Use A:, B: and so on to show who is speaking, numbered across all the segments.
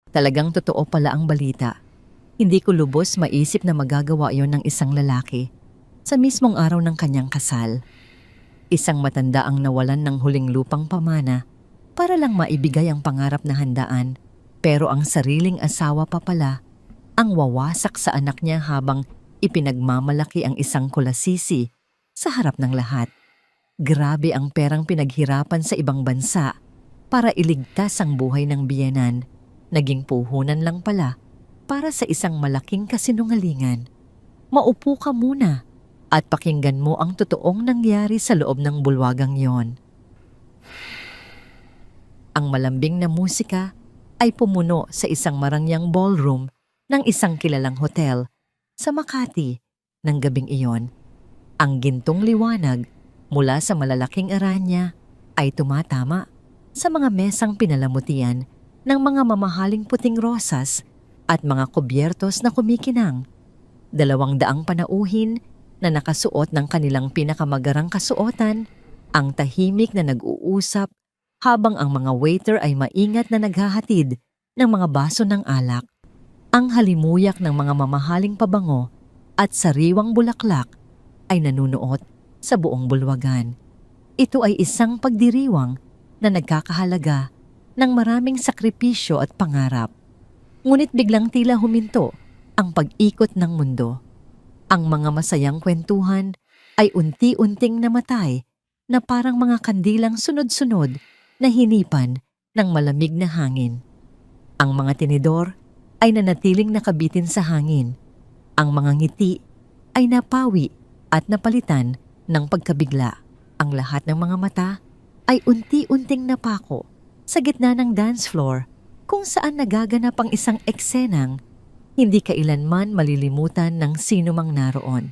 A: Talagang totoo pala ang balita. Hindi ko lubos maisip na magagawa yon ng isang lalaki sa mismong araw ng kanyang kasal. Isang matanda ang nawalan ng huling lupang pamana para lang maibigay ang pangarap na handaan, pero ang sariling asawa pa pala ang wawasak sa anak niya habang ipinagmamalaki ang isang kulasisi sa harap ng lahat. Grabe ang perang pinaghirapan sa ibang bansa para iligtas ang buhay ng biyenan. Naging puhunan lang pala para sa isang malaking kasinungalingan. Maupo ka muna at pakinggan mo ang totoong nangyari sa loob ng bulwagang yon. Ang malambing na musika ay pumuno sa isang marangyang ballroom ng isang kilalang hotel sa Makati ng gabing iyon. Ang gintong liwanag mula sa malalaking aranya ay tumatama sa mga mesang pinalamutian ng mga mamahaling puting rosas at mga kubyertos na kumikinang. 200 panauhin na nakasuot ng kanilang pinakamagarang kasuotan ang tahimik na nag-uusap habang ang mga waiter ay maingat na naghahatid ng mga baso ng alak. Ang halimuyak ng mga mamahaling pabango at sariwang bulaklak ay nanunuot sa buong bulwagan. Ito ay isang pagdiriwang na nagkakahalaga ng maraming sakripisyo at pangarap. Ngunit biglang tila huminto ang pag-ikot ng mundo. Ang mga masayang kwentuhan ay unti-unting namatay na parang mga kandilang sunod-sunod na hinipan ng malamig na hangin. Ang mga tinidor ay nanatiling nakabitin sa hangin. Ang mga ngiti ay napawi at napalitan ng pagkabigla. Ang lahat ng mga mata ay unti-unting napako sa gitna ng dance floor kung saan nagaganap ang isang eksenang hindi kailanman malilimutan ng sino mang naroon.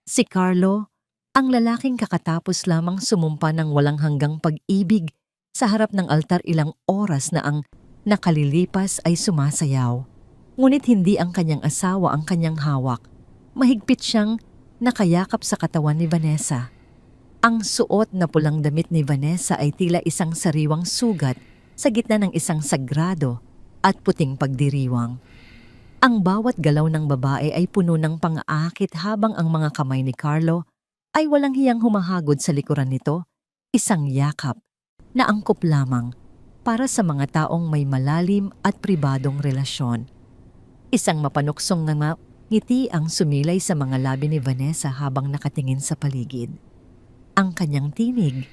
A: Si Carlo, ang lalaking kakatapos lamang sumumpa ng walang hanggang pag-ibig sa harap ng altar, ilang oras na ang nakalilipas ay sumasayaw. Ngunit hindi ang kanyang asawa ang kanyang hawak. Mahigpit siyang nakayakap sa katawan ni Vanessa. Ang suot na pulang damit ni Vanessa ay tila isang sariwang sugat sa gitna ng isang sagrado at puting pagdiriwang. Ang bawat galaw ng babae ay puno ng pang-aakit habang ang mga kamay ni Carlo ay walang hiyang humahagod sa likuran nito, isang yakap na angkop lamang para sa mga taong may malalim at pribadong relasyon. Isang mapanuksong na ngiti ang sumilay sa mga labi ni Vanessa habang nakatingin sa paligid. Ang kanyang tinig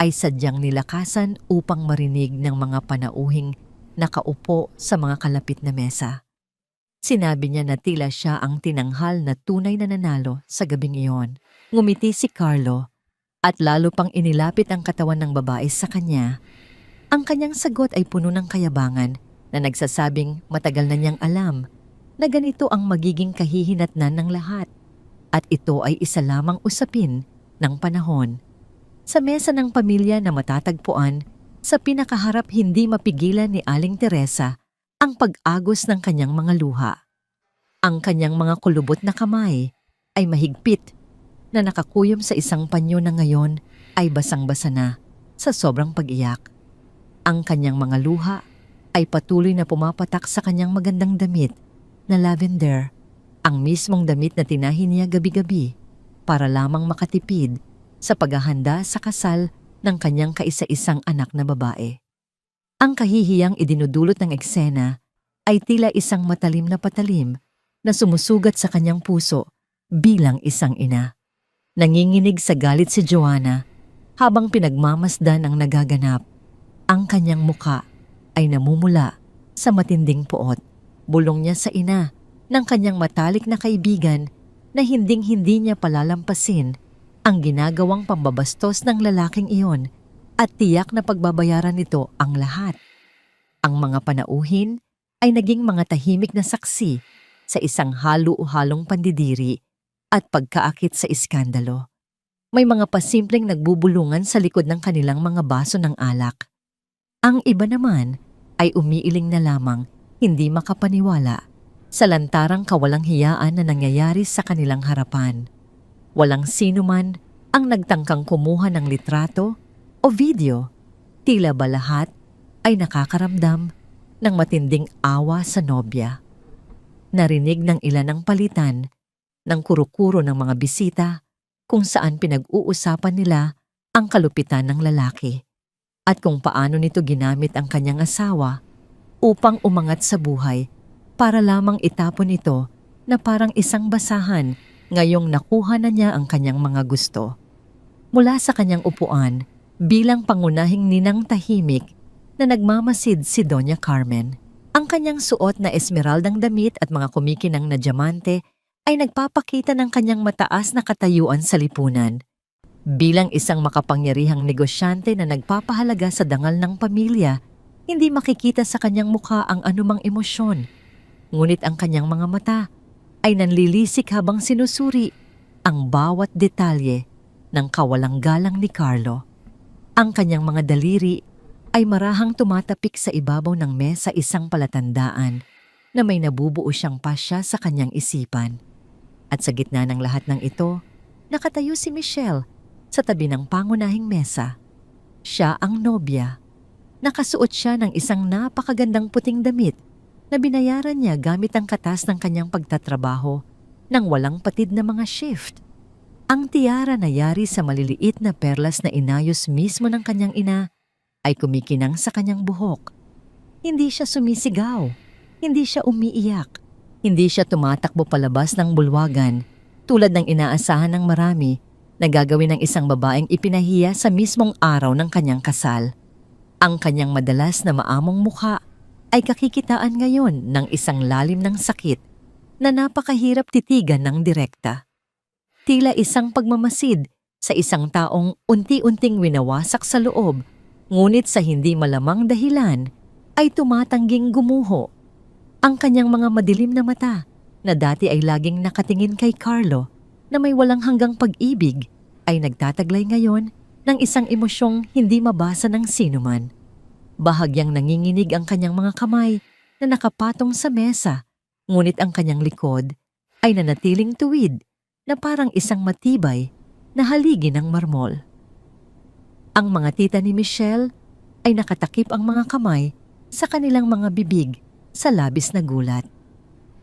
A: ay sadyang nilakasan upang marinig ng mga panauhing nakaupo sa mga kalapit na mesa. Sinabi niya na tila siya ang tinanghal na tunay na nanalo sa gabing iyon. Ngumiti si Carlo at lalo pang inilapit ang katawan ng babae sa kanya. Ang kanyang sagot ay puno ng kayabangan na nagsasabing matagal na niyang alam na ganito ang magiging kahihinatnan ng lahat. At ito ay isa lamang usapin ng panahon. Sa mesa ng pamilya na matatagpuan, sa pinakaharap hindi mapigilan ni Aling Teresa ang pag-agos ng kanyang mga luha. Ang kanyang mga kulubot na kamay ay mahigpit na nakakuyom sa isang panyo na ngayon ay basang-basa na sa sobrang pag-iyak. Ang kanyang mga luha ay patuloy na pumapatak sa kanyang magandang damit na lavender, ang mismong damit na tinahin niya gabi-gabi para lamang makatipid sa paghahanda sa kasal ng kanyang kaisa-isang anak na babae. Ang kahihiyang idinudulot ng eksena ay tila isang matalim na patalim na sumusugat sa kanyang puso bilang isang ina. Nanginginig sa galit si Joanna habang pinagmamasdan ang nagaganap. Ang kanyang muka ay namumula sa matinding puot. Bulong niya sa ina ng kanyang matalik na kaibigan na hinding-hindi niya palalampasin ang ginagawang pambabastos ng lalaking iyon at tiyak na pagbabayaran nito ang lahat. Ang mga panauhin ay naging mga tahimik na saksi sa isang halo-halong pandidiri at pagkaakit sa iskandalo. May mga pasimpleng nagbubulungan sa likod ng kanilang mga baso ng alak. Ang iba naman ay umiiling na lamang, hindi makapaniwala sa lantarang kawalang hiyaan na nangyayari sa kanilang harapan. Walang sino man ang nagtangkang kumuha ng litrato o video. Tila ba lahat ay nakakaramdam ng matinding awa sa nobya. Narinig ng ilan ang palitan ng kuro-kuro ng mga bisita kung saan pinag-uusapan nila ang kalupitan ng lalaki at kung paano nito ginamit ang kanyang asawa upang umangat sa buhay para lamang itapon ito na parang isang basahan ngayong nakuha na niya ang kanyang mga gusto. Mula sa kanyang upuan bilang pangunahing ninang tahimik na nagmamasid si Doña Carmen. Ang kanyang suot na esmeraldang damit at mga kumikinang na diamante ay nagpapakita ng kanyang mataas na katayuan sa lipunan. Bilang isang makapangyarihang negosyante na nagpapahalaga sa dangal ng pamilya, hindi makikita sa kanyang mukha ang anumang emosyon. Ngunit ang kanyang mga mata ay nanlilisik habang sinusuri ang bawat detalye ng kawalang galang ni Carlo. Ang kanyang mga daliri ay marahang tumatapik sa ibabaw ng mesa, isang palatandaan na may nabubuo siyang pasya sa kanyang isipan. At sa gitna ng lahat ng ito, nakatayo si Michelle sa tabi ng pangunahing mesa. Siya ang nobya. Nakasuot siya ng isang napakagandang puting damit na binayaran niya gamit ang katas ng kanyang pagtatrabaho ng walang patid na mga shift. Ang tiara na yari sa maliliit na perlas na inayos mismo ng kanyang ina ay kumikinang sa kanyang buhok. Hindi siya sumisigaw, hindi siya umiiyak, hindi siya tumatakbo palabas ng bulwagan tulad ng inaasahan ng marami na gagawin ng isang babaeng ipinahiya sa mismong araw ng kanyang kasal. Ang kanyang madalas na maamong mukha ay kakikitaan ngayon ng isang lalim ng sakit na napakahirap titigan ng direkta. Tila isang pagmamasid sa isang taong unti-unting winawasak sa loob, ngunit sa hindi malamang dahilan ay tumatangging gumuho. Ang kanyang mga madilim na mata na dati ay laging nakatingin kay Carlo na may walang hanggang pag-ibig ay nagtataglay ngayon ng isang emosyong hindi mabasa ng sinuman. Bahagyang nanginginig ang kanyang mga kamay na nakapatong sa mesa, ngunit ang kanyang likod ay nanatiling tuwid na parang isang matibay na haligi ng marmol. Ang mga tita ni Michelle ay nakatakip ang mga kamay sa kanilang mga bibig sa labis na gulat.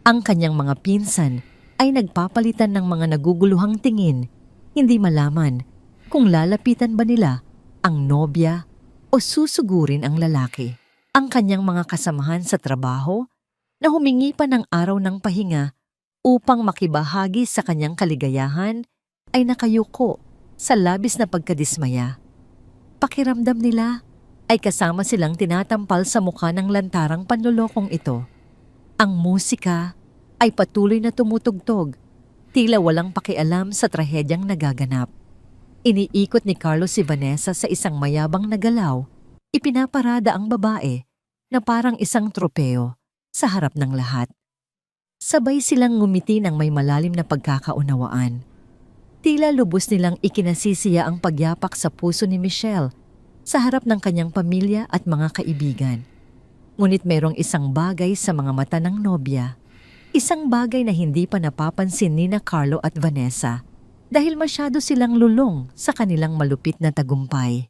A: Ang kanyang mga pinsan ay nagpapalitan ng mga naguguluhang tingin, hindi malaman kung lalapitan ba nila ang nobya o susugurin ang lalaki. Ang kanyang mga kasamahan sa trabaho na humingi pa ng araw ng pahinga upang makibahagi sa kanyang kaligayahan ay nakayuko sa labis na pagkadismaya. Pakiramdam nila ay kasama silang tinatampal sa mukha ng lantarang panlolokong ito. Ang musika ay patuloy na tumutugtog, tila walang pakialam sa trahedyang nagaganap. Iniikot ni Carlo si Vanessa sa isang mayabang na galaw, ipinaparada ang babae na parang isang tropeo sa harap ng lahat. Sabay silang ngumiti ng may malalim na pagkakaunawaan. Tila lubos nilang ikinasisiya ang pagyapak sa puso ni Michelle sa harap ng kanyang pamilya at mga kaibigan. Ngunit merong isang bagay sa mga mata ng nobya. Isang bagay na hindi pa napapansin nina Carlo at Vanessa dahil masyado silang lulong sa kanilang malupit na tagumpay.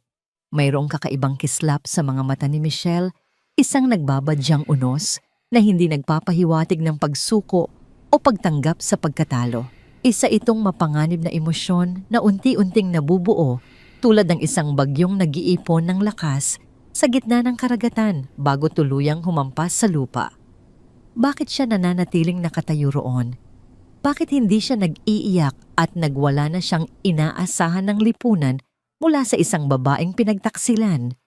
A: Mayroong kakaibang kislap sa mga mata ni Michelle, isang nagbabadyang unos na hindi nagpapahiwatig ng pagsuko o pagtanggap sa pagkatalo. Isa itong mapanganib na emosyon na unti-unting nabubuo tulad ng isang bagyong nag-iipon ng lakas sa gitna ng karagatan bago tuluyang humampas sa lupa. Bakit siya nananatiling nakatayo roon? Bakit hindi siya nag-iiyak at nagwala na siyang inaasahan ng lipunan mula sa isang babaeng pinagtaksilan?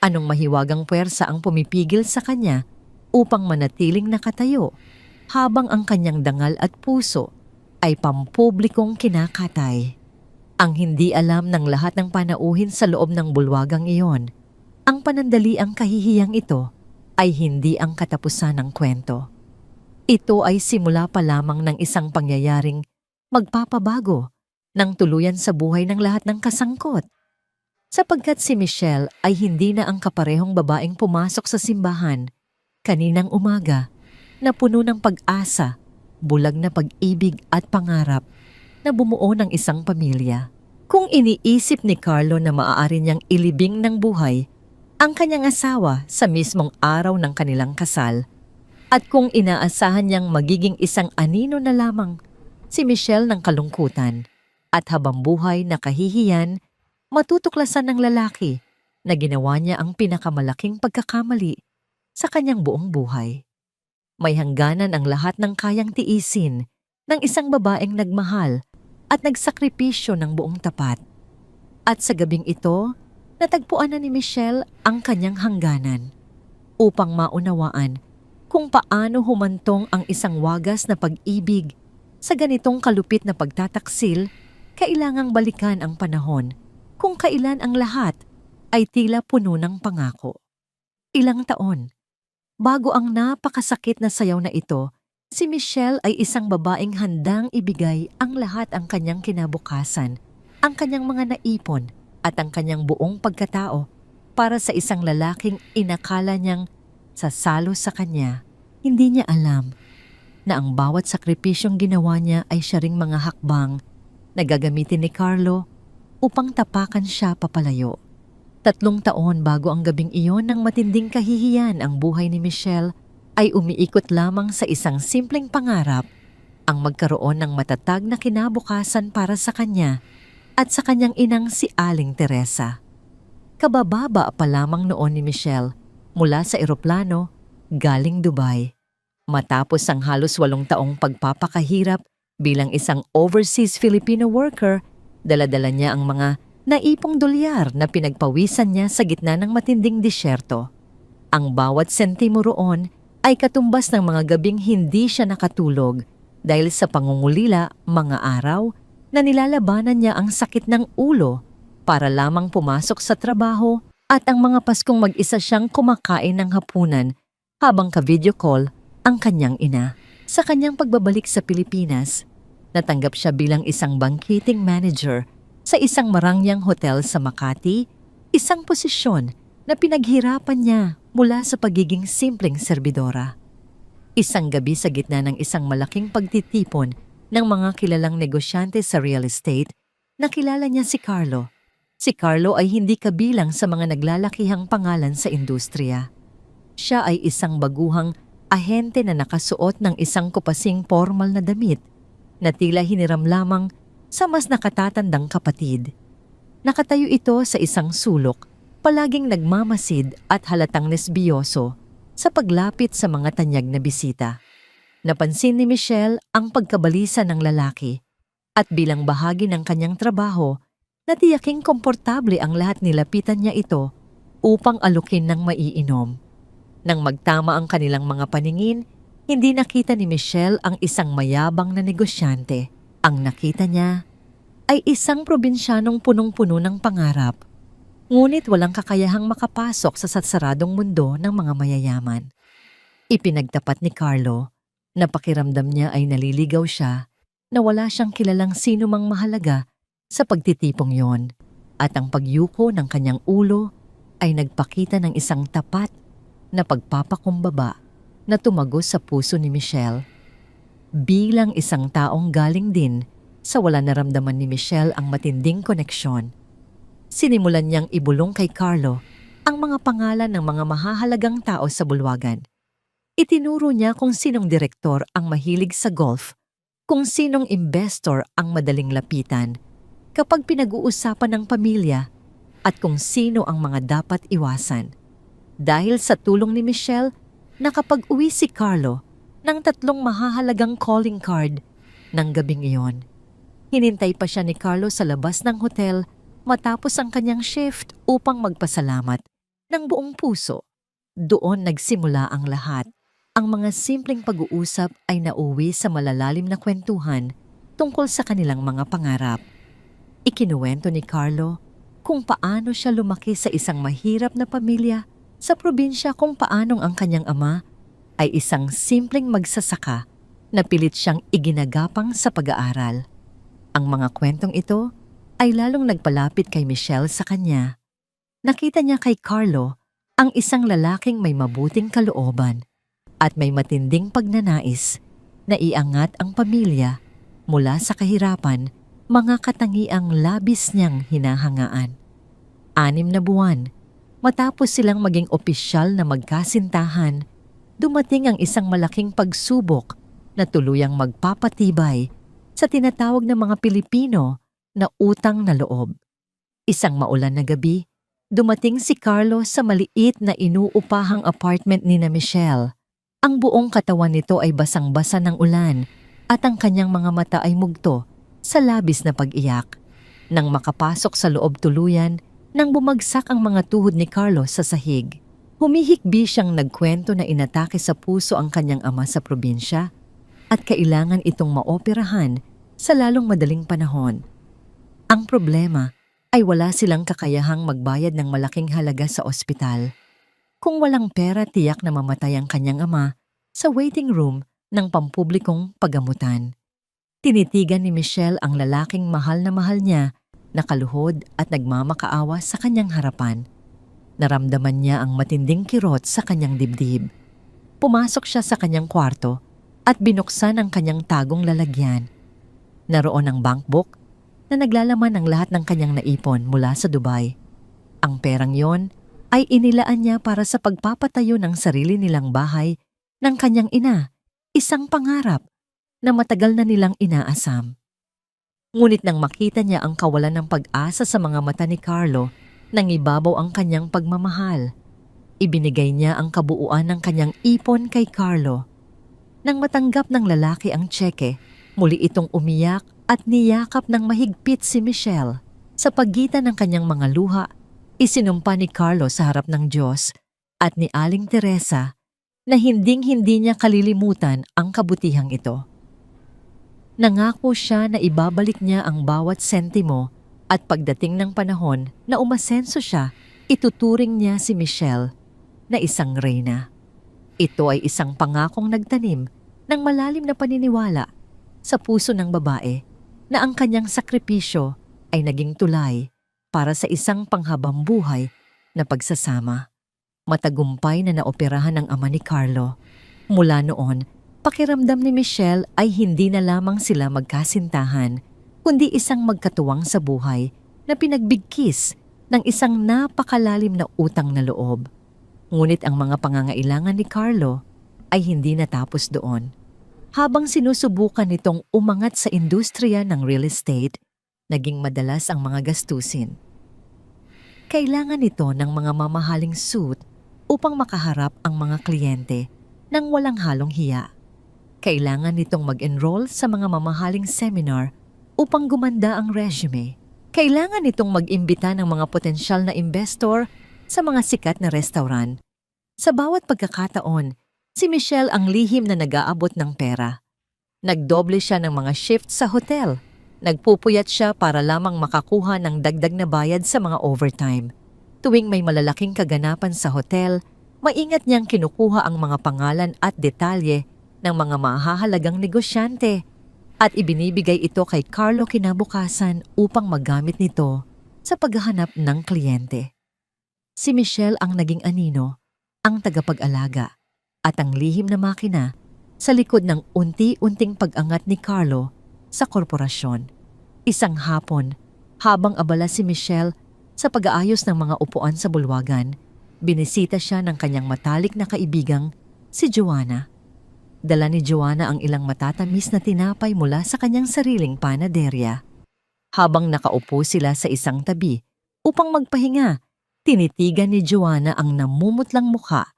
A: Anong mahiwagang puwersa ang pumipigil sa kanya upang manatiling nakatayo habang ang kanyang dangal at puso ay pampublikong kinakatay? Ang hindi alam ng lahat ng panauhin sa loob ng bulwagang iyon, ang panandaliang kahihiyang ito ay hindi ang katapusan ng kwento. Ito ay simula pa lamang ng isang pangyayaring magpapabago ng tuluyan sa buhay ng lahat ng kasangkot. Sapagkat si Michelle ay hindi na ang kaparehong babaeng pumasok sa simbahan kaninang umaga na puno ng pag-asa, bulag na pag-ibig at pangarap na bumuo ng isang pamilya. Kung iniisip ni Carlo na maaari niyang ilibing ng buhay ang kanyang asawa sa mismong araw ng kanilang kasal. At kung inaasahan niyang magiging isang anino na lamang si Michelle ng kalungkutan at habang buhay na kahihiyan, matutuklasan ng lalaki na ginawa niya ang pinakamalaking pagkakamali sa kanyang buong buhay. May hangganan ang lahat ng kayang tiisin ng isang babaeng nagmahal at nagsakripisyo ng buong tapat. At sa gabing ito, natagpuan na ni Michelle ang kanyang hangganan upang maunawaan kung paano humantong ang isang wagas na pag-ibig sa ganitong kalupit na pagtataksil. Kailangang balikan ang panahon kung kailan ang lahat ay tila puno ng pangako. Ilang taon bago ang napakasakit na sayaw na ito, si Michelle ay isang babaeng handang ibigay ang lahat ang kanyang kinabukasan, ang kanyang mga naipon at ang kanyang buong pagkatao para sa isang lalaking inakala niyang sasalo sa kanya. Hindi niya alam na ang bawat sakripisyong ginawa niya ay siya ring mga hakbang na gagamitin ni Carlo upang tapakan siya papalayo. 3 taon bago ang gabing iyon ng matinding kahihiyan, ang buhay ni Michelle ay umiikot lamang sa isang simpleng pangarap, ang magkaroon ng matatag na kinabukasan para sa kanya at sa kanyang inang si Aling Teresa. Kabababa pa lamang noon ni Michelle mula sa eroplano galing Dubai. Matapos ang halos 8 taong pagpapakahirap bilang isang overseas Filipino worker, dala-dala niya ang mga naipong dolyar na pinagpawisan niya sa gitna ng matinding disyerto. Ang bawat sentimo roon ay katumbas ng mga gabing hindi siya nakatulog dahil sa pangungulila, mga araw na nilalabanan niya ang sakit ng ulo para lamang pumasok sa trabaho, at ang mga Paskong mag-isa siyang kumakain ng hapunan habang ka-video call ang kanyang ina. Sa kanyang pagbabalik sa Pilipinas, natanggap siya bilang isang banqueting manager sa isang marangyang hotel sa Makati, isang posisyon na pinaghirapan niya mula sa pagiging simpleng serbidora. Isang gabi sa gitna ng isang malaking pagtitipon ng mga kilalang negosyante sa real estate, nakilala niya si Carlo. Si Carlo ay hindi kabilang sa mga naglalakihang pangalan sa industriya. Siya ay isang baguhang ahente na nakasuot ng isang kupasing formal na damit na tila hiniram lamang sa mas nakatatandang kapatid. Nakatayo ito sa isang sulok, palaging nagmamasid at halatang nesbiyoso sa paglapit sa mga tanyag na bisita. Napansin ni Michelle ang pagkabalisa ng lalaki at bilang bahagi ng kanyang trabaho, natiyaking komportable ang lahat nilapitan niya ito upang alukin ng maiinom. Nang magtama ang kanilang mga paningin, hindi nakita ni Michelle ang isang mayabang na negosyante. Ang nakita niya ay isang probinsyanong punong-puno ng pangarap, ngunit walang kakayahang makapasok sa sasaradong mundo ng mga mayayaman. Ipinagtapat ni Carlo na pakiramdam niya ay naliligaw siya, na wala siyang kilalang sino mang mahalaga sa pagtitipong yon, at ang pagyuko ng kanyang ulo ay nagpakita ng isang tapat na pagpapakumbaba na tumagos sa puso ni Michelle. Bilang isang taong galing din sa wala naramdaman ni Michelle ang matinding koneksyon, sinimulan niyang ibulong kay Carlo ang mga pangalan ng mga mahahalagang tao sa bulwagan. Itinuro niya kung sinong direktor ang mahilig sa golf, kung sinong investor ang madaling lapitan kapag pinag-uusapan ng pamilya, at kung sino ang mga dapat iwasan. Dahil sa tulong ni Michelle, nakapag-uwi si Carlo ng 3 mahahalagang calling card ng gabing iyon. Hinintay pa siya ni Carlo sa labas ng hotel matapos ang kanyang shift upang magpasalamat ng buong puso. Doon nagsimula ang lahat. Ang mga simpleng pag-uusap ay nauwi sa malalalim na kwentuhan tungkol sa kanilang mga pangarap. Ikinuwento ni Carlo kung paano siya lumaki sa isang mahirap na pamilya sa probinsya, kung paanong ang kanyang ama ay isang simpleng magsasaka na pilit siyang iginagapang sa pag-aaral. Ang mga kwentong ito ay lalong nagpalapit kay Michelle sa kanya. Nakita niya kay Carlo ang isang lalaking may mabuting kalooban at may matinding pagnanais na iangat ang pamilya mula sa kahirapan, mga katangiang labis niyang hinahangaan. 6 na buwan Matapos silang maging opisyal na magkasintahan, dumating ang isang malaking pagsubok na tuluyang magpapatibay sa tinatawag ng mga Pilipino na utang na loob. Isang maulan na gabi, dumating si Carlo sa maliit na inuupahang apartment ni na Michelle. Ang buong katawan nito ay basang-basa ng ulan at ang kanyang mga mata ay mugto sa labis na pag-iyak. Nang makapasok sa loob tuluyan, nang bumagsak ang mga tuhod ni Carlo sa sahig. Humihikbi siyang nagkwento na inatake sa puso ang kanyang ama sa probinsya at kailangan itong maoperahan sa lalong madaling panahon. Ang problema ay wala silang kakayahang magbayad ng malaking halaga sa ospital. Kung walang pera, tiyak na mamatay ang kanyang ama sa waiting room ng pampublikong pagamutan. Tinitigan ni Michelle ang lalaking mahal niya, nakaluhod at nagmamakaawa sa kanyang harapan. Naramdaman niya ang matinding kirot sa kanyang dibdib. Pumasok siya sa kanyang kwarto at binuksan ang kanyang tagong lalagyan. Naroon ang bankbook na naglalaman ng lahat ng kanyang naipon mula sa Dubai. Ang perang yon ay inilaan niya para sa pagpapatayo ng sarili nilang bahay ng kanyang ina, isang pangarap na matagal na nilang inaasam. Ngunit nang makita niya ang kawalan ng pag-asa sa mga mata ni Carlo, nangibabaw ang kanyang pagmamahal. Ibinigay niya ang kabuuan ng kanyang ipon kay Carlo. Nang matanggap ng lalaki ang tseke, muli itong umiyak at niyakap ng mahigpit si Michelle. Sa pagitan ng kanyang mga luha, isinumpa ni Carlo sa harap ng Diyos at ni Aling Teresa na hinding-hindi niya kalilimutan ang kabutihang ito. Nangako siya na ibabalik niya ang bawat sentimo at pagdating ng panahon na umasenso siya, ituturing niya si Michelle na isang reyna. Ito ay isang pangakong nagtanim ng malalim na paniniwala sa puso ng babae na ang kanyang sakripisyo ay naging tulay para sa isang panghabang buhay na pagsasama. Matagumpay na naoperahan ng ama ni Carlo. Mula noon, pakiramdam ni Michelle ay hindi na lamang sila magkasintahan, kundi isang magkatuwang sa buhay na pinagbigkis ng isang napakalalim na utang na loob. Ngunit ang mga pangangailangan ni Carlo ay hindi natapos doon. Habang sinusubukan nitong umangat sa industriya ng real estate, naging madalas ang mga gastusin. Kailangan nito ng mga mamahaling suit upang makaharap ang mga kliyente nang walang halong hiya. Kailangan nitong mag-enroll sa mga mamahaling seminar upang gumanda ang resume. Kailangan nitong mag-imbita ng mga potensyal na investor sa mga sikat na restaurant. Sa bawat pagkakataon, si Michelle ang lihim na nag-aabot ng pera. Nagdoble siya ng mga shift sa hotel. Nagpupuyat siya para lamang makakuha ng dagdag na bayad sa mga overtime. Tuwing may malalaking kaganapan sa hotel, maingat niyang kinukuha ang mga pangalan at detalye ng mga mahahalagang negosyante at ibinibigay ito kay Carlo kinabukasan upang magamit nito sa paghahanap ng kliyente. Si Michelle ang naging anino, ang tagapag-alaga, at ang lihim na makina sa likod ng unti-unting pag-angat ni Carlo sa korporasyon. Isang hapon, habang abala si Michelle sa pag-aayos ng mga upuan sa bulwagan, binisita siya ng kanyang matalik na kaibigang si Joanna. Dala ni Joanna ang ilang matatamis na tinapay mula sa kanyang sariling panaderya. Habang nakaupo sila sa isang tabi upang magpahinga, tinitigan ni Joanna ang namumutlang mukha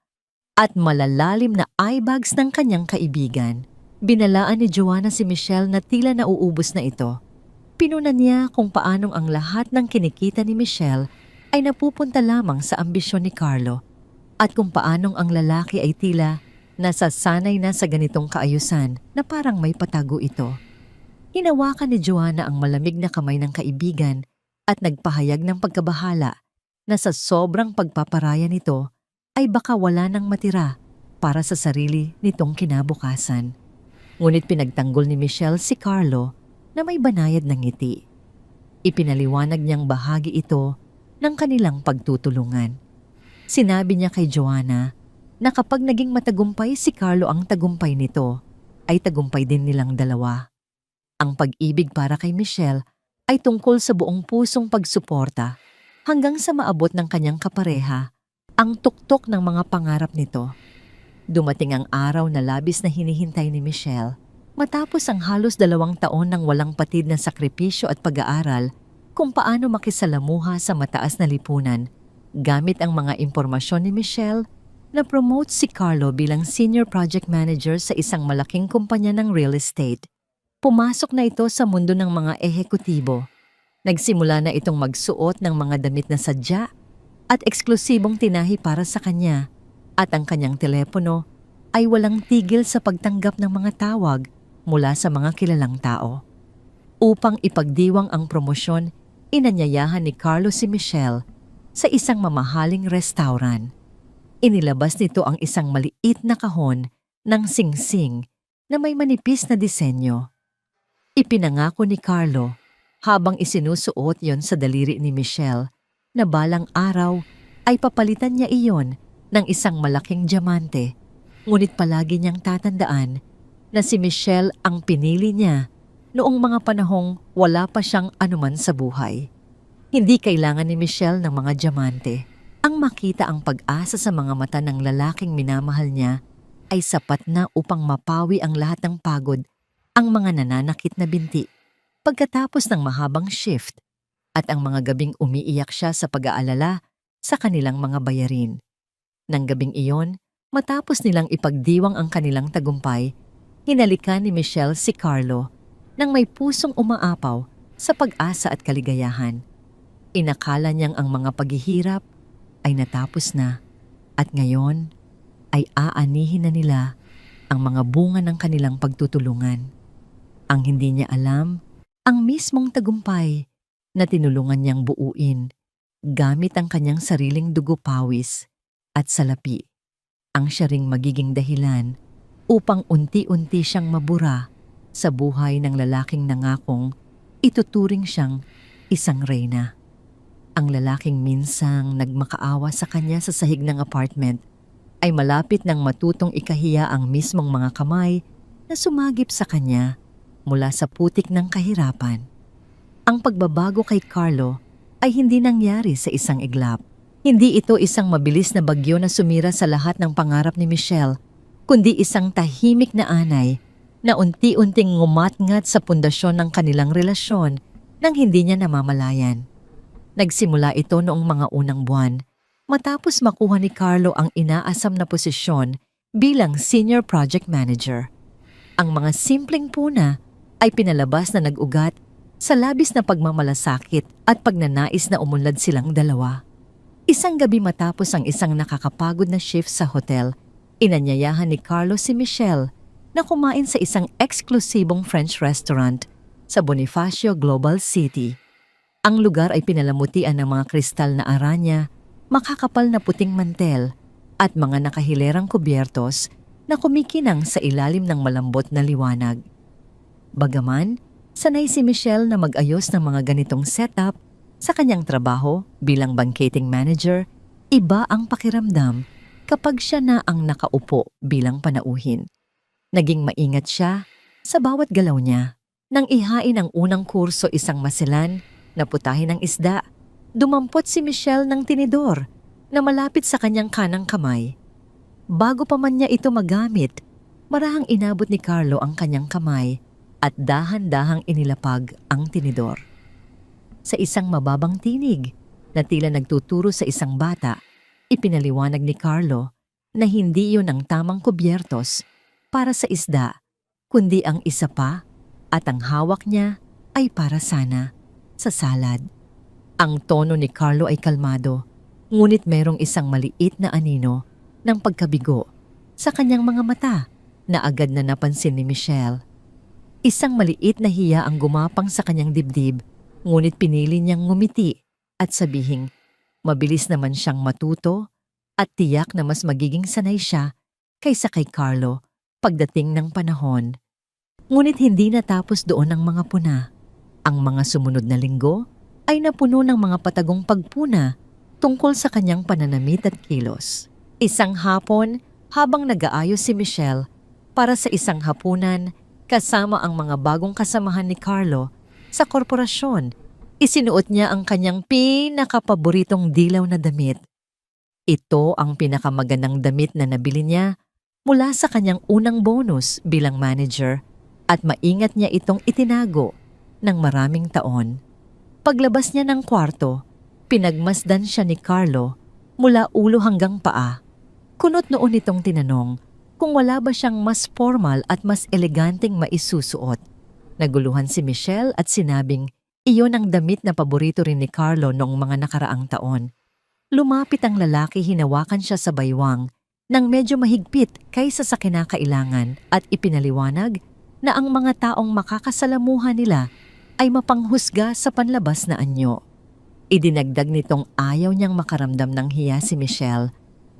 A: at malalalim na eyebags ng kanyang kaibigan. Binalaan ni Joanna si Michelle na tila nauubos na ito. Pinunan niya kung paanong ang lahat ng kinikita ni Michelle ay napupunta lamang sa ambisyon ni Carlo at kung paanong ang lalaki ay tila nasasanay na sa ganitong kaayusan na parang may patago ito. Hinawakan ni Joanna ang malamig na kamay ng kaibigan at nagpahayag ng pagkabahala na sa sobrang pagpaparaya nito ay baka wala nang matira para sa sarili nitong kinabukasan. Ngunit pinagtanggol ni Michelle si Carlo na may banayad ng ngiti. Ipinaliwanag niyang bahagi ito ng kanilang pagtutulungan. Sinabi niya kay Joanna na kapag naging matagumpay si Carlo ang tagumpay nito, ay tagumpay din nilang dalawa. Ang pag-ibig para kay Michelle ay tungkol sa buong pusong pagsuporta hanggang sa maabot ng kanyang kapareha ang tuktok ng mga pangarap nito. Dumating ang araw na labis na hinihintay ni Michelle. Matapos ang halos 2 taon ng walang patid na sakripisyo at pag-aaral kung paano makisalamuha sa mataas na lipunan, gamit ang mga impormasyon ni Michelle, na-promote si Carlo bilang Senior Project Manager sa isang malaking kumpanya ng real estate. Pumasok na ito sa mundo ng mga ehekutibo. Nagsimula na itong magsuot ng mga damit na sadya at eksklusibong tinahi para sa kanya, at ang kanyang telepono ay walang tigil sa pagtanggap ng mga tawag mula sa mga kilalang tao. Upang ipagdiwang ang promosyon, inanyayahan ni Carlo si Michelle sa isang mamahaling restaurant. Inilabas nito ang isang maliit na kahon ng singsing na may manipis na disenyo. Ipinangako ni Carlo habang isinusuot yon sa daliri ni Michelle na balang araw ay papalitan niya iyon ng isang malaking diamante, ngunit palagi niyang tatandaan na si Michelle ang pinili niya noong mga panahong wala pa siyang anuman sa buhay. Hindi kailangan ni Michelle ng mga diamante. Ang makita ang pag-asa sa mga mata ng lalaking minamahal niya ay sapat na upang mapawi ang lahat ng pagod, ang mga nananakit na binti pagkatapos ng mahabang shift, at ang mga gabing umiiyak siya sa pag-aalala sa kanilang mga bayarin. Nang gabing iyon, matapos nilang ipagdiwang ang kanilang tagumpay, hinalikan ni Michelle si Carlo nang may pusong umaapaw sa pag-asa at kaligayahan. Inakala niyang ang mga paghihirap ay natapos na, at ngayon ay aanihin na nila ang mga bunga ng kanilang pagtutulungan. Ang hindi niya alam, ang mismong tagumpay na tinulungan niyang buuin gamit ang kanyang sariling dugo, pawis at salapi, ang siya ring magiging dahilan upang unti-unti siyang mabura sa buhay ng lalaking nangakong ituturing siyang isang reyna. Ang lalaking minsang nagmakaawa sa kanya sa sahig ng apartment ay malapit nang matutong ikahiya ang mismong mga kamay na sumagip sa kanya mula sa putik ng kahirapan. Ang pagbabago kay Carlo ay hindi nangyari sa isang iglap. Hindi ito isang mabilis na bagyo na sumira sa lahat ng pangarap ni Michelle, kundi isang tahimik na anay na unti-unting ngumatngat sa pundasyon ng kanilang relasyon nang hindi niya namamalayan. Nagsimula ito noong mga unang buwan, matapos makuha ni Carlo ang inaasam na posisyon bilang Senior Project Manager. Ang mga simpleng puna ay pinalabas na nag-ugat sa labis na pagmamalasakit at pagnanais na umunlad silang dalawa. Isang gabi matapos ang isang nakakapagod na shift sa hotel, inanyayahan ni Carlo si Michelle na kumain sa isang eksklusibong French restaurant sa Bonifacio Global City. Ang lugar ay pinalamutian ng mga kristal na aranya, makakapal na puting mantel, at mga nakahilerang kubyertos na kumikinang sa ilalim ng malambot na liwanag. Bagaman, sanay si Michelle na mag-ayos ng mga ganitong setup sa kanyang trabaho bilang banqueting manager, iba ang pakiramdam kapag siya na ang nakaupo bilang panauhin. Naging maingat siya sa bawat galaw niya. Nang ihain ang unang kurso, isang masilan na putahe ng isda, dumampot si Michelle ng tinidor na malapit sa kanyang kanang kamay. Bago pa man niya ito magamit, marahang inabot ni Carlo ang kanyang kamay at dahan-dahang inilapag ang tinidor. Sa isang mababang tinig na tila nagtuturo sa isang bata, ipinaliwanag ni Carlo na hindi iyon ang tamang kubyertos para sa isda, kundi ang isa pa, at ang hawak niya ay para sana sa salad. Ang tono ni Carlo ay kalmado, ngunit merong isang maliit na anino ng pagkabigo sa kanyang mga mata na agad na napansin ni Michelle. Isang maliit na hiya ang gumapang sa kanyang dibdib, ngunit pinili niyang ngumiti at sabihing mabilis naman siyang matuto at tiyak na mas magiging sanay siya kaysa kay Carlo pagdating ng panahon. Ngunit hindi natapos doon ang mga puna. Ang mga sumunod na linggo ay napuno ng mga patagong pagpuna tungkol sa kanyang pananamit at kilos. Isang hapon, habang nag-aayos si Michelle para sa isang hapunan kasama ang mga bagong kasamahan ni Carlo sa korporasyon, Isinuot niya ang kanyang pinakapaboritong dilaw na damit. Ito ang pinakamagandang damit na nabili niya mula sa kanyang unang bonus bilang manager at maingat niya itong itinago ng maraming taon. Paglabas niya ng kwarto, pinagmasdan siya ni Carlo mula ulo hanggang paa. Kunot noon itong tinanong kung wala ba siyang mas formal at mas eleganteng maisusuot. Naguluhan si Michelle at sinabing iyon ang damit na paborito rin ni Carlo noong mga nakaraang taon. Lumapit ang lalaki, hinawakan siya sa baywang nang medyo mahigpit kaysa sa kinakailangan at ipinaliwanag na ang mga taong makakasalamuhan nila ay mapanghusga sa panlabas na anyo. Idinagdag nitong ayaw niyang makaramdam ng hiya si Michelle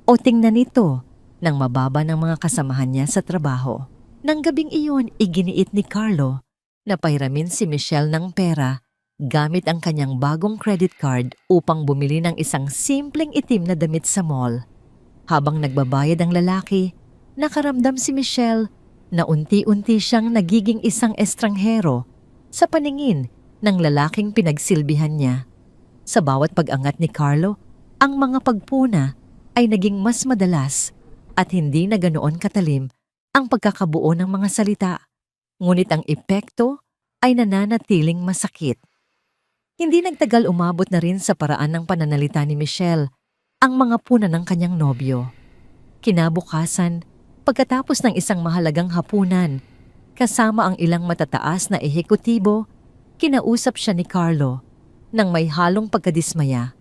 A: o tingnan nito ng mababa ng mga kasamahan niya sa trabaho. Nang gabing iyon, iginiit ni Carlo na pahiramin si Michelle ng pera gamit ang kanyang bagong credit card upang bumili ng isang simpleng itim na damit sa mall. Habang nagbabayad ang lalaki, nakaramdam si Michelle na unti-unti siyang nagiging isang estranghero sa paningin ng lalaking pinagsilbihan niya. Sa bawat pag-angat ni Carlo, ang mga pagpuna ay naging mas madalas at hindi na ganoon katalim ang pagkakabuo ng mga salita. Ngunit ang epekto ay nananatiling masakit. Hindi nagtagal, umabot na rin sa paraan ng pananalita ni Michelle ang mga puna ng kanyang nobyo. Kinabukasan, pagkatapos ng isang mahalagang hapunan, kasama ang ilang matataas na ehekutibo, kinausap siya ni Carlo nang may halong pagkadismaya.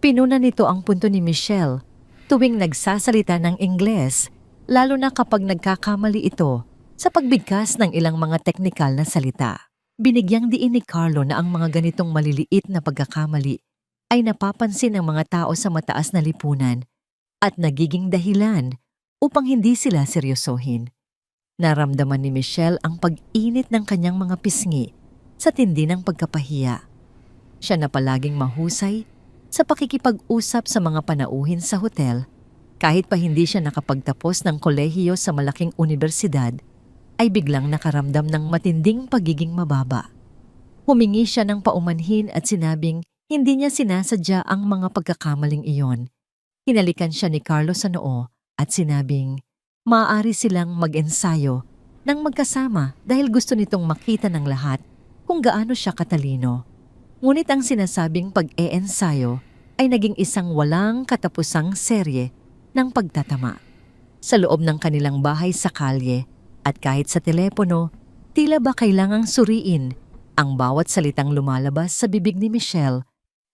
A: Pinuna nito ang punto ni Michelle tuwing nagsasalita ng Ingles, lalo na kapag nagkakamali ito sa pagbigkas ng ilang mga teknikal na salita. Binigyang diin ni Carlo na ang mga ganitong maliliit na pagkakamali ay napapansin ng mga tao sa mataas na lipunan at nagiging dahilan upang hindi sila seryosohin. Naramdaman ni Michelle ang pag-init ng kanyang mga pisngi sa tindi ng pagkapahiya. Siya na palaging mahusay sa pakikipag-usap sa mga panauhin sa hotel, kahit pa hindi siya nakapagtapos ng kolehiyo sa malaking universidad, ay biglang nakaramdam ng matinding pagiging mababa. Humingi siya ng paumanhin at sinabing hindi niya sinasadya ang mga pagkakamaling iyon. Hinalikan siya ni Carlo sa noo at sinabing maaari silang mag-ensayo ng magkasama dahil gusto nitong makita ng lahat kung gaano siya katalino. Ngunit ang sinasabing pag-e-ensayo ay naging isang walang katapusang serye ng pagtatama. Sa loob ng kanilang bahay sa kalye at kahit sa telepono, tila ba kailangang suriin ang bawat salitang lumalabas sa bibig ni Michelle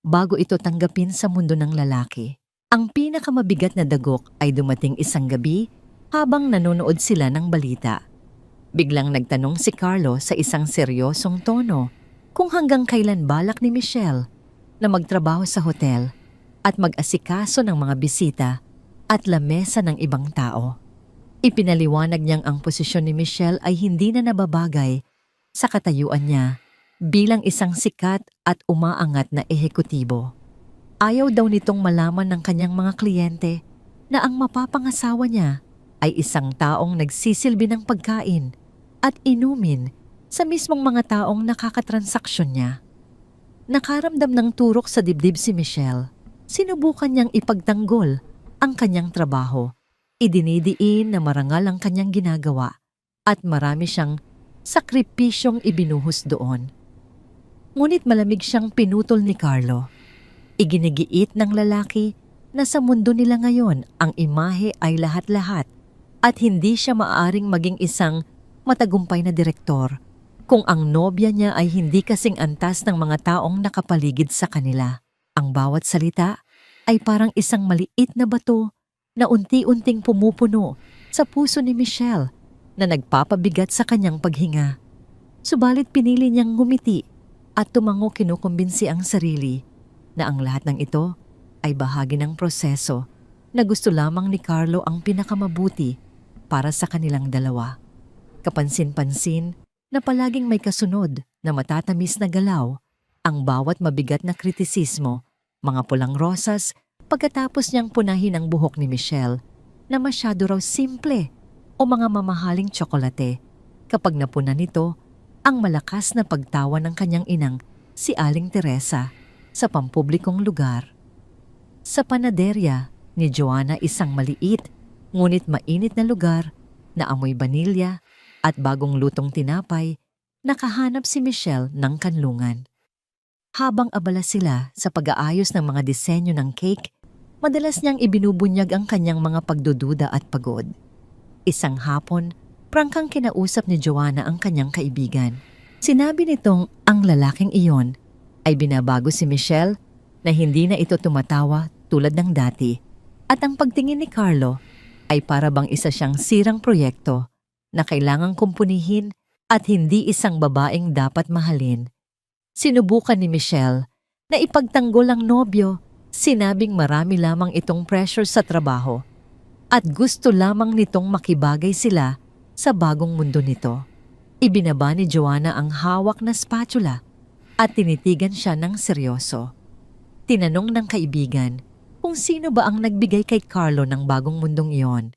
A: bago ito tanggapin sa mundo ng lalaki. Ang pinakamabigat na dagok ay dumating isang gabi habang nanonood sila ng balita. Biglang nagtanong si Carlo sa isang seryosong tono kung hanggang kailan balak ni Michelle na magtrabaho sa hotel at mag-asikaso ng mga bisita at lamesa ng ibang tao. Ipinaliwanag niyang ang posisyon ni Michelle ay hindi na nababagay sa katayuan niya bilang isang sikat at umaangat na ehekutibo. Ayaw daw nitong malaman ng kanyang mga kliyente na ang mapapangasawa niya ay isang taong nagsisilbi ng pagkain at inumin sa mismong mga taong nakakatransaksyon niya. Nakaramdam ng turok sa dibdib si Michelle. Sinubukan niyang ipagtanggol ang kanyang trabaho. Idinidiin na marangal ang kanyang ginagawa at marami siyang sakripisyong ibinuhos doon. Ngunit malamig siyang pinutol ni Carlo. Iginigiit ng lalaki na sa mundo nila ngayon ang imahe ay lahat-lahat at hindi siya maaaring maging isang matagumpay na direktor kung ang nobya niya ay hindi kasing antas ng mga taong nakapaligid sa kanila. Ang bawat salita ay parang isang maliit na bato na unti-unting pumupuno sa puso ni Michelle na nagpapabigat sa kanyang paghinga. Subalit pinili niyang ngumiti at tumango, kinukumbinsi ang sarili na ang lahat ng ito ay bahagi ng proseso na gusto lamang ni Carlo ang pinakamabuti para sa kanilang dalawa. Kapansin-pansin na palaging may kasunod na matatamis na galaw ang bawat mabigat na kritisismo, mga pulang rosas, pagkatapos niyang punahin ang buhok ni Michelle na masyado raw simple o mga mamahaling tsokolate kapag napuna nito ang malakas na pagtawa ng kanyang inang si Aling Teresa sa pampublikong lugar. Sa panaderya ni Joanna, isang maliit ngunit mainit na lugar na amoy banilya at bagong lutong tinapay, nakahanap si Michelle ng kanlungan. Habang abala sila sa pag-aayos ng mga disenyo ng cake, madalas niyang ibinubunyag ang kanyang mga pagdududa at pagod. Isang hapon, prangkang kinausap ni Joanna ang kanyang kaibigan. Sinabi nitong ang lalaking iyon ay binabago si Michelle na hindi na ito tumatawa tulad ng dati, at ang pagtingin ni Carlo ay para bang isa siyang sirang proyekto na kailangang kumpunihin at hindi isang babaeng dapat mahalin. Sinubukan ni Michelle na ipagtanggol ang nobyo, sinabing marami lamang itong pressure sa trabaho at gusto lamang nitong makibagay sila sa bagong mundo nito. Ibinaba ni Joanna ang hawak na spatula at tinitigan siya ng seryoso. Tinanong ng kaibigan kung sino ba ang nagbigay kay Carlo ng bagong mundong iyon.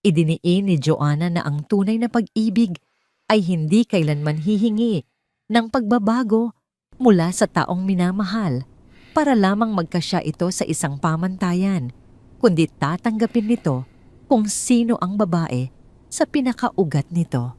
A: Idiniin ni Joanna na ang tunay na pag-ibig ay hindi kailanman hihingi ng pagbabago mula sa taong minamahal para lamang magkasya ito sa isang pamantayan, kundi tatanggapin nito kung sino ang babae sa pinakaugat nito.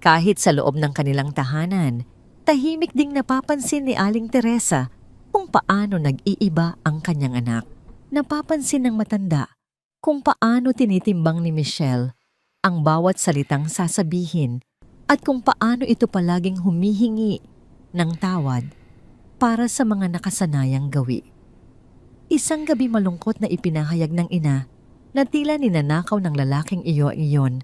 A: Kahit sa loob ng kanilang tahanan, tahimik ding napapansin ni Aling Teresa kung paano nag-iiba ang kanyang anak. Napapansin ng matanda kung paano tinitimbang ni Michelle ang bawat salitang sasabihin at kung paano ito palaging humihingi ng tawad para sa mga nakasanayang gawi. Isang gabi malungkot na ipinahayag ng ina na tila ninanakaw ng lalaking iyon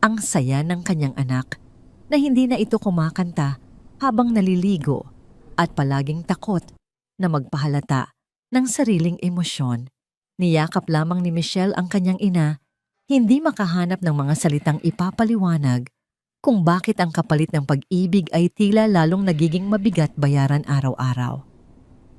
A: ang saya ng kanyang anak, na hindi na ito kumakanta habang naliligo at palaging takot na magpahalata ng sariling emosyon. Niyakap lamang ni Michelle ang kanyang ina, hindi makahanap ng mga salitang ipapaliwanag kung bakit ang kapalit ng pag-ibig ay tila lalong nagiging mabigat bayaran araw-araw.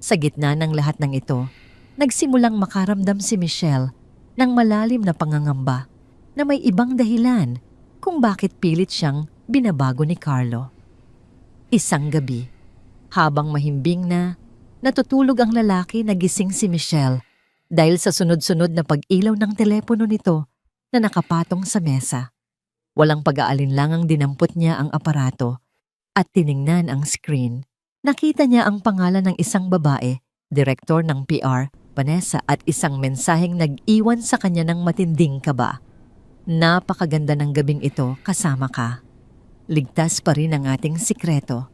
A: Sa gitna ng lahat ng ito, nagsimulang makaramdam si Michelle ng malalim na pangangamba na may ibang dahilan kung bakit pilit siyang binabago ni Carlo. Isang gabi, habang mahimbing na, natutulog ang lalaki, nagising si Michelle dahil sa sunod-sunod na pag-ilaw ng telepono nito na nakapatong sa mesa. Walang pag-aalinlangang dinampot niya ang aparato at tiningnan ang screen. Nakita niya ang pangalan ng isang babae, direktor ng PR, Vanessa, at isang mensaheng nag-iwan sa kanya ng matinding kaba. Napakaganda ng gabing ito, kasama ka. Ligtas pa rin ang ating sikreto.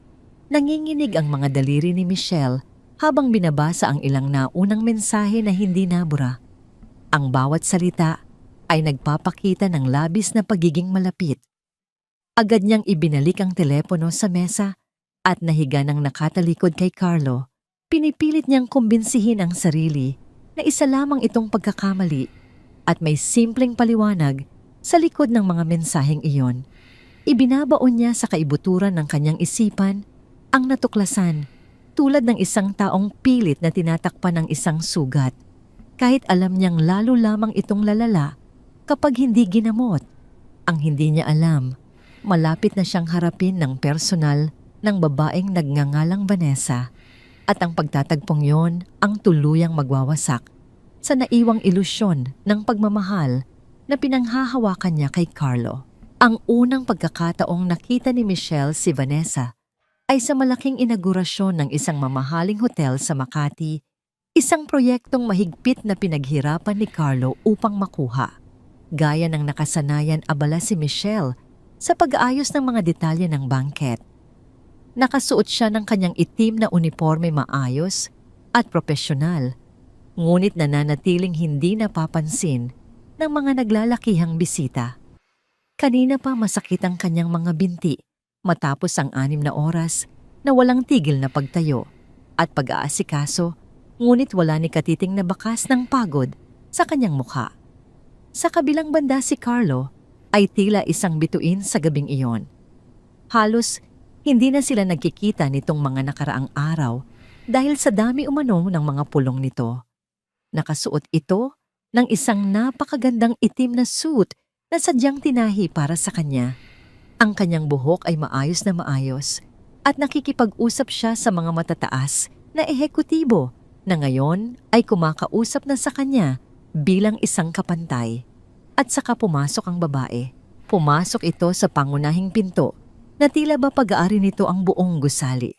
A: Nanginginig ang mga daliri ni Michelle habang binabasa ang ilang naunang mensahe na hindi nabura. Ang bawat salita ay nagpapakita ng labis na pagiging malapit. Agad niyang ibinalik ang telepono sa mesa at nahiga ng nakatalikod kay Carlo. Pinipilit niyang kumbinsihin ang sarili na isa lamang itong pagkakamali at may simpleng paliwanag sa likod ng mga mensaheng iyon. Ibinabaon niya sa kaibuturan ng kanyang isipan ang natuklasan, tulad ng isang taong pilit na tinatakpan ng isang sugat. Kahit alam niyang lalo lamang itong lalala kapag hindi ginamot. Ang hindi niya alam, malapit na siyang harapin ng personal ng babaeng nagngangalang Vanessa, at ang pagtatagpong yon ang tuluyang magwawasak sa naiwang ilusyon ng pagmamahal na pinanghahawakan niya kay Carlo. Ang unang pagkakataong nakita ni Michelle si Vanessa ay sa malaking inaugurasyon ng isang mamahaling hotel sa Makati, isang proyektong mahigpit na pinaghirapan ni Carlo upang makuha. Gaya ng nakasanayan, abala si Michelle sa pag-aayos ng mga detalye ng banquet. Nakasuot siya ng kanyang itim na uniforme, maayos at propesyonal, ngunit nananatiling hindi napapansin ng mga naglalakihang bisita. Kanina pa masakit ang kanyang mga binti matapos ang 6 na oras na walang tigil na pagtayo at pag-aasikaso, ngunit wala ni katiting na bakas ng pagod sa kanyang mukha. Sa kabilang banda, si Carlo ay tila isang bituin sa gabing iyon. Halos hindi na sila nagkikita nitong mga nakaraang araw dahil sa dami umano ng mga pulong nito. Nakasuot ito ng isang napakagandang itim na suit na sadyang tinahi para sa kanya. Ang kanyang buhok ay maayos na maayos at nakikipag-usap siya sa mga matataas na ehekutibo na ngayon ay kumakausap na sa kanya bilang isang kapantay. At saka pumasok ang babae. Pumasok ito sa pangunahing pinto na tila ba pag-aari nito ang buong gusali.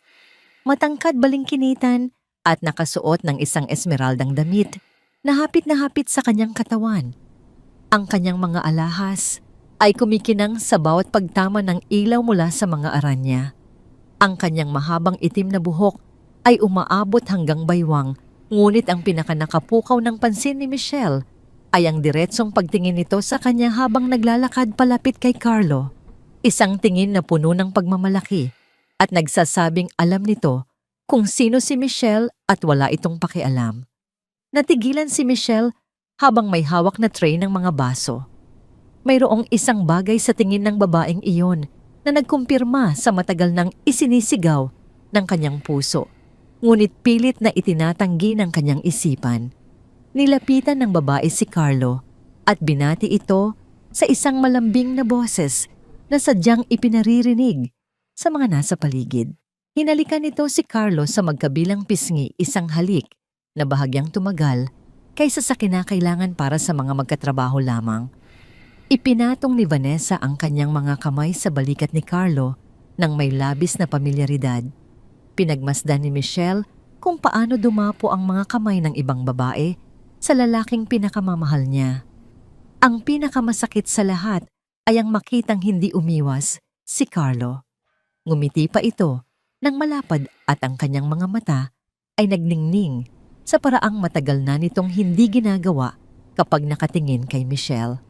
A: Matangkad balingkinitan at nakasuot ng isang esmeraldang damit na hapit sa kanyang katawan. Ang kanyang mga alahas ay kumikinang sa bawat pagtama ng ilaw mula sa mga aranya. Ang kanyang mahabang itim na buhok ay umaabot hanggang baywang, ngunit ang pinakanakapukaw ng pansin ni Michelle ay ang diretsong pagtingin nito sa kanya habang naglalakad palapit kay Carlo. Isang tingin na puno ng pagmamalaki at nagsasabing alam nito kung sino si Michelle at wala itong pakialam. Natigilan si Michelle habang may hawak na tray ng mga baso. Mayroong isang bagay sa tingin ng babaeng iyon na nagkumpirma sa matagal nang isinisigaw ng kanyang puso, ngunit pilit na itinatanggi ng kanyang isipan. Nilapitan ng babae si Carlo at binati ito sa isang malambing na boses na sadyang ipinaririnig sa mga nasa paligid. Hinalikan nito si Carlo sa magkabilang pisngi, isang halik na bahagyang tumagal kaysa sa kinakailangan para sa mga magkatrabaho lamang. Ipinatong ni Vanessa ang kanyang mga kamay sa balikat ni Carlo nang may labis na pamilyaridad. Pinagmasdan ni Michelle kung paano dumapo ang mga kamay ng ibang babae sa lalaking pinakamamahal niya. Ang pinakamasakit sa lahat ay ang makitang hindi umiwas si Carlo. Ngumiti pa ito nang malapad at ang kanyang mga mata ay nagningning sa paraang matagal na nitong hindi ginagawa kapag nakatingin kay Michelle.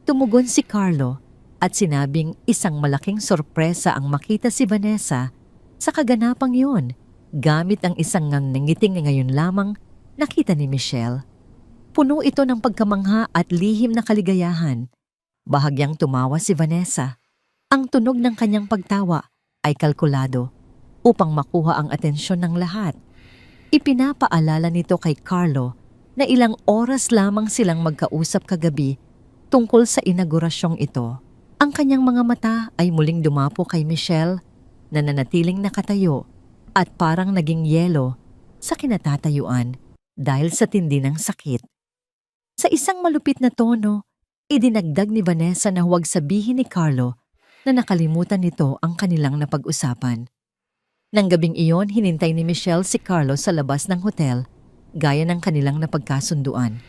A: Tumugon si Carlo at sinabing isang malaking sorpresa ang makita si Vanessa sa kaganapang yun gamit ang isang ngangiting na ngayon lamang nakita ni Michelle. Puno ito ng pagkamangha at lihim na kaligayahan. Bahagyang tumawa si Vanessa. Ang tunog ng kanyang pagtawa ay kalkulado upang makuha ang atensyon ng lahat. Ipinapaalala nito kay Carlo na ilang oras lamang silang magkausap kagabi tungkol sa inaugurasyong ito. Ang kanyang mga mata ay muling dumapo kay Michelle na nanatiling nakatayo at parang naging yelo sa kinatatayuan dahil sa tindi ng sakit. Sa isang malupit na tono, idinagdag ni Vanessa na huwag sabihin ni Carlo na nakalimutan nito ang kanilang napag-usapan. Nang gabing iyon, hinintay ni Michelle si Carlo sa labas ng hotel gaya ng kanilang napagkasunduan.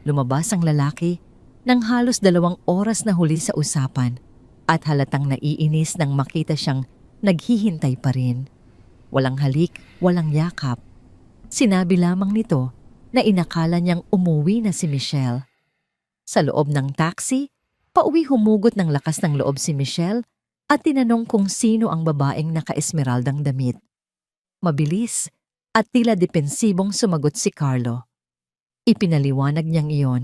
A: Lumabas ang lalaki nang halos 2 oras na huli sa usapan at halatang naiinis nang makita siyang naghihintay pa rin. Walang halik, walang yakap. Sinabi lamang nito na inakala niyang umuwi na si Michelle. Sa loob ng taxi, pauwi humugot ng lakas ng loob si Michelle at tinanong kung sino ang babaeng naka-esmeraldang damit. Mabilis at tila depensibong sumagot si Carlo. Ipinaliwanag niyang iyon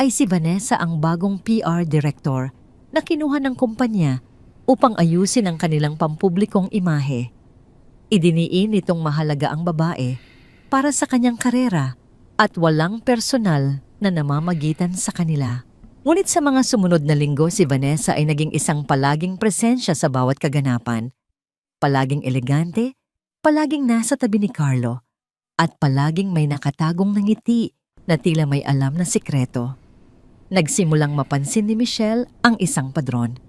A: ay si Vanessa ang bagong PR director na kinuha ng kumpanya upang ayusin ang kanilang pampublikong imahe. Idiniin nitong mahalaga ang babae para sa kanyang karera at walang personal na namamagitan sa kanila. Ngunit sa mga sumunod na linggo, si Vanessa ay naging isang palaging presensya sa bawat kaganapan. Palaging elegante, palaging nasa tabi ni Carlo, at palaging may nakatagong ngiti na tila may alam na sikreto. Nagsimulang mapansin ni Michelle ang isang padron.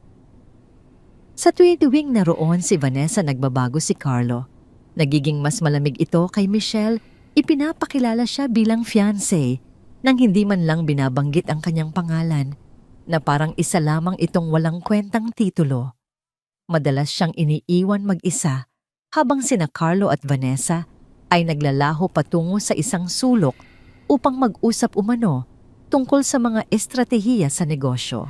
A: Sa tuwing naroon si Vanessa, nagbabago si Carlo. Nagiging mas malamig ito kay Michelle, ipinapakilala siya bilang fiancé nang hindi man lang binabanggit ang kanyang pangalan, na parang isa lamang itong walang kwentang titulo. Madalas siyang iniiwan mag-isa habang sina Carlo at Vanessa ay naglalaho patungo sa isang sulok upang mag-usap umano tungkol sa mga estratehiya sa negosyo.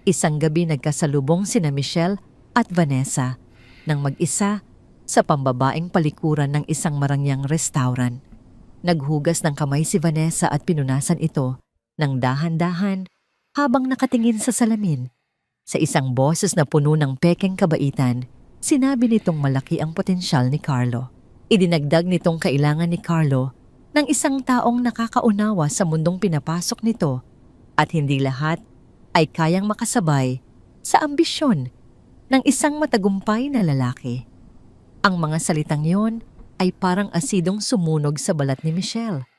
A: Isang gabi nagkasalubong sina Michelle at Vanessa nang mag-isa sa pambabaeng palikuran ng isang marangyang restaurant. Naghugas ng kamay si Vanessa at pinunasan ito ng dahan-dahan habang nakatingin sa salamin. Sa isang boses na puno ng pekeng kabaitan, sinabi nitong malaki ang potensyal ni Carlo. Idinagdag nitong kailangan ni Carlo ng isang taong nakakaunawa sa mundong pinapasok nito at hindi lahat ay kayang makasabay sa ambisyon ng isang matagumpay na lalaki. Ang mga salitang yon ay parang asidong sumunog sa balat ni Michelle.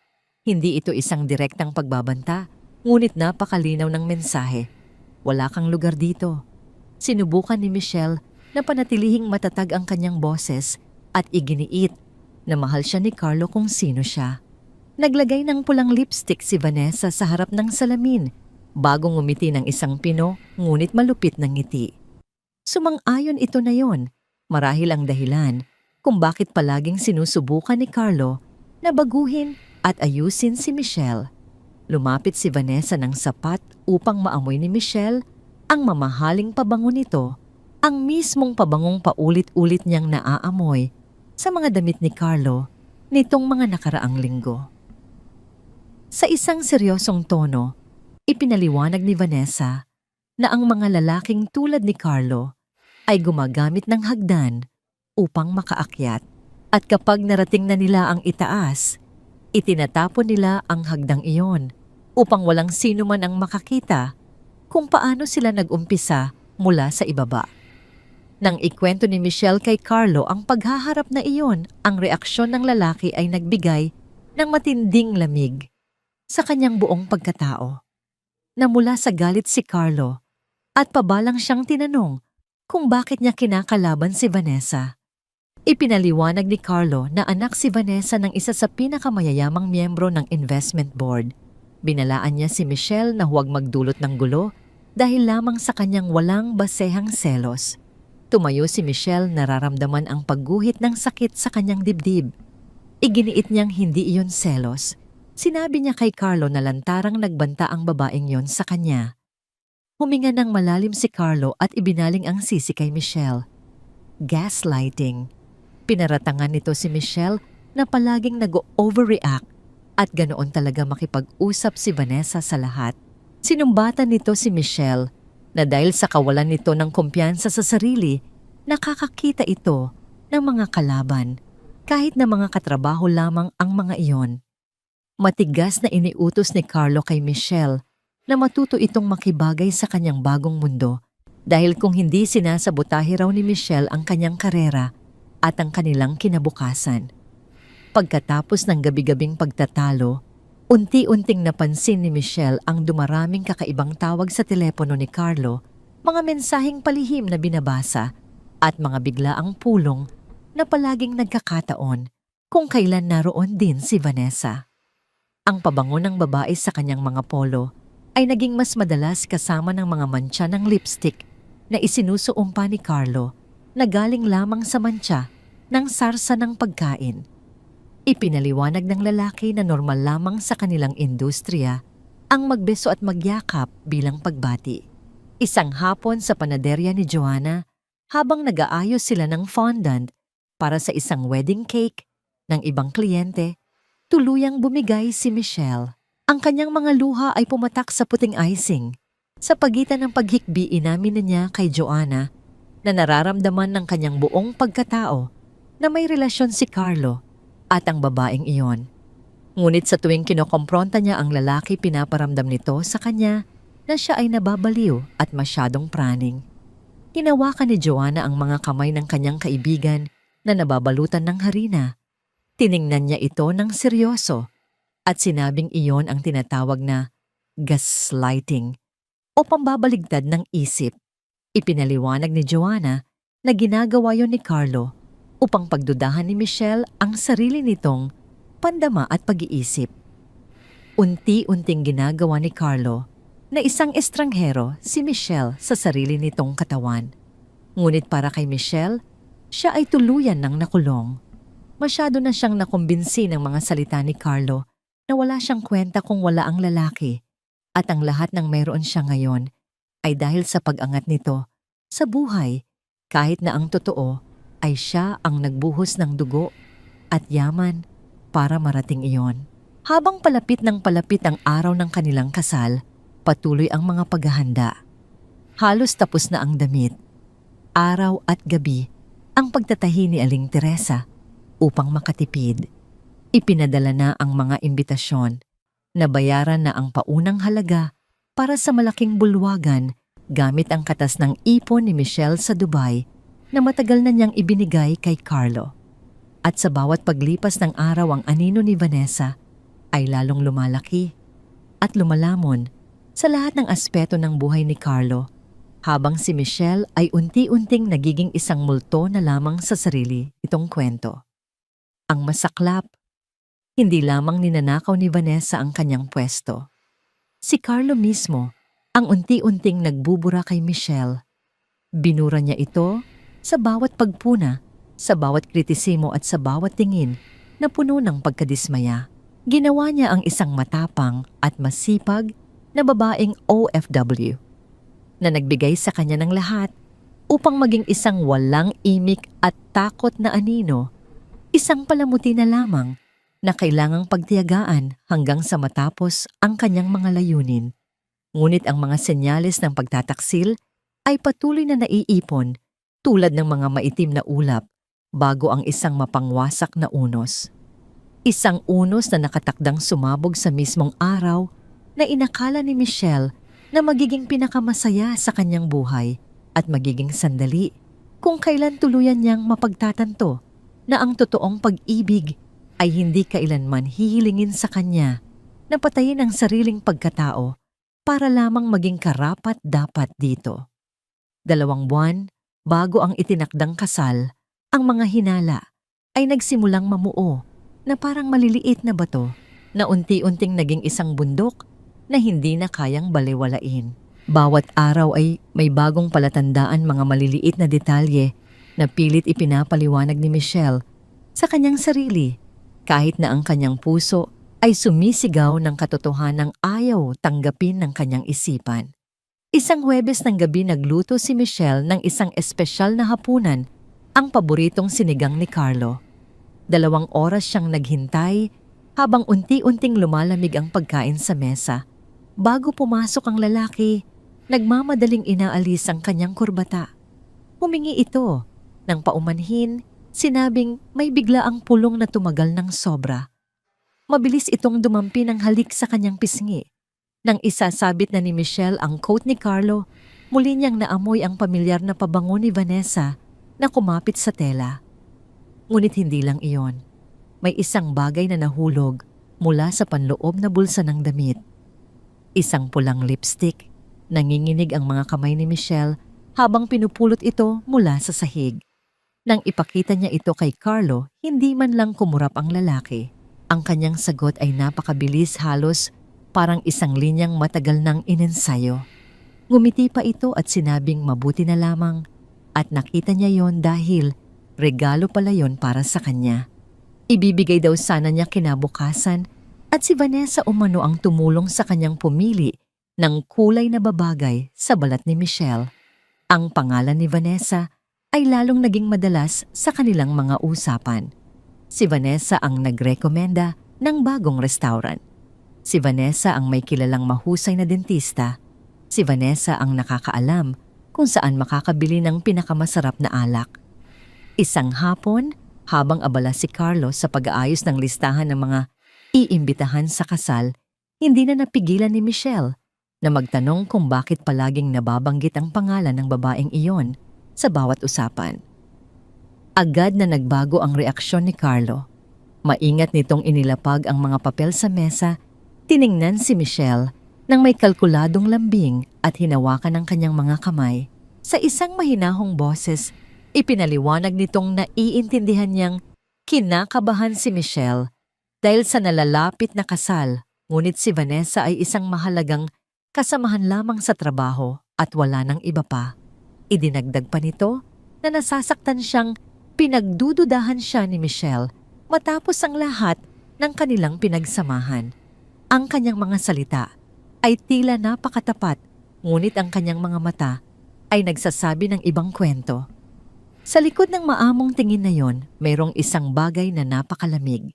A: Hindi ito isang direktang pagbabanta, ngunit napakalinaw ng mensahe. Wala kang lugar dito. Sinubukan ni Michelle na panatilihing matatag ang kanyang boses at iginiit na mahal siya ni Carlo kung sino siya. Naglagay ng pulang lipstick si Vanessa sa harap ng salamin bago ngumiti ng isang pino ngunit malupit ng ngiti. Sumang-ayon ito na yon, marahil ang dahilan kung bakit palaging sinusubukan ni Carlo na baguhin at ayusin si Michelle. Lumapit si Vanessa ng sapat upang maamoy ni Michelle ang mamahaling pabango nito, ang mismong pabangong paulit-ulit niyang naaamoy sa mga damit ni Carlo nitong mga nakaraang linggo. Sa isang seryosong tono, ipinaliwanag ni Vanessa na ang mga lalaking tulad ni Carlo ay gumagamit ng hagdan upang makaakyat at kapag narating na nila ang itaas, itinatapon nila ang hagdang iyon upang walang sino man ang makakita kung paano sila nag-umpisa mula sa ibaba. Nang ikwento ni Michelle kay Carlo ang paghaharap na iyon, ang reaksyon ng lalaki ay nagbigay ng matinding lamig sa kanyang buong pagkatao. Namula sa galit si Carlo at pabalang siyang tinanong kung bakit niya kinakalaban si Vanessa. Ipinaliwanag ni Carlo na anak si Vanessa ng isa sa pinakamayayamang miyembro ng investment board. Binalaan niya si Michelle na huwag magdulot ng gulo dahil lamang sa kanyang walang basehang selos. Tumayo si Michelle, nararamdaman ang pagguhit ng sakit sa kanyang dibdib. Iginiit niyang hindi iyon selos. Sinabi niya kay Carlo na lantarang nagbanta ang babaeng yon sa kanya. Huminga ng malalim si Carlo at ibinaling ang sisi kay Michelle. Gaslighting. Pinaratangan nito si Michelle na palaging nag-overreact at ganoon talaga makipag-usap si Vanessa sa lahat. Sinumbatan nito si Michelle na dahil sa kawalan nito ng kumpiyansa sa sarili, nakakakita ito ng mga kalaban kahit na mga katrabaho lamang ang mga iyon. Matigas na iniutos ni Carlo kay Michelle na matuto itong makibagay sa kanyang bagong mundo dahil kung hindi sinasabotahe raw ni Michelle ang kanyang karera at ang kanilang kinabukasan. Pagkatapos ng gabi-gabing pagtatalo, unti-unting napansin ni Michelle ang dumaraming kakaibang tawag sa telepono ni Carlo, mga mensaheng palihim na binabasa at mga biglaang pulong na palaging nagkakataon kung kailan naroon din si Vanessa. Ang pabango ng babae sa kanyang mga polo ay naging mas madalas kasama ng mga mantsa ng lipstick na isinusuumpa ni Carlo na galing lamang sa mantsa ng sarsa ng pagkain. Ipinaliwanag ng lalaki na normal lamang sa kanilang industriya ang magbeso at magyakap bilang pagbati. Isang hapon sa panaderya ni Joanna, habang nag-aayos sila ng fondant para sa isang wedding cake ng ibang kliyente, tuluyang bumigay si Michelle. Ang kanyang mga luha ay pumatak sa puting icing. Sa pagitan ng paghikbi, inamin na niya kay Joanna na nararamdaman ng kanyang buong pagkatao na may relasyon si Carlo at ang babaeng iyon. Ngunit sa tuwing kinokompronta niya ang lalaki, pinaparamdam nito sa kanya na siya ay nababaliw at masyadong praning. Hinawakan ni Joanna ang mga kamay ng kanyang kaibigan na nababalutan ng harina. Tiningnan niya ito ng seryoso at sinabing iyon ang tinatawag na gaslighting o pambabaligtad ng isip. Ipinaliwanag ni Joanna na ginagawa yon ni Carlo upang pagdudahan ni Michelle ang sarili nitong pandama at pag-iisip. Unti-unting ginagawa ni Carlo na isang estranghero si Michelle sa sarili nitong katawan. Ngunit para kay Michelle, siya ay tuluyan ng nakulong. Masyado na siyang nakumbinsi ng mga salita ni Carlo na wala siyang kwenta kung wala ang lalaki at ang lahat ng mayroon siya ngayon ay dahil sa pag-angat nito sa buhay kahit na ang totoo ay siya ang nagbuhos ng dugo at yaman para marating iyon. Habang palapit ng palapit ang araw ng kanilang kasal, patuloy ang mga paghahanda. Halos tapos na ang damit. Araw at gabi ang pagtatahi ni Aling Teresa upang makatipid. Ipinadala na ang mga imbitasyon. Nabayaran na ang paunang halaga para sa malaking bulwagan gamit ang katas ng ipon ni Michelle sa Dubai na matagal na niyang ibinigay kay Carlo. At sa bawat paglipas ng araw ang anino ni Vanessa ay lalong lumalaki at lumalamon sa lahat ng aspeto ng buhay ni Carlo, habang si Michelle ay unti-unting nagiging isang multo na lamang sa sarili itong kwento. Ang masaklap, hindi lamang ninanakaw ni Vanessa ang kanyang pwesto. Si Carlo mismo ang unti-unting nagbubura kay Michelle. Binura niya ito sa bawat pagpuna, sa bawat kritisimo at sa bawat tingin na puno ng pagkadismaya. Ginawa niya ang isang matapang at masipag na babaeng OFW na nagbigay sa kanya ng lahat upang maging isang walang imik at takot na anino, isang palamuti na lamang na kailangang pagtiyagaan hanggang sa matapos ang kanyang mga layunin. Ngunit ang mga senyales ng pagtataksil ay patuloy na naiipon tulad ng mga maitim na ulap bago ang isang mapangwasak na unos. Isang unos na nakatakdang sumabog sa mismong araw na inakala ni Michelle na magiging pinakamasaya sa kanyang buhay at magiging sandali kung kailan tuluyan niyang mapagtatanto na ang totoong pag-ibig ay hindi kailanman hihilingin sa kanya na patayin ang sariling pagkatao para lamang maging karapat-dapat dito. 2 buwan bago ang itinakdang kasal, ang mga hinala ay nagsimulang mamuo na parang maliliit na bato na unti-unting naging isang bundok na hindi na kayang balewalain. Bawat araw ay may bagong palatandaan, mga maliliit na detalye na pilit ipinapaliwanag ni Michelle sa kanyang sarili, kahit na ang kanyang puso ay sumisigaw ng katotohanang ayaw tanggapin ng kanyang isipan. Isang Huwebes ng gabi nagluto si Michelle ng isang espesyal na hapunan, ang paboritong sinigang ni Carlo. 2 oras siyang naghintay habang unti-unting lumalamig ang pagkain sa mesa. Bago pumasok ang lalaki, nagmamadaling inaalis ang kanyang kurbata. Humingi ito nang paumanhin, sinabing may biglaang pulong na tumagal ng sobra. Mabilis itong dumampi ng halik sa kanyang pisngi. Nang isasabit na ni Michelle ang coat ni Carlo, muli niyang naamoy ang pamilyar na pabango ni Vanessa na kumapit sa tela. Ngunit hindi lang iyon. May isang bagay na nahulog mula sa panloob na bulsa ng damit. Isang pulang lipstick. Nanginginig ang mga kamay ni Michelle habang pinupulot ito mula sa sahig. Nang ipakita niya ito kay Carlo, hindi man lang kumurap ang lalaki. Ang kanyang sagot ay napakabilis, halos parang isang linyang matagal nang inensayo. Ngumiti pa ito at sinabing mabuti na lamang, at nakita niya yon dahil regalo pala yon para sa kanya. Ibibigay daw sana niya kinabukasan at si Vanessa umano ang tumulong sa kanyang pumili ng kulay na babagay sa balat ni Michelle. Ang pangalan ni Vanessa ay lalong naging madalas sa kanilang mga usapan. Si Vanessa ang nagrekomenda ng bagong restaurant. Si Vanessa ang may kilalang mahusay na dentista. Si Vanessa ang nakakaalam kung saan makakabili ng pinakamasarap na alak. Isang hapon, habang abala si Carlo sa pag-aayos ng listahan ng mga iimbitahan sa kasal, hindi na napigilan ni Michelle na magtanong kung bakit palaging nababanggit ang pangalan ng babaeng iyon sa bawat usapan. Agad na nagbago ang reaksyon ni Carlo. Maingat nitong inilapag ang mga papel sa mesa, tiningnan si Michelle nang may kalkuladong lambing at hinawakan ng kanyang mga kamay. Sa isang mahinahong boses, ipinaliwanag nitong naiintindihan niyang kinakabahan si Michelle dahil sa nalalapit na kasal, ngunit si Vanessa ay isang mahalagang kasamahan lamang sa trabaho at wala ng iba pa. Idinagdag pa nito na nasasaktan siyang pinagdududahan siya ni Michelle matapos ang lahat ng kanilang pinagsamahan. Ang kanyang mga salita ay tila napakatapat, ngunit ang kanyang mga mata ay nagsasabi ng ibang kwento. Sa likod ng maamong tingin na yon, mayroong isang bagay na napakalamig.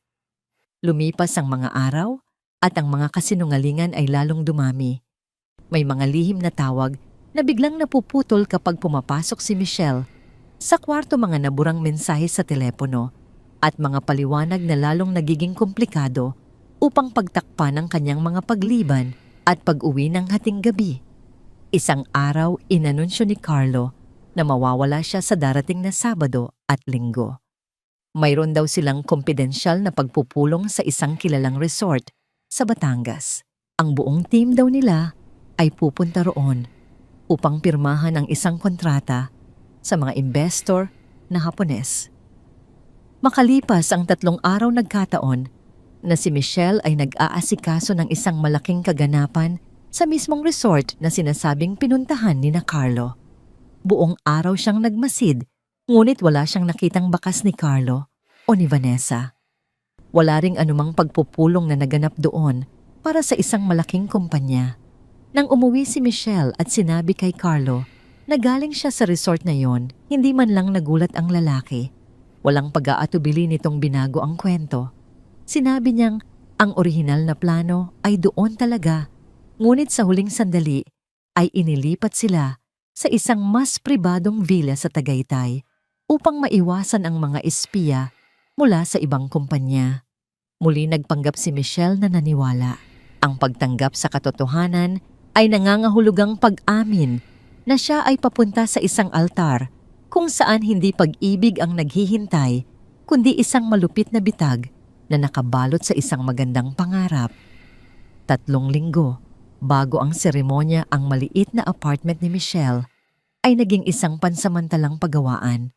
A: Lumipas ang mga araw at ang mga kasinungalingan ay lalong dumami. May mga lihim na tawag na biglang napuputol kapag pumapasok si Michelle. Sa kwarto, mga naburang mensahe sa telepono at mga paliwanag na lalong nagiging komplikado upang pagtakpan ang kanyang mga pagliban at pag-uwi ng hating gabi. Isang araw, inanunsyo ni Carlo na mawawala siya sa darating na Sabado at Linggo. Mayroon daw silang kumpidensyal na pagpupulong sa isang kilalang resort sa Batangas. Ang buong team daw nila ay pupunta roon upang pirmahan ang isang kontrata sa mga investor na Hapones. Makalipas ang 3 araw nagkataon na si Michelle ay nag-aasikaso ng isang malaking kaganapan sa mismong resort na sinasabing pinuntahan ni na Carlo. Buong araw siyang nagmasid, ngunit wala siyang nakitang bakas ni Carlo o ni Vanessa. Wala ring anumang pagpupulong na naganap doon para sa isang malaking kumpanya. Nang umuwi si Michelle at sinabi kay Carlo na galing siya sa resort na yon, hindi man lang nagulat ang lalaki. Walang pag-aatubili nitong binago ang kwento. Sinabi niyang ang orihinal na plano ay doon talaga, ngunit sa huling sandali ay inilipat sila sa isang mas pribadong villa sa Tagaytay upang maiwasan ang mga espiya mula sa ibang kumpanya. Muli nagpanggap si Michelle na naniwala. Ang pagtanggap sa katotohanan ay nangangahulugang pag-amin na siya ay papunta sa isang altar kung saan hindi pag-ibig ang naghihintay, kundi isang malupit na bitag na nakabalot sa isang magandang pangarap. 3 linggo bago ang seremonya, ang maliit na apartment ni Michelle ay naging isang pansamantalang pagawaan.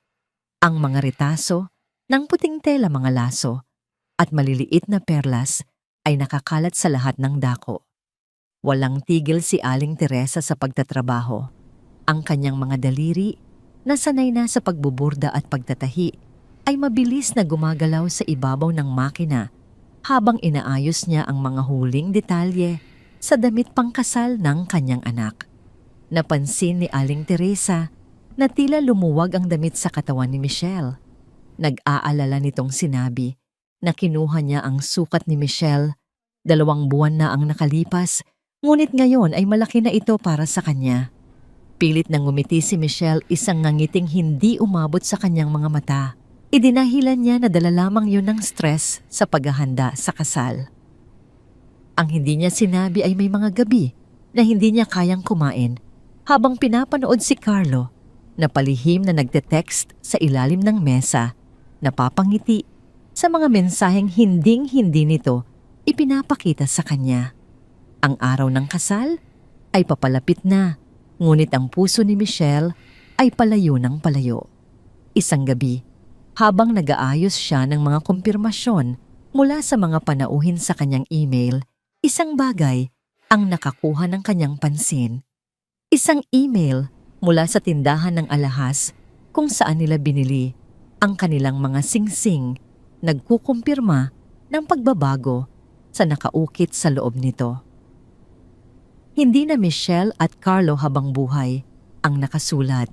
A: Ang mga retaso ng puting tela, mga laso at maliliit na perlas ay nakakalat sa lahat ng dako. Walang tigil si Aling Teresa sa pagtatrabaho. Ang kanyang mga daliri na sanay na sa pagbuburda at pagtatahi ay mabilis na gumagalaw sa ibabaw ng makina habang inaayos niya ang mga huling detalye sa damit pangkasal ng kanyang anak. Napansin ni Aling Teresa na tila lumuwag ang damit sa katawan ni Michelle. Nag-aalala nitong sinabi na kinuha niya ang sukat ni Michelle. 2 buwan na ang nakalipas, ngunit ngayon ay malaki na ito para sa kanya. Pilit nang ngumiti si Michelle, isang ngangiting hindi umabot sa kanyang mga mata. Idinahilan niya na dala lamang yun ng stress sa paghahanda sa kasal. Ang hindi niya sinabi ay may mga gabi na hindi niya kayang kumain habang pinapanood si Carlo na palihim na nagte-text sa ilalim ng mesa, napapangiti sa mga mensaheng hinding-hindi nito ipinapakita sa kanya. Ang araw ng kasal ay papalapit na, ngunit ang puso ni Michelle ay palayo ng palayo. Isang gabi, habang nag-aayos siya ng mga kumpirmasyon mula sa mga panauhin sa kanyang email, isang bagay ang nakakuha ng kanyang pansin. Isang email mula sa tindahan ng alahas kung saan nila binili ang kanilang mga singsing, nagkukumpirma ng pagbabago sa nakaukit sa loob nito. Hindi na Michelle at Carlo habang buhay ang nakasulat,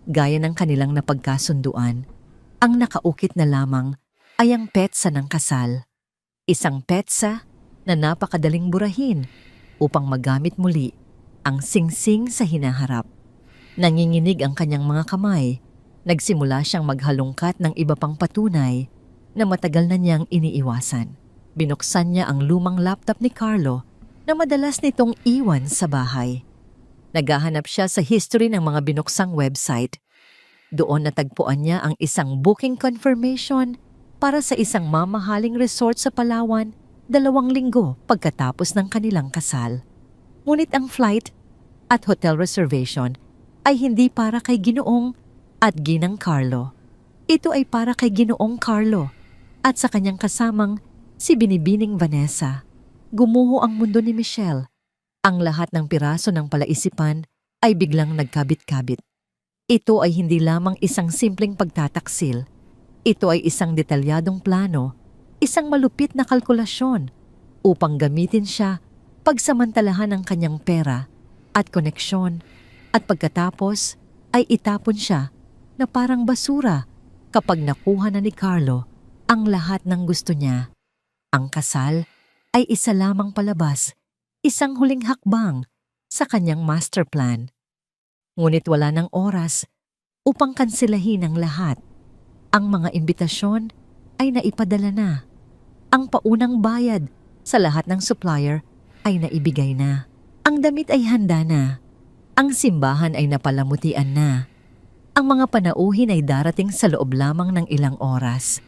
A: gaya ng kanilang napagkasunduan. Ang nakaukit na lamang ay ang petsa ng kasal. Isang petsa na napakadaling burahin upang magamit muli ang singsing sa hinaharap. Nanginginig ang kanyang mga kamay. Nagsimula siyang maghalongkat ng iba pang patunay na matagal na niyang iniiwasan. Binuksan niya ang lumang laptop ni Carlo na madalas nitong iwan sa bahay. Naghahanap siya sa history ng mga binuksang website. Doon natagpuan niya ang isang booking confirmation para sa isang mamahaling resort sa Palawan 2 linggo pagkatapos ng kanilang kasal. Ngunit ang flight at hotel reservation ay hindi para kay Ginoong at Ginang Carlo. Ito ay para kay Ginoong Carlo at sa kanyang kasamang si Binibining Vanessa. Gumuho ang mundo ni Michelle. Ang lahat ng piraso ng palaisipan ay biglang nagkabit-kabit. Ito ay hindi lamang isang simpleng pagtataksil. Ito ay isang detalyadong plano, isang malupit na kalkulasyon upang gamitin siya pagsamantalahan ng kanyang pera at koneksyon, at pagkatapos ay itapon siya na parang basura kapag nakuha na ni Carlo ang lahat ng gusto niya. Ang kasal ay isa lamang palabas, isang huling hakbang sa kanyang master plan. Ngunit wala ng oras upang kansilahin ang lahat. Ang mga imbitasyon ay naipadala na. Ang paunang bayad sa lahat ng supplier ay naibigay na. Ang damit ay handa na. Ang simbahan ay napalamutian na. Ang mga panauhin ay darating sa loob lamang ng ilang oras.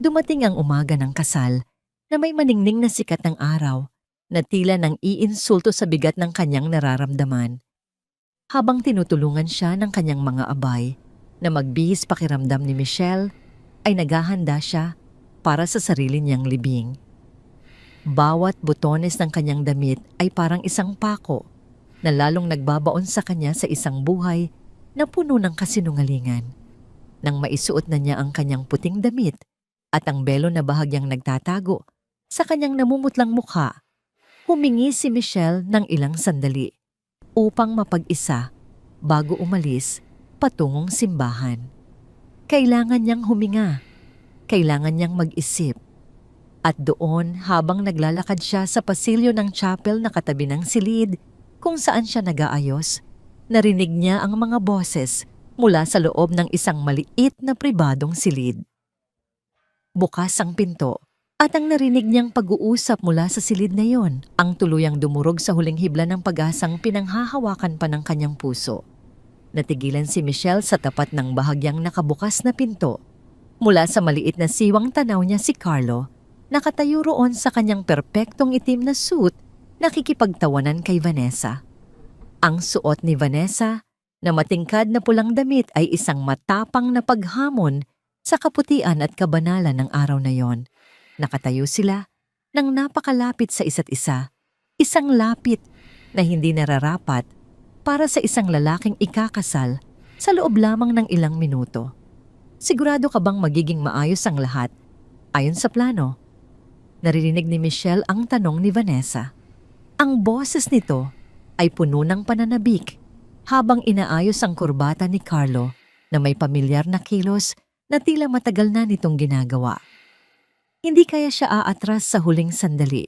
A: Dumating ang umaga ng kasal na may maningning na sikat ng araw na tila nang iinsulto sa bigat ng kanyang nararamdaman. Habang tinutulungan siya ng kanyang mga abay na magbihis pakiramdam ni Michelle, ay naghahanda siya para sa sarili niyang libing. Bawat butones ng kanyang damit ay parang isang pako na lalong nagbabaon sa kanya sa isang buhay na puno ng kasinungalingan. Nang maisuot na niya ang kanyang puting damit at ang belo na bahagyang nagtatago sa kanyang namumutlang mukha, humingi si Michelle ng ilang sandali upang mapag-isa bago umalis patungong simbahan. Kailangan niyang huminga, kailangan niyang mag-isip. At doon, habang naglalakad siya sa pasilyo ng chapel na katabi ng silid kung saan siya nag-aayos, narinig niya ang mga boses mula sa loob ng isang maliit na pribadong silid. Bukas ang pinto at ang narinig niyang pag-uusap mula sa silid na yon ang tuluyang dumurog sa huling hibla ng pag-asang pinanghahawakan pa ng kanyang puso. Natigilan si Michelle sa tapat ng bahagyang nakabukas na pinto. Mula sa maliit na siwang tanaw niya si Carlo, nakatayo roon sa kanyang perpektong itim na suit, nakikipagtawanan kay Vanessa. Ang suot ni Vanessa na matingkad na pulang damit ay isang matapang na paghamon sa kaputian at kabanalan ng araw na yon. Nakatayo sila nang napakalapit sa isa't isa, isang lapit na hindi nararapat para sa isang lalaking ikakasal sa loob lamang ng ilang minuto. Sigurado ka bang magiging maayos ang lahat ayon sa plano? Naririnig ni Michelle ang tanong ni Vanessa. Ang boses nito ay puno ng pananabik habang inaayos ang kurbata ni Carlo na may pamilyar na kilos na tila matagal na nitong ginagawa. Hindi kaya siya aatras sa huling sandali.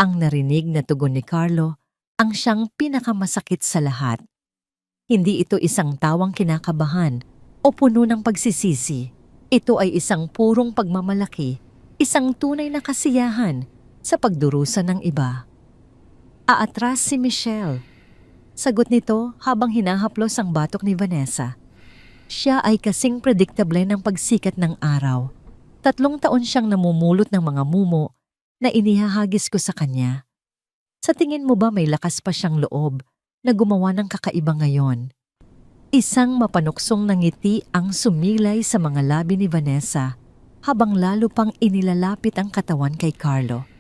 A: Ang narinig na tugon ni Carlo ang siyang pinakamasakit sa lahat. Hindi ito isang tawang kinakabahan o puno ng pagsisisi. Ito ay isang purong pagmamalaki, isang tunay na kasiyahan sa pagdurusa ng iba. Aatras si Michelle. Sagot nito habang hinahaplos ang batok ni Vanessa. Siya ay kasing predictable ng pagsikat ng araw. 3 taon siyang namumulot ng mga mumo na inihahagis ko sa kanya. Sa tingin mo ba may lakas pa siyang loob na gumawa ng kakaiba ngayon? Isang mapanuksong na ngiti ang sumilay sa mga labi ni Vanessa habang lalo pang inilalapit ang katawan kay Carlo.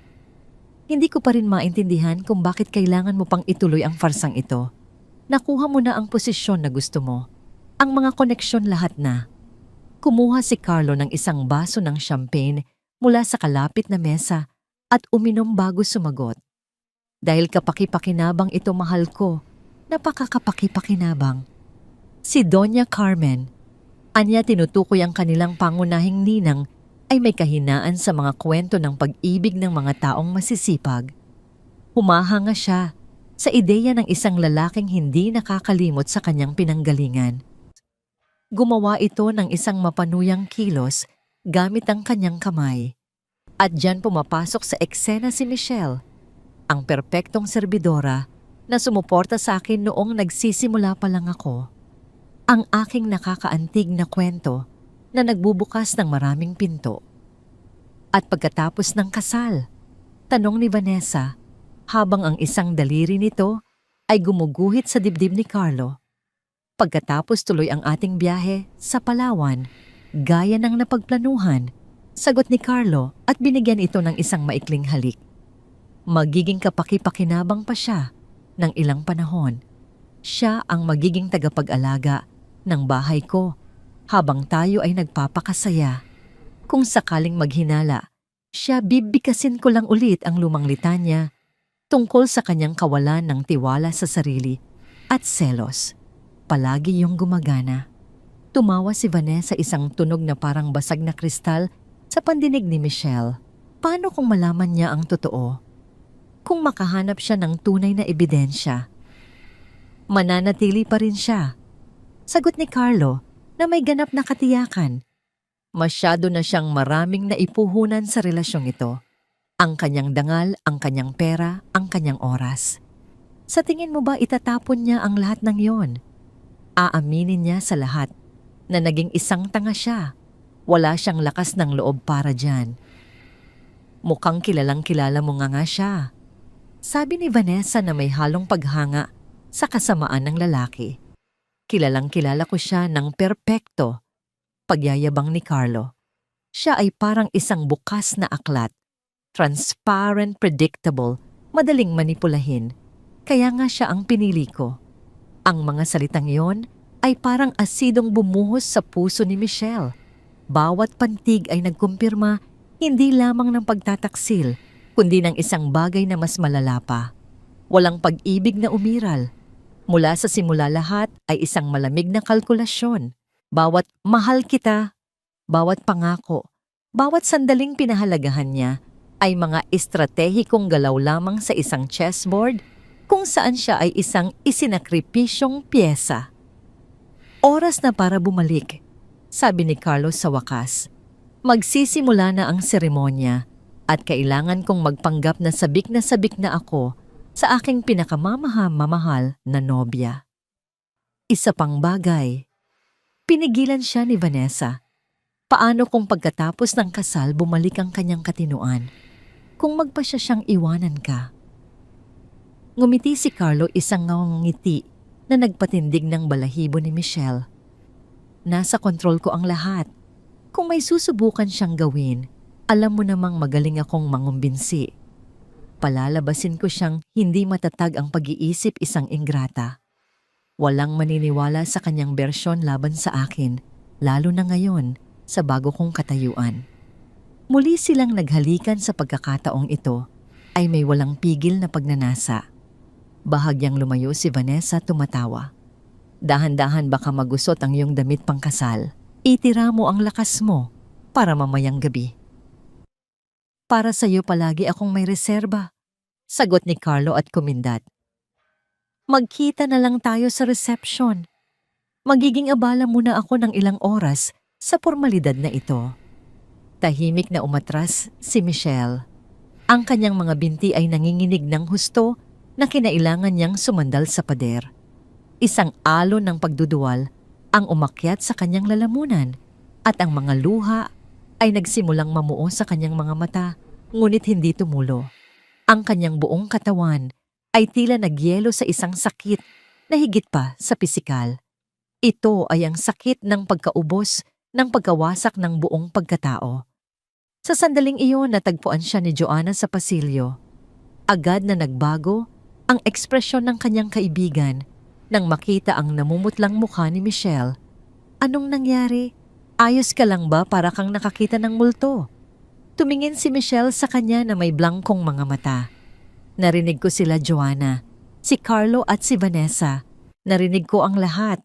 A: Hindi ko pa rin maintindihan kung bakit kailangan mo pang ituloy ang farsang ito. Nakuha mo na ang posisyon na gusto mo. Ang mga koneksyon lahat na. Kumuha si Carlo ng isang baso ng champagne mula sa kalapit na mesa at uminom bago sumagot. Dahil kapaki-pakinabang ito mahal ko, napakakapaki-pakinabang. Si Doña Carmen, anya tinutukoy ang kanilang pangunahing ninang, ay may kahinaan sa mga kwento ng pag-ibig ng mga taong masisipag. Humahanga siya sa ideya ng isang lalaking hindi nakakalimot sa kanyang pinanggalingan. Gumawa ito ng isang mapanuyang kilos gamit ang kanyang kamay. At diyan pumapasok sa eksena si Michelle, ang perpektong serbidora na sumuporta sa akin noong nagsisimula pa lang ako. Ang aking nakakaantig na kwento na nagbubukas ng maraming pinto. At pagkatapos ng kasal, tanong ni Vanessa, habang ang isang daliri nito ay gumuguhit sa dibdib ni Carlo. Pagkatapos tuloy ang ating biyahe sa Palawan, gaya ng napagplanuhan, sagot ni Carlo at binigyan ito ng isang maikling halik. Magiging kapaki-pakinabang pa siya ng ilang panahon. Siya ang magiging tagapag-alaga ng bahay ko habang tayo ay nagpapakasaya. Kung sakaling maghinala, siya bibikasin ko lang ulit ang lumang litanya tungkol sa kanyang kawalan ng tiwala sa sarili at selos. Palagi yung gumagana. Tumawa si Vanessa isang tunog na parang basag na kristal sa pandinig ni Michelle. Paano kung malaman niya ang totoo? Kung makahanap siya ng tunay na ebidensya? Mananatili pa rin siya. Sagot ni Carlo na may ganap na katiyakan. Masyado na siyang maraming naipuhunan sa relasyong ito. Ang kanyang dangal, ang kanyang pera, ang kanyang oras. Sa tingin mo ba itatapon niya ang lahat ng yon? Aaminin niya sa lahat na naging isang tanga siya. Wala siyang lakas ng loob para dyan. Mukhang kilalang kilala mo nga siya. Sabi ni Vanessa na may halong paghanga sa kasamaan ng lalaki. Kilalang kilala ko siya ng perpekto. Pagyayabang ni Carlo. Siya ay parang isang bukas na aklat. Transparent, predictable, madaling manipulahin. Kaya nga siya ang pinili ko. Ang mga salitang yon ay parang asidong bumuhos sa puso ni Michelle. Bawat pantig ay nagkumpirma hindi lamang ng pagtataksil, kundi ng isang bagay na mas malala pa. Walang pag-ibig na umiral. Mula sa simula lahat ay isang malamig na kalkulasyon. Bawat mahal kita, bawat pangako, bawat sandaling pinahalagahan niya ay mga estratehikong galaw lamang sa isang chessboard kung saan siya ay isang isinakripisyong pyesa. Oras na para bumalik, sabi ni Carlos sa wakas. Magsisimula na ang seremonya at kailangan kong magpanggap na sabik na ako sa aking pinakamamahal na nobya. Isa pang bagay, pinigilan siya ni Vanessa. Paano kung pagkatapos ng kasal bumalik ang kanyang katinuan? Kung magpasya siyang iwanan ka? Ngumiti si Carlo, isang ngiti na nagpatindig ng balahibo ni Michelle. Nasa kontrol ko ang lahat. Kung may susubukan siyang gawin, alam mo namang magaling akong mangumbinsi. Palalabasin ko siyang hindi matatag ang pag-iisip, isang ingrata. Walang maniniwala sa kanyang bersyon laban sa akin, lalo na ngayon sa bago kong katayuan. Muli silang naghalikan sa pagkakataong ito ay may walang pigil na pagnanasa. Bahagyang lumayo si Vanessa, tumatawa. Dahan-dahan, baka magusot ang iyong damit pangkasal. Itira mo ang lakas mo para mamayang gabi. Para sa iyo palagi akong may reserba, sagot ni Carlo at kumindat. Magkita na lang tayo sa reception. Magiging abala muna ako ng ilang oras sa formalidad na ito. Tahimik na umatras si Michelle. Ang kanyang mga binti ay nanginginig ng husto na kinailangan niyang sumandal sa pader. Isang alon ng pagduduwal ang umakyat sa kanyang lalamunan at ang mga luha ay nagsimulang mamuo sa kanyang mga mata, ngunit hindi tumulo. Ang kanyang buong katawan ay tila nagyelo sa isang sakit na higit pa sa pisikal. Ito ay ang sakit ng pagkaubos ng pagkawasak ng buong pagkatao. Sa sandaling iyon, natagpuan siya ni Joanna sa pasilyo. Agad na nagbago ang ekspresyon ng kanyang kaibigan nang makita ang namumutlang mukha ni Michelle. Anong nangyari? Ayos ka lang ba, para kang nakakita ng multo? Tumingin si Michelle sa kanya na may blangkong mga mata. Narinig ko sila, Joanna, si Carlo at si Vanessa. Narinig ko ang lahat.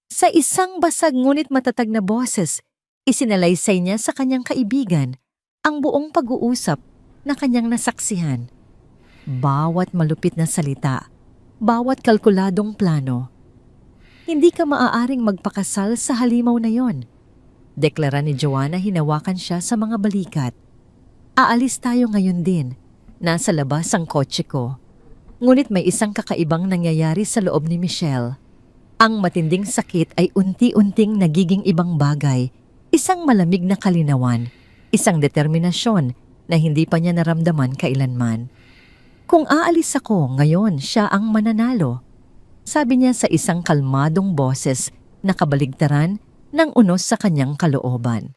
A: Sa isang basag ngunit matatag na boses, isinalaysay niya sa kanyang kaibigan ang buong pag-uusap na kanyang nasaksihan. Bawat malupit na salita, bawat kalkuladong plano. Hindi ka maaaring magpakasal sa halimaw na yon. Deklara ni Joanna, hinawakan siya sa mga balikat. Aalis tayo ngayon din. Nasa labas ang kotse ko. Ngunit may isang kakaibang nangyayari sa loob ni Michelle. Ang matinding sakit ay unti-unting nagiging ibang bagay. Isang malamig na kalinawan. Isang determinasyon na hindi pa niya naramdaman kailanman. Kung aalis ako, ngayon siya ang mananalo. Sabi niya sa isang kalmadong boses na kabaligtaran ng unos sa kanyang kalooban.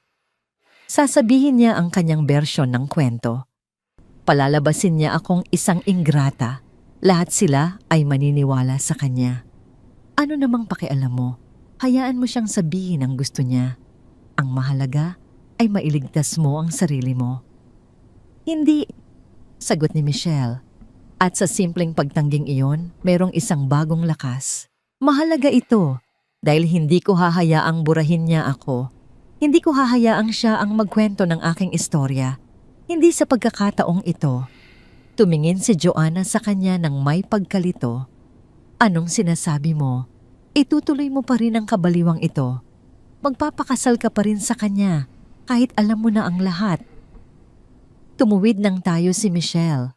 A: Sasabihin niya ang kanyang bersyon ng kwento. Palalabasin niya akong isang ingrata. Lahat sila ay maniniwala sa kanya. Ano namang pakialam mo? Hayaan mo siyang sabihin ang gusto niya. Ang mahalaga ay mailigtas mo ang sarili mo. Hindi, sagot ni Michelle. At sa simpleng pagtangging iyon, merong isang bagong lakas. Mahalaga ito dahil hindi ko hahayaang burahin niya ako. Hindi ko hahayaang siya ang magkwento ng aking istorya. Hindi sa pagkakataong ito. Tumingin si Joanna sa kanya ng may pagkalito. Anong sinasabi mo? Itutuloy mo pa rin ang kabaliwang ito. Magpapakasal ka pa rin sa kanya kahit alam mo na ang lahat. Tumuwid nang tayo si Michelle.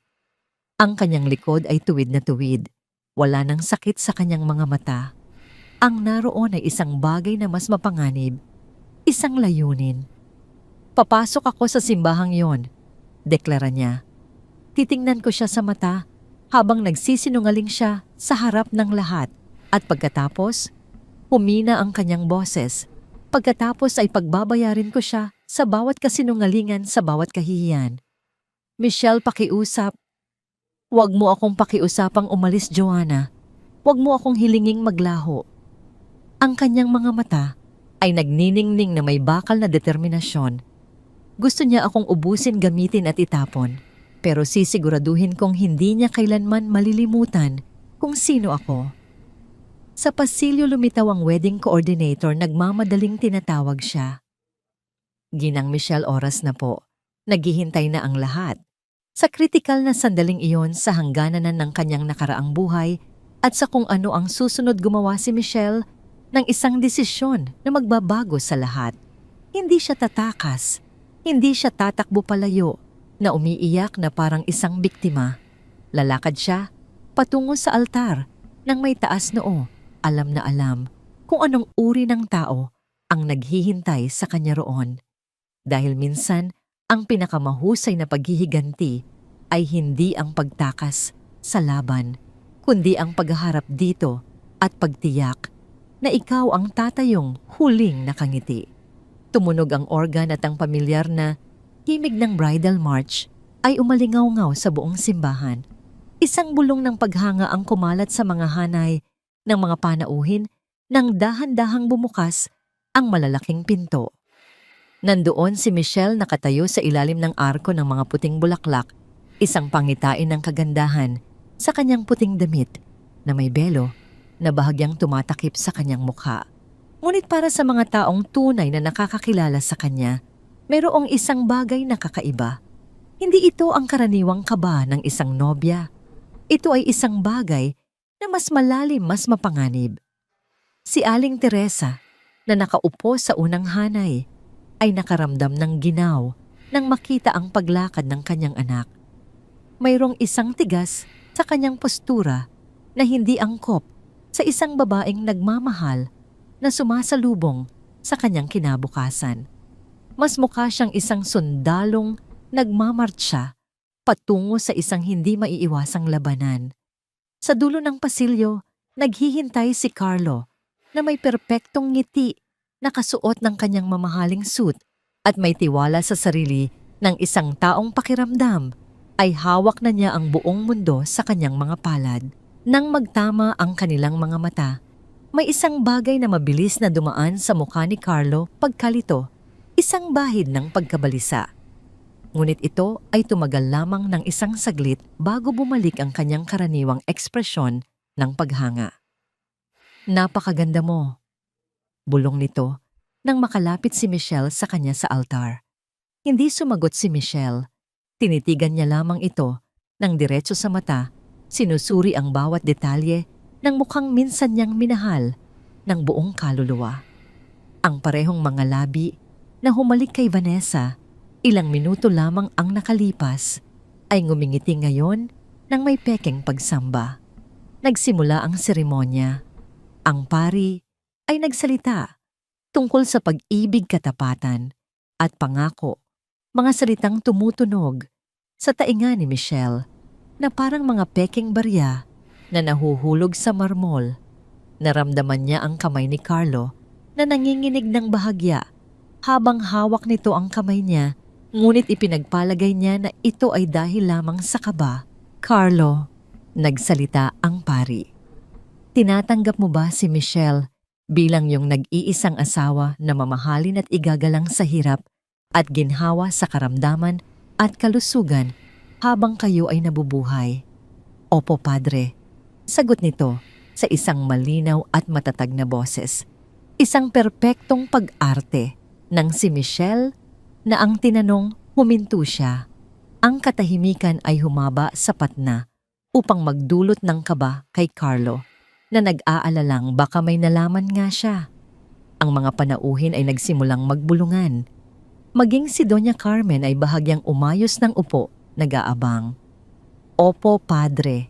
A: Ang kanyang likod ay tuwid na tuwid. Wala nang sakit sa kanyang mga mata. Ang naroon ay isang bagay na mas mapanganib, isang layunin. Papasok ako sa simbahang yon, deklara niya. Titingnan ko siya sa mata habang nagsisinungaling siya sa harap ng lahat at pagkatapos, humina ang kanyang boses. Pagkatapos ay pagbabayarin ko siya sa bawat kasinungalingan sa bawat kahihiyan. Michelle, pakiusap. Huwag mo akong pakiusapang umalis, Joanna. Huwag mo akong hilinging maglaho. Ang kanyang mga mata ay nagniningning na may bakal na determinasyon. Gusto niya akong ubusin, gamitin at itapon. Pero sisiguraduhin kong hindi niya kailanman malilimutan kung sino ako. Sa pasilyo lumitaw ang wedding coordinator, nagmamadaling tinatawag siya. Ginang Michelle, oras na po. Naghihintay na ang lahat. Sa kritikal na sandaling iyon sa hangganan ng kanyang nakaraang buhay at sa kung ano ang susunod, gumawa si Michelle ng isang desisyon na magbabago sa lahat. Hindi siya tatakas, hindi siya tatakbo palayo na umiiyak na parang isang biktima. Lalakad siya patungo sa altar nang may taas noo, alam na alam kung anong uri ng tao ang naghihintay sa kanya roon. Dahil minsan, ang pinakamahusay na paghihiganti ay hindi ang pagtakas sa laban, kundi ang pagharap dito at pagtiyak na ikaw ang tatayong huling nakangiti. Tumunog ang organ at ang pamilyar na himig ng bridal march ay umalingaw-ngaw sa buong simbahan. Isang bulong ng paghanga ang kumalat sa mga hanay ng mga panauhin nang dahan-dahang bumukas ang malalaking pinto. Nandoon si Michelle nakatayo sa ilalim ng arko ng mga puting bulaklak, isang pangitain ng kagandahan sa kanyang puting damit na may belo na bahagyang tumatakip sa kanyang mukha. Ngunit para sa mga taong tunay na nakakakilala sa kanya, mayroong isang bagay na kakaiba. Hindi ito ang karaniwang kaba ng isang nobya. Ito ay isang bagay na mas malalim, mas mapanganib. Si Aling Teresa, na nakaupo sa unang hanay, ay nakaramdam ng ginaw nang makita ang paglakad ng kanyang anak. Mayroong isang tigas sa kanyang postura na hindi angkop sa isang babaeng nagmamahal na sumasalubong sa kanyang kinabukasan. Mas mukha siyang isang sundalong nagmamartsa patungo sa isang hindi maiiwasang labanan. Sa dulo ng pasilyo, naghihintay si Carlo na may perpektong ngiti, nakasuot ng kanyang mamahaling suit at may tiwala sa sarili ng isang taong pakiramdam ay hawak na niya ang buong mundo sa kanyang mga palad. Nang magtama ang kanilang mga mata, may isang bagay na mabilis na dumaan sa mukha ni Carlo pagkalito, isang bahid ng pagkabalisa. Ngunit ito ay tumagal lamang ng isang saglit bago bumalik ang kanyang karaniwang ekspresyon ng paghanga. Napakaganda mo, bulong nito nang makalapit si Michelle sa kanya sa altar. Hindi sumagot si Michelle. Tinitigan niya lamang ito ng diretso sa mata. Sinusuri ang bawat detalye ng mukhang minsan niyang minahal ng buong kaluluwa. Ang parehong mga labi na humalik kay Vanessa, ilang minuto lamang ang nakalipas, ay ngumingiti ngayon ng may pekeng pagsamba. Nagsimula ang seremonya. Ang pari ay nagsalita tungkol sa pag-ibig, katapatan at pangako, mga salitang tumutunog sa tainga ni Michelle na parang mga peking barya na nahuhulog sa marmol. Naramdaman niya ang kamay ni Carlo na nanginginig ng bahagya habang hawak nito ang kamay niya, ngunit ipinagpalagay niya na ito ay dahil lamang sa kaba. Carlo, nagsalita ang pari. Tinatanggap mo ba si Michelle bilang yung nag-iisang asawa na mamahalin at igagalang sa hirap at ginhawa sa karamdaman at kalusugan habang kayo ay nabubuhay? Opo, Padre. Sagot nito sa isang malinaw at matatag na boses. Isang perpektong pag-arte ng si Michelle na ang tinanong, huminto siya. Ang katahimikan ay humaba sapat na upang magdulot ng kaba kay Carlo na nag-aalalang baka may nalaman nga siya. Ang mga panauhin ay nagsimulang magbulungan. Maging si Doña Carmen ay bahagyang umayos ng upo, nag-aabang. Opo, Padre.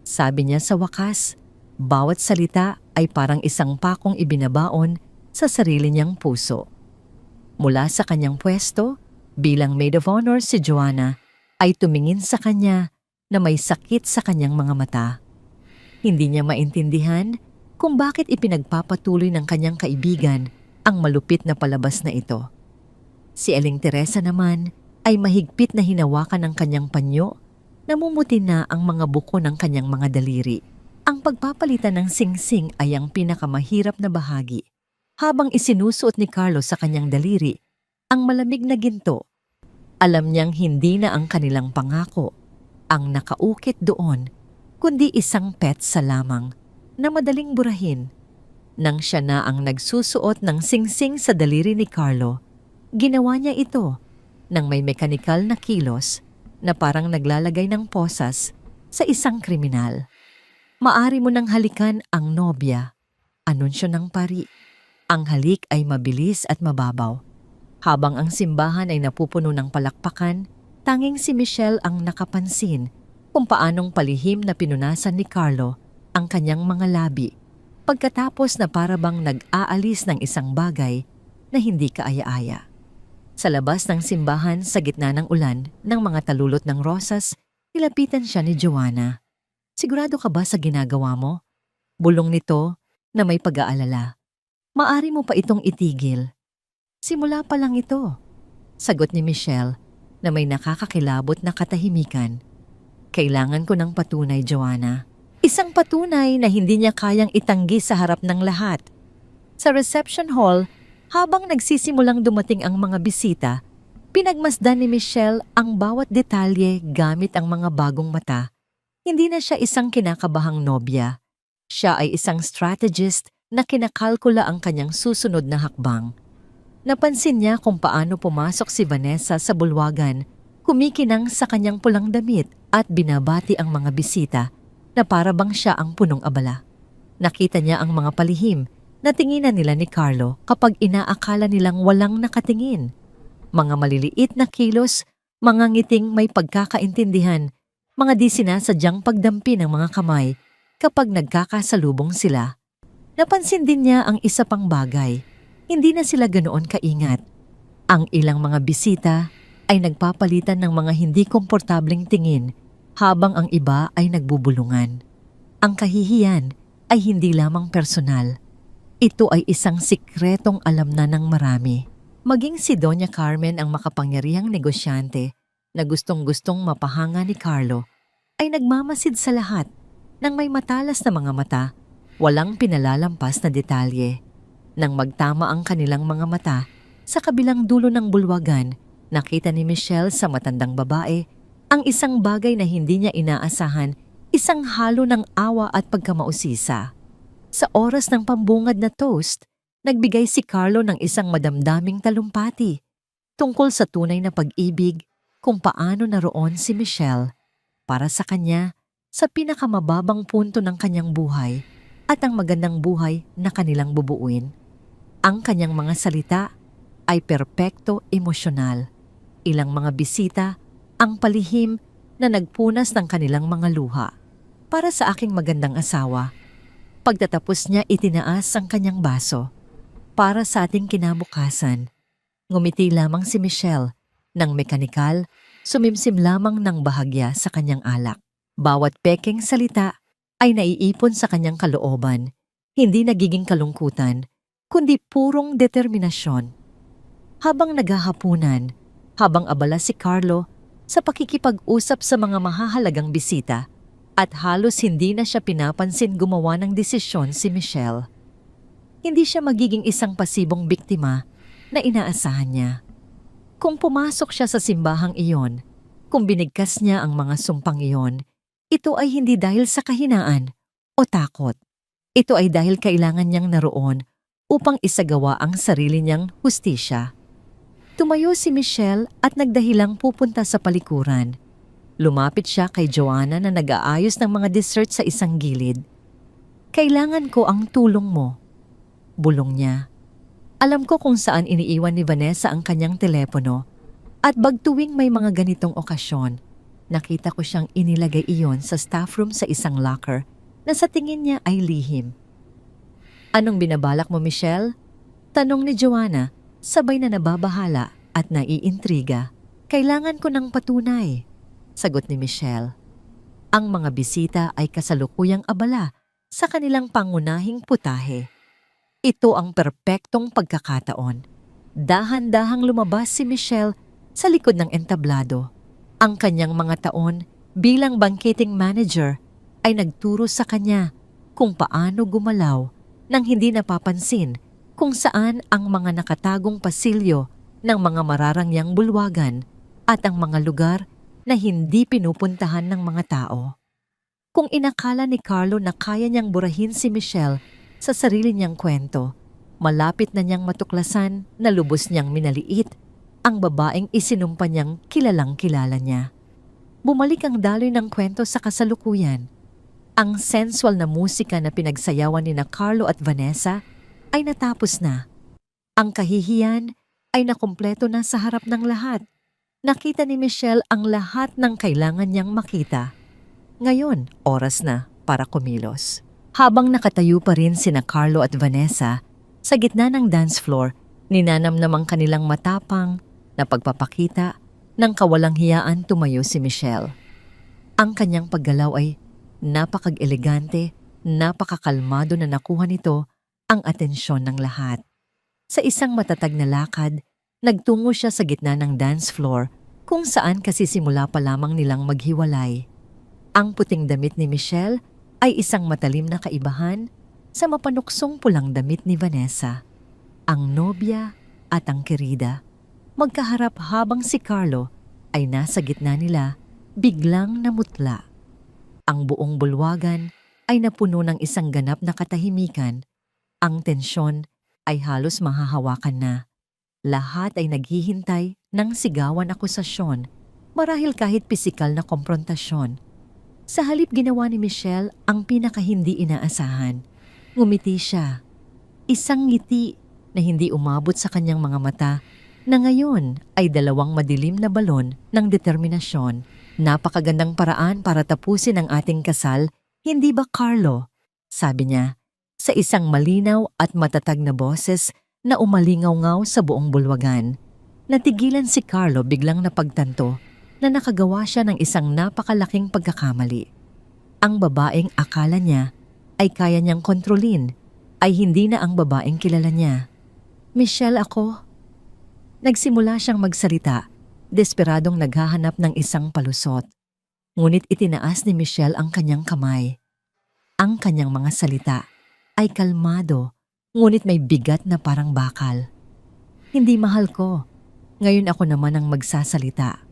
A: Sabi niya sa wakas, bawat salita ay parang isang pakong ibinabaon sa sarili niyang puso. Mula sa kanyang pwesto, bilang maid of honor si Joanna ay tumingin sa kanya na may sakit sa kanyang mga mata. Hindi niya maintindihan kung bakit ipinagpapatuloy ng kanyang kaibigan ang malupit na palabas na ito. Si Aling Teresa naman ay mahigpit na hinawakan ng kanyang panyo, namumuti na ang mga buko ng kanyang mga daliri. Ang pagpapalitan ng singsing ay ang pinakamahirap na bahagi. Habang isinusuot ni Carlo sa kanyang daliri ang malamig na ginto, alam niyang hindi na ang kanilang pangako ang nakaukit doon, kundi isang petsa lamang na madaling burahin. Nang siya na ang nagsusuot ng singsing sa daliri ni Carlo, ginawa niya ito nang may mekanikal na kilos na parang naglalagay ng posas sa isang kriminal. Maari mo nang halikan ang nobya, anunsyo ng pari. Ang halik ay mabilis at mababaw. Habang ang simbahan ay napupuno ng palakpakan, tanging si Michelle ang nakapansin kung paanong palihim na pinunasan ni Carlo ang kanyang mga labi pagkatapos na parabang nag-aalis ng isang bagay na hindi kaaya-aya. Sa labas ng simbahan sa gitna ng ulan ng mga talulot ng rosas, nilapitan siya ni Joanna. Sigurado ka ba sa ginagawa mo? Bulong nito na may pag-aalala. Maari mo pa itong itigil. Simula pa lang ito. Sagot ni Michelle na may nakakakilabot na katahimikan. Kailangan ko ng patunay, Joanna. Isang patunay na hindi niya kayang itanggi sa harap ng lahat. Sa reception hall, habang nagsisimulang dumating ang mga bisita, pinagmasdan ni Michelle ang bawat detalye gamit ang mga bagong mata. Hindi na siya isang kinakabahang nobya. Siya ay isang strategist na kinakalkula ang kanyang susunod na hakbang. Napansin niya kung paano pumasok si Vanessa sa bulwagan, kumikinang sa kanyang pulang damit at binabati ang mga bisita na para bang siya ang punong abala. Nakita niya ang mga palihim na tinginan nila ni Carlo kapag inaakala nilang walang nakatingin. Mga maliliit na kilos, mga ngiting may pagkakaintindihan, mga di sinasadyang pagdampi ng mga kamay kapag nagkakasalubong sila. Napansin din niya ang isa pang bagay. Hindi na sila ganoon kaingat. Ang ilang mga bisita ay nagpapalitan ng mga hindi komportableng tingin habang ang iba ay nagbubulungan. Ang kahihiyan ay hindi lamang personal. Ito ay isang sikretong alam na ng marami. Maging si Doña Carmen ang makapangyarihang negosyante na gustong-gustong mapahanga ni Carlo ay nagmamasid sa lahat ng may matalas na mga mata, walang pinalalampas na detalye. Nang magtama ang kanilang mga mata, sa kabilang dulo ng bulwagan, nakita ni Michelle sa matandang babae ang isang bagay na hindi niya inaasahan, isang halo ng awa at pagkamausisa. Sa oras ng pambungad na toast, nagbigay si Carlo ng isang madamdaming talumpati tungkol sa tunay na pag-ibig kung paano naroon si Michelle para sa kanya sa pinakamababang punto ng kanyang buhay at ang magandang buhay na kanilang bubuuin. Ang kanyang mga salita ay perpekto emosyonal. Ilang mga bisita ang palihim na nagpunas ng kanilang mga luha. Para sa aking magandang asawa, pagtatapos niya itinaas ang kanyang baso. Para sa ating kinabukasan, ngumiti lamang si Michelle nang mekanikal, sumimsim lamang ng bahagya sa kanyang alak. Bawat pekeng salita ay naiipon sa kanyang kalooban, hindi nagiging kalungkutan, kundi purong determinasyon. Habang naghahapunan, habang abala si Carlo sa pakikipag-usap sa mga mahahalagang bisita at halos hindi na siya pinapansin gumawa ng desisyon si Michelle. Hindi siya magiging isang pasibong biktima na inaasahan niya. Kung pumasok siya sa simbahang iyon, kung binigkas niya ang mga sumpang iyon, ito ay hindi dahil sa kahinaan o takot. Ito ay dahil kailangan niyang naroon upang isagawa ang sarili niyang hustisya. Tumayo si Michelle at nagdahilang pupunta sa palikuran. Lumapit siya kay Joanna na nag-aayos ng mga dessert sa isang gilid. "Kailangan ko ang tulong mo," bulong niya. Alam ko kung saan iniiwan ni Vanessa ang kanyang telepono at bagtuwing may mga ganitong okasyon, nakita ko siyang inilagay iyon sa staff room sa isang locker na sa tingin niya ay lihim. Anong binabalak mo, Michelle? Tanong ni Joanna, sabay na nababahala at naiintriga. Kailangan ko ng patunay, sagot ni Michelle. Ang mga bisita ay kasalukuyang abala sa kanilang pangunahing putahe. Ito ang perpektong pagkakataon. Dahan-dahang lumabas si Michelle sa likod ng entablado. Ang kanyang mga taon bilang banqueting manager ay nagturo sa kanya kung paano gumalaw nang hindi napapansin kung saan ang mga nakatagong pasilyo ng mga mararangyang bulwagan at ang mga lugar na hindi pinupuntahan ng mga tao. Kung inakala ni Carlo na kaya niyang burahin si Michelle sa sarili niyang kwento, malapit na niyang matuklasan na lubos niyang minaliit ang babaeng isinumpa niyang kilalang kilala niya. Bumalik ang daloy ng kwento sa kasalukuyan. Ang sensual na musika na pinagsayawan ni Carlo at Vanessa ay natapos na. Ang kahihiyan ay nakumpleto na sa harap ng lahat. Nakita ni Michelle ang lahat ng kailangan niyang makita. Ngayon, oras na para kumilos. Habang nakatayo pa rin sina Carlo at Vanessa sa gitna ng dance floor, ninanamnamang kanilang matapang na pagpapakita ng kawalang hiyaan tumayo si Michelle. Ang kanyang paggalaw ay napakag-elegante, napakakalmado na nakuha nito ang atensyon ng lahat. Sa isang matatag na lakad, nagtungo siya sa gitna ng dance floor kung saan kasisimula pa lamang nilang maghiwalay. Ang puting damit ni Michelle ay isang matalim na kaibahan sa mapanuksong pulang damit ni Vanessa. Ang nobya at ang kerida, magkaharap habang si Carlo ay nasa gitna nila, biglang namutla. Ang buong bulwagan ay napuno ng isang ganap na katahimikan. Ang tensyon ay halos mahahawakan na. Lahat ay naghihintay ng sigawan akusasyon, marahil kahit pisikal na komprontasyon. Sa halip ginawa ni Michelle ang pinakahindi inaasahan. Ngumiti siya. Isang ngiti na hindi umabot sa kanyang mga mata na ngayon ay dalawang madilim na balon ng determinasyon. Napakagandang paraan para tapusin ang ating kasal, hindi ba, Carlo? Sabi niya sa isang malinaw at matatag na boses na umalingaw-ngaw sa buong bulwagan. Natigilan si Carlo biglang napagtanto na nakagawa siya ng isang napakalaking pagkakamali. Ang babaeng akala niya ay kaya niyang kontrolin ay hindi na ang babaeng kilala niya. Michelle, ako. Nagsimula siyang magsalita, desperadong naghahanap ng isang palusot. Ngunit itinaas ni Michelle ang kanyang kamay. Ang kanyang mga salita ay kalmado, ngunit may bigat na parang bakal. Hindi, mahal ko. Ngayon ako naman ang magsasalita.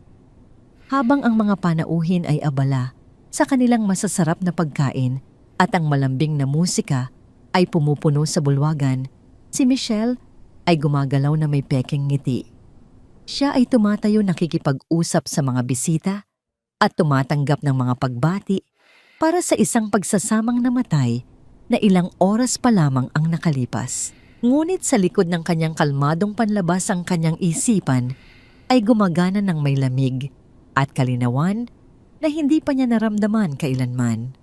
A: Habang ang mga panauhin ay abala sa kanilang masasarap na pagkain at ang malambing na musika ay pumupuno sa bulwagan, si Michelle ay gumagalaw na may pekeng ngiti. Siya ay tumatayo nakikipag-usap sa mga bisita at tumatanggap ng mga pagbati para sa isang pagsasamang namatay na ilang oras pa lamang ang nakalipas. Ngunit sa likod ng kanyang kalmadong panlabas ang kanyang isipan ay gumagana ng may lamig at kalinawan na hindi pa niya naramdaman kailanman.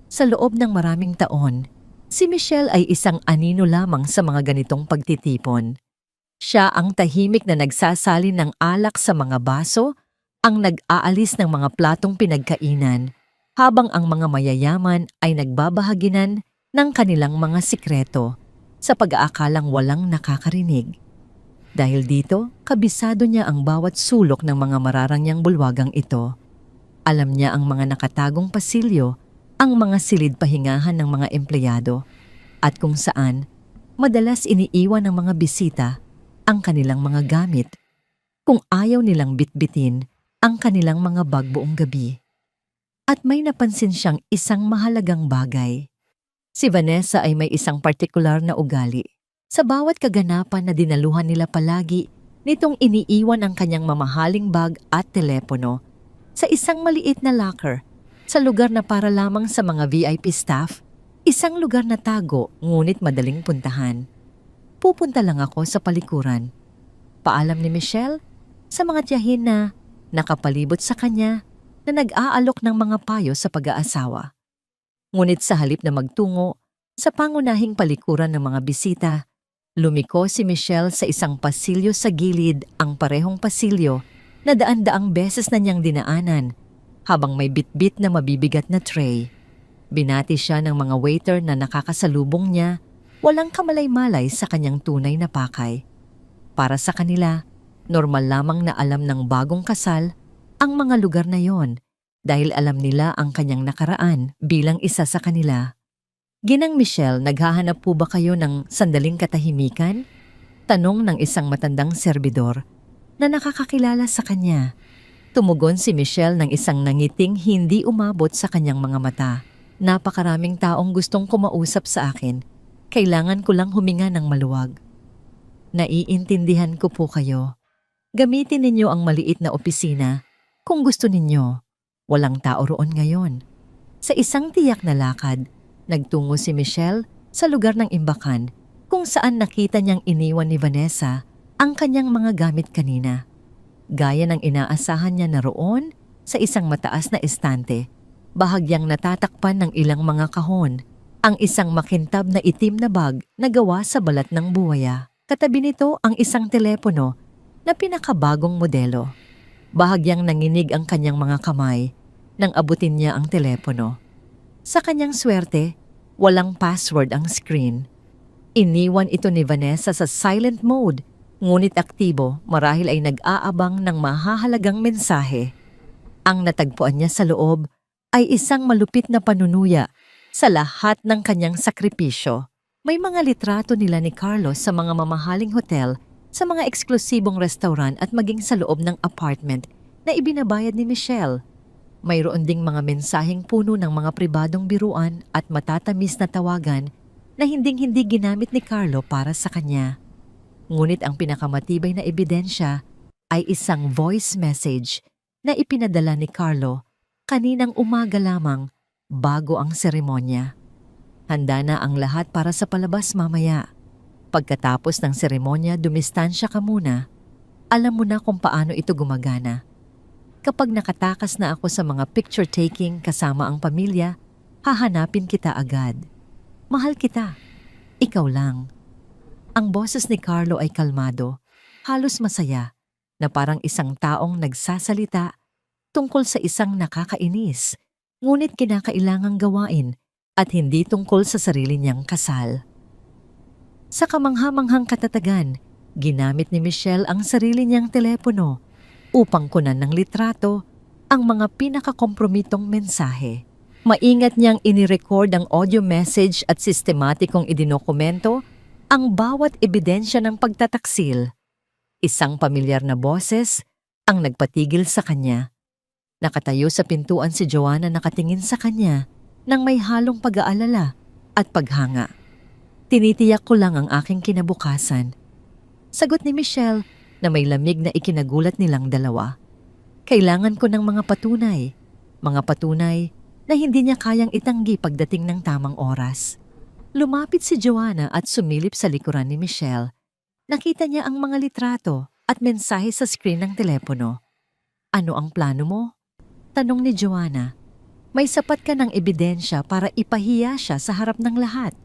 A: Sa loob ng maraming taon, si Michelle ay isang anino lamang sa mga ganitong pagtitipon. Siya ang tahimik na nagsasalin ng alak sa mga baso, ang nag-aalis ng mga platong pinagkainan, habang ang mga mayayaman ay nagbabahaginan ng kanilang mga sikreto sa pag-aakalang walang nakakarinig. Dahil dito, kabisado niya ang bawat sulok ng mga mararangyang bulwagang ito. Alam niya ang mga nakatagong pasilyo, ang mga silid pahingahan ng mga empleyado, at kung saan madalas iniiwan ng mga bisita ang kanilang mga gamit kung ayaw nilang bitbitin ang kanilang mga bag buong gabi. At may napansin siyang isang mahalagang bagay. Si Vanessa ay may isang partikular na ugali. Sa bawat kaganapan na dinaluhan nila palagi, nitong iniiwan ang kanyang mamahaling bag at telepono sa isang maliit na locker sa lugar na para lamang sa mga VIP staff, isang lugar na tago ngunit madaling puntahan. Pupunta lang ako sa palikuran. Paalam ni Michelle sa mga tiyahin na nakapalibot sa kanya na nag-aalok ng mga payo sa pag-aasawa. Ngunit sa halip na magtungo Sa pangunahing palikuran ng mga bisita, lumiko si Michelle sa isang pasilyo sa gilid, ang parehong pasilyo na daan-daang beses na niyang dinaanan habang may bitbit na mabibigat na tray. Binati siya ng mga waiter na nakakasalubong niya, walang kamalay-malay sa kanyang tunay na pakay. Para sa kanila, normal lamang na alam ng bagong kasal ang mga lugar na yon dahil alam nila ang kanyang nakaraan bilang isa sa kanila. Ginang Michelle, naghahanap po ba kayo ng sandaling katahimikan? Tanong ng isang matandang serbidor na nakakakilala sa kanya. Tumugon si Michelle ng isang nangiting hindi umabot sa kanyang mga mata. Napakaraming taong gustong kumausap sa akin. Kailangan ko lang huminga ng maluwag. Naiintindihan ko po kayo. Gamitin ninyo ang maliit na opisina kung gusto ninyo. Walang tao roon ngayon. Sa isang tiyak na lakad, nagtungo si Michelle sa lugar ng imbakan kung saan nakita niyang iniwan ni Vanessa ang kanyang mga gamit kanina. Gaya ng inaasahan niya na roon sa isang mataas na estante, bahagyang natatakpan ng ilang mga kahon, ang isang makintab na itim na bag na gawa sa balat ng buwaya. Katabi nito ang isang telepono na pinakabagong modelo. Bahagyang nanginig ang kanyang mga kamay nang abutin niya ang telepono. Sa kanyang swerte, walang password ang screen. Iniwan ito ni Vanessa sa silent mode, ngunit aktibo marahil ay nag-aabang ng mahahalagang mensahe. Ang natagpuan niya sa loob ay isang malupit na panunuya sa lahat ng kanyang sakripisyo. May mga litrato nila ni Carlos sa mga mamahaling hotel, sa mga eksklusibong restaurant at maging sa loob ng apartment na ibinabayad ni Michelle. Mayroon ding mga mensaheng puno ng mga pribadong biruan at matatamis na tawagan na hinding-hindi ginamit ni Carlo para sa kanya. Ngunit ang pinakamatibay na ebidensya ay isang voice message na ipinadala ni Carlo kaninang umaga lamang bago ang seremonya. Handa na ang lahat para sa palabas mamaya. Pagkatapos ng seremonya, dumistansya ka muna. Alam mo na kung paano ito gumagana. Kapag nakatakas na ako sa mga picture taking kasama ang pamilya, hahanapin kita agad. Mahal kita. Ikaw lang. Ang boses ni Carlo ay kalmado, halos masaya, na parang isang taong nagsasalita tungkol sa isang nakakainis, ngunit kinakailangang gawain at hindi tungkol sa sarili niyang kasal. Sa kamangha-manghang katatagan, ginamit ni Michelle ang sarili niyang telepono upang kunan ng litrato ang mga pinakakompromitong mensahe. Maingat niyang inirecord ang audio message at sistematikong idinokumento ang bawat ebidensya ng pagtataksil. Isang pamilyar na boses ang nagpatigil sa kanya. Nakatayo sa pintuan si Joanna, nakatingin sa kanya nang may halong pag-aalala at paghanga. Tinitiyak ko lang ang aking kinabukasan. Sagot ni Michelle na may lamig na ikinagulat nilang dalawa. Kailangan ko ng mga patunay na hindi niya kayang itanggi pagdating ng tamang oras. Lumapit si Joanna at sumilip sa likuran ni Michelle. Nakita niya ang mga litrato at mensahe sa screen ng telepono. Ano ang plano mo? Tanong ni Joanna. May sapat ka ng ebidensya para ipahiya siya sa harap ng lahat.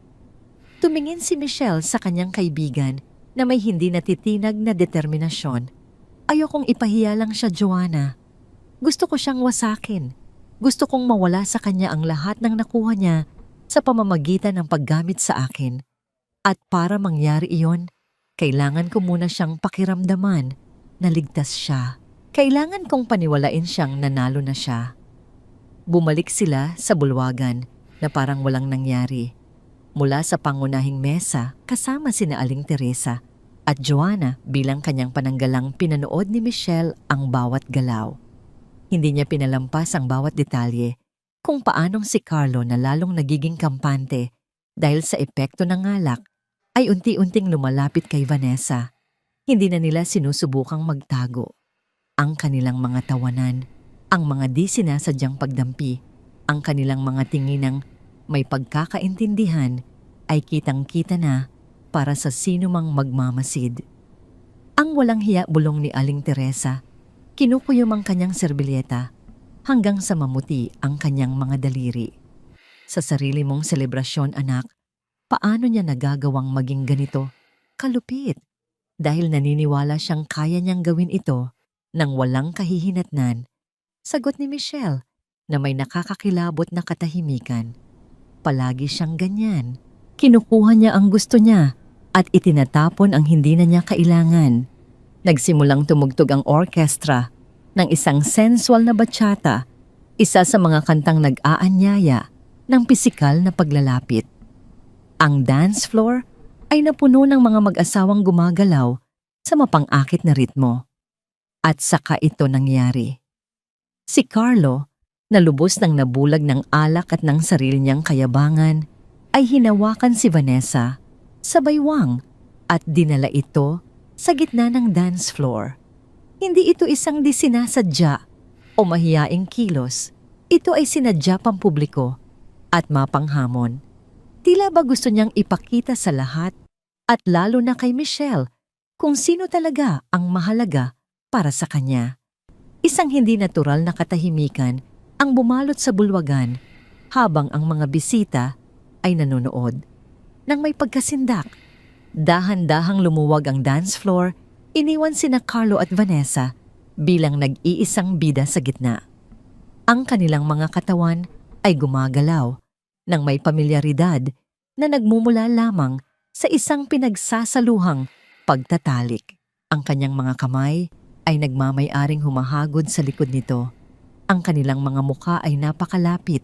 A: Tumingin si Michelle sa kanyang kaibigan na may hindi natitinag na determinasyon. Ayokong ipahiya lang siya, Joanna. Gusto ko siyang wasakin. Gusto kong mawala sa kanya ang lahat ng nakuha niya sa pamamagitan ng paggamit sa akin. At para mangyari iyon, kailangan ko muna siyang pakiramdaman na ligtas siya. Kailangan kong paniwalain siyang nanalo na siya. Bumalik sila sa bulwagan na parang walang nangyari. Mula sa pangunahing mesa, kasama sina Aling Teresa at Joanna bilang kanyang pananggalang, pinanood ni Michelle ang bawat galaw. Hindi niya pinalampas ang bawat detalye kung paanong si Carlo na lalong nagiging kampante dahil sa epekto ng alak ay unti-unting lumalapit kay Vanessa. Hindi na nila sinusubukang magtago. Ang kanilang mga tawanan, ang mga di sinasadyang pagdampi, ang kanilang mga tinginang may pagkakaintindihan ay kitang-kita na para sa sino mang magmamasid. Ang walang hiya bulong ni Aling Teresa, kinukuyom ang kanyang serbilyeta hanggang sa mamuti ang kanyang mga daliri. Sa sarili mong selebrasyon, anak, paano niya nagagawang maging ganito kalupit dahil naniniwala siyang kaya niyang gawin ito nang walang kahihinatnan. Sagot ni Michelle na may nakakakilabot na katahimikan. Palagi siyang ganyan. Kinukuha niya ang gusto niya at itinatapon ang hindi na niya kailangan. Nagsimulang tumugtog ang orkestra ng isang sensual na bachata, isa sa mga kantang nag-aanyaya ng pisikal na paglalapit. Ang dance floor ay napuno ng mga mag-asawang gumagalaw sa mapang-akit na ritmo. At saka ito nangyari. Si Carlo, na lubos ng nabulag ng alak at ng sarili niyang kayabangan, ay hinawakan si Vanessa sa baywang at dinala ito sa gitna ng dance floor. Hindi ito isang sinasadya o mahiyaing kilos. Ito ay sinadya pampubliko at mapanghamon. Tila ba gusto niyang ipakita sa lahat at lalo na kay Michelle kung sino talaga ang mahalaga para sa kanya. Isang hindi natural na katahimikan ang bumalot sa bulwagan habang ang mga bisita ay nanonood. Nang may pagkasindak, dahan-dahang lumuwag ang dance floor, iniwan sina Carlo at Vanessa bilang nag-iisang bida sa gitna. Ang kanilang mga katawan ay gumagalaw ng may pamilyaridad na nagmumula lamang sa isang pinagsasaluhang pagtatalik. Ang kanyang mga kamay ay nagmamay-aring humahagod sa likod nito. Ang kanilang mga mukha ay napakalapit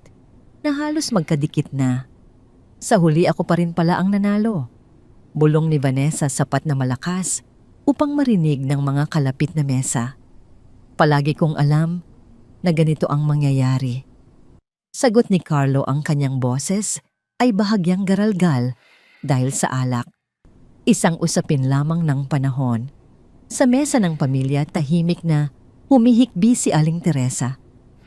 A: na halos magkadikit na. Sa huli ako pa rin pala ang nanalo. Bulong ni Vanessa sapat na malakas upang marinig ng mga kalapit na mesa. Palagi kong alam na ganito ang mangyayari. Sagot ni Carlo, ang kanyang boses ay bahagyang garalgal dahil sa alak. Isang usapin lamang ng panahon. Sa mesa ng pamilya, tahimik na humihikbi si Aling Teresa.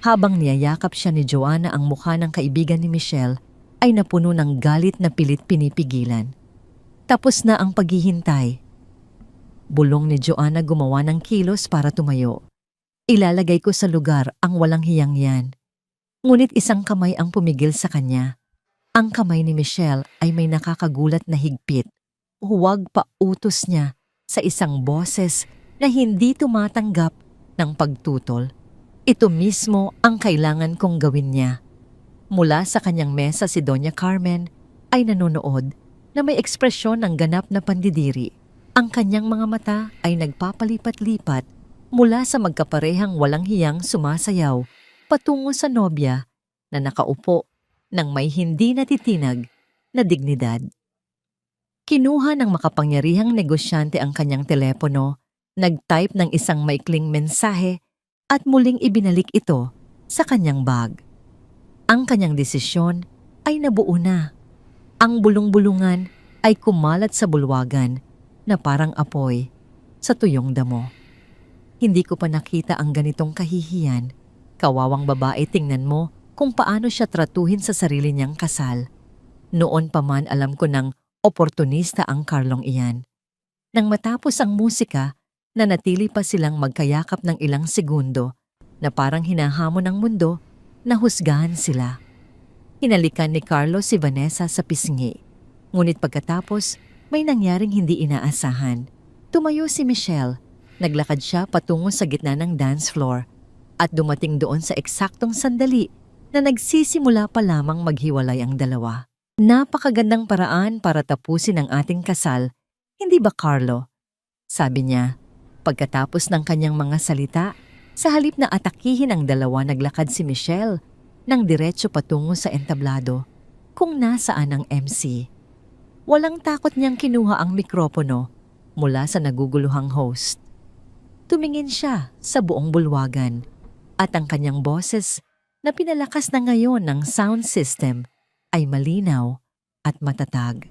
A: Habang niyayakap siya ni Joanna, ang mukha ng kaibigan ni Michelle ay napuno ng galit na pilit pinipigilan. Tapos na ang paghihintay. Bulong ni Joanna, gumawa ng kilos para tumayo. Ilalagay ko sa lugar ang walang hiyang yan. Ngunit isang kamay ang pumigil sa kanya. Ang kamay ni Michelle ay may nakakagulat na higpit. Huwag pa, utos niya sa isang boses na hindi tumatanggap ng pagtutol. Ito mismo ang kailangan kong gawin niya. Mula sa kanyang mesa si Doña Carmen ay nanonood na may ekspresyon ng ganap na pandidiri. Ang kanyang mga mata ay nagpapalipat-lipat mula sa magkaparehang walang hiyang sumasayaw patungo sa nobya na nakaupo ng may hindi natitinag na dignidad. Kinuha ng makapangyarihang negosyante ang kanyang telepono, nag-type ng isang maikling mensahe at muling ibinalik ito sa kanyang bag. Ang kanyang desisyon ay nabuo na. Ang bulong-bulungan ay kumalat sa bulwagan na parang apoy sa tuyong damo. Hindi ko pa nakita ang ganitong kahihiyan. Kawawang babae, tingnan mo kung paano siya tratuhin sa sarili niyang kasal. Noon pa man alam ko ng oportunista ang Carlong iyan. Nang matapos ang musika, nanatili pa silang magkayakap ng ilang segundo na parang hinahamon ng mundo na husgahan sila. Hinalikan ni Carlo si Vanessa sa pisngi. Ngunit pagkatapos, may nangyaring hindi inaasahan. Tumayo si Michelle. Naglakad siya patungo sa gitna ng dance floor at dumating doon sa eksaktong sandali na nagsisimula pa lamang maghiwalay ang dalawa. Napakagandang paraan para tapusin ang ating kasal, hindi ba, Carlo? Sabi niya. Pagkatapos ng kanyang mga salita, sa halip na atakihin ang dalawa, naglakad si Michelle nang diretso patungo sa entablado kung nasaan ang MC. Walang takot niyang kinuha ang mikropono mula sa naguguluhang host. Tumingin siya sa buong bulwagan at ang kanyang boses na pinalakas na ngayon ng sound system ay malinaw at matatag.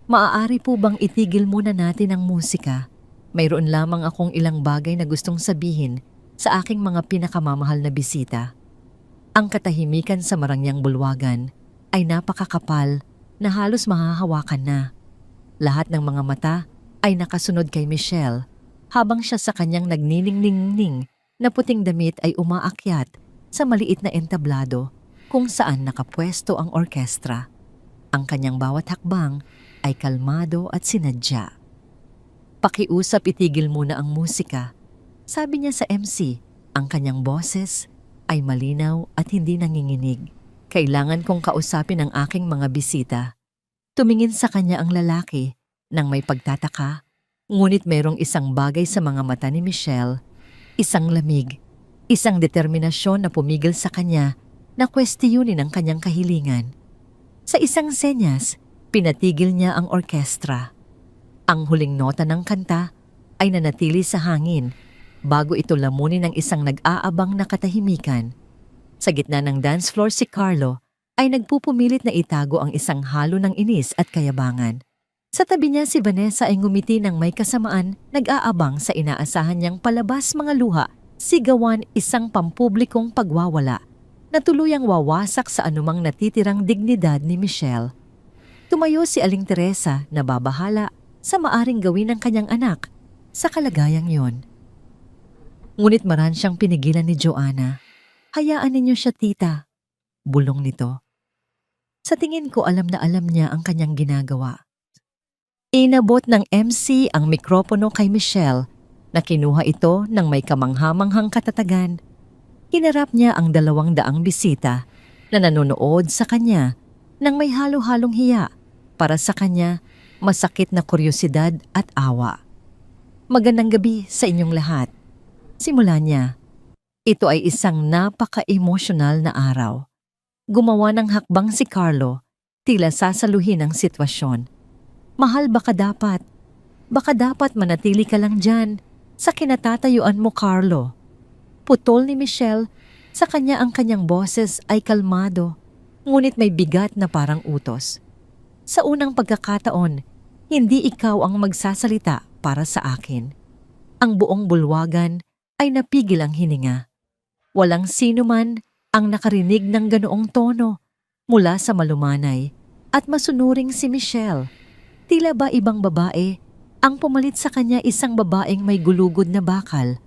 A: Maaari po bang itigil muna natin ang musika? Mayroon lamang akong ilang bagay na gustong sabihin sa aking mga pinakamamahal na bisita. Ang katahimikan sa marangyang bulwagan ay napakakapal na halos mahahawakan na. Lahat ng mga mata ay nakasunod kay Michelle habang siya sa kanyang nagniningning na puting damit ay umaakyat sa maliit na entablado kung saan nakapwesto ang orkestra. Ang kanyang bawat hakbang ay kalmado at sinadya. Pakiusap, itigil muna ang musika. Sabi niya sa MC, ang kanyang boses ay malinaw at hindi nanginginig. Kailangan kong kausapin ang aking mga bisita. Tumingin sa kanya ang lalaki nang may pagtataka, ngunit mayroong isang bagay sa mga mata ni Michelle, isang lamig, isang determinasyon na pumigil sa kanya na kwestiyunin ang kanyang kahilingan. Sa isang senyas, pinatigil niya ang orkestra. Ang huling nota ng kanta ay nanatili sa hangin bago ito lamunin ng isang nag-aabang na katahimikan. Sa gitna ng dance floor, si Carlo ay nagpupumilit na itago ang isang halo ng inis at kayabangan. Sa tabi niya, si Vanessa ay ngumiti ng may kasamaan, nag-aabang sa inaasahan niyang palabas mga luha, sigawan isang pampublikong pagwawala na tuluyang wawasak sa anumang natitirang dignidad ni Michelle. Tumayo si Aling Teresa na babahala sa maaring gawin ng kanyang anak sa kalagayang yon. Ngunit maransyang pinigilan ni Joanna. Hayaan ninyo siya, tita. Bulong nito. Sa tingin ko, alam na alam niya ang kanyang ginagawa. Inabot ng MC ang mikropono kay Michelle na kinuha ito ng may kamanghamanghang katatagan. Hinarap niya ang 200 bisita na nanonood sa kanya nang may halo-halong hiya, para sa kanya masakit na kuryosidad at awa. Magandang gabi sa inyong lahat. Simula niya. Ito ay isang napaka-emosyonal na araw. Gumawa ng hakbang si Carlo, tila sasaluhin ang sitwasyon. Mahal, baka dapat manatili ka lang dyan sa kinatatayuan mo, Carlo. Putol ni Michelle, sa kanya ang kanyang boses ay kalmado, ngunit may bigat na parang utos. Sa unang pagkakataon, hindi ikaw ang magsasalita para sa akin. Ang buong bulwagan ay napigil ang hininga. Walang sino man ang nakarinig ng ganoong tono mula sa malumanay at masunuring si Michelle. Tila ba ibang babae ang pumalit sa kanya, isang babaeng may gulugod na bakal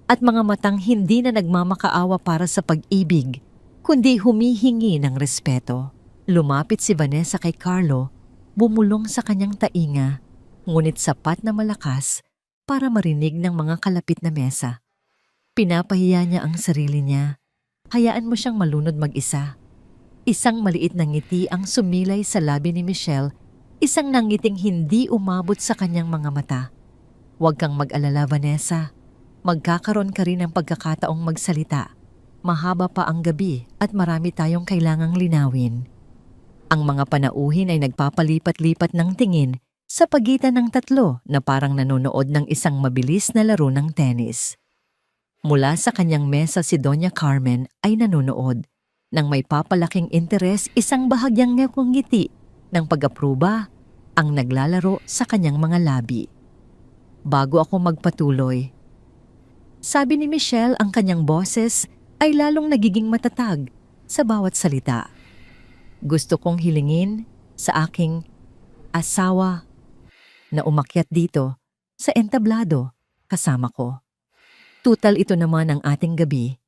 A: at mga matang hindi na nagmamakaawa para sa pag-ibig, kundi humihingi ng respeto. Lumapit si Vanessa kay Carlo, bumulong sa kanyang tainga, ngunit sapat na malakas para marinig ng mga kalapit na mesa. Pinapahiya niya ang sarili niya. Hayaan mo siyang malunod mag-isa. Isang maliit na ngiti ang sumilay sa labi ni Michelle, isang nangiting hindi umabot sa kanyang mga mata. Huwag kang mag-alala, Vanessa. Magkakaroon ka rin ng pagkakataong magsalita. Mahaba pa ang gabi at marami tayong kailangang linawin. Ang mga panauhin ay nagpapalipat-lipat ng tingin sa pagitan ng tatlo na parang nanonood ng isang mabilis na laro ng tennis. Mula sa kanyang mesa, si Doña Carmen ay nanonood. Nang may papalaking interes, isang bahagyang ngiti ng pag-apruba ang naglalaro sa kanyang mga labi. Bago ako magpatuloy, sabi ni Michelle, ang kanyang boses ay lalong nagiging matatag sa bawat salita. Gusto kong hilingin sa aking asawa na umakyat dito sa entablado kasama ko. Tutal ito naman ang ating gabi,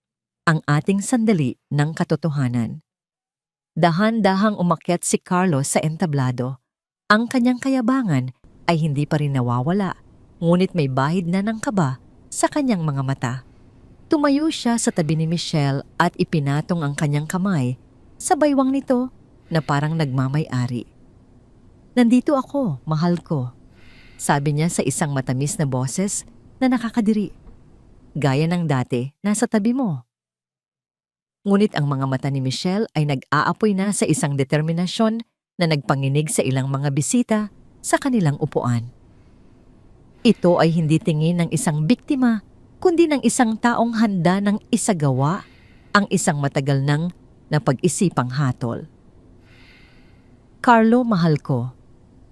A: ang ating sandali ng katotohanan. Dahan-dahang umakyat si Carlos sa entablado. Ang kanyang kayabangan ay hindi pa rin nawawala, ngunit may bahid na ng kaba sa kanyang mga mata. Tumayo siya sa tabi ni Michelle at ipinatong ang kanyang kamay sa baywang nito na parang nagmamay-ari. Nandito ako, mahal ko, sabi niya sa isang matamis na boses na nakakadiri. Gaya ng dati, nasa tabi mo. Ngunit ang mga mata ni Michelle ay nag-aapoy na sa isang determinasyon na nagpanginig sa ilang mga bisita sa kanilang upuan. Ito ay hindi tingin ng isang biktima, kundi ng isang taong handa ng isagawa ang isang matagal nang napag-isipang hatol. Carlo, mahal ko.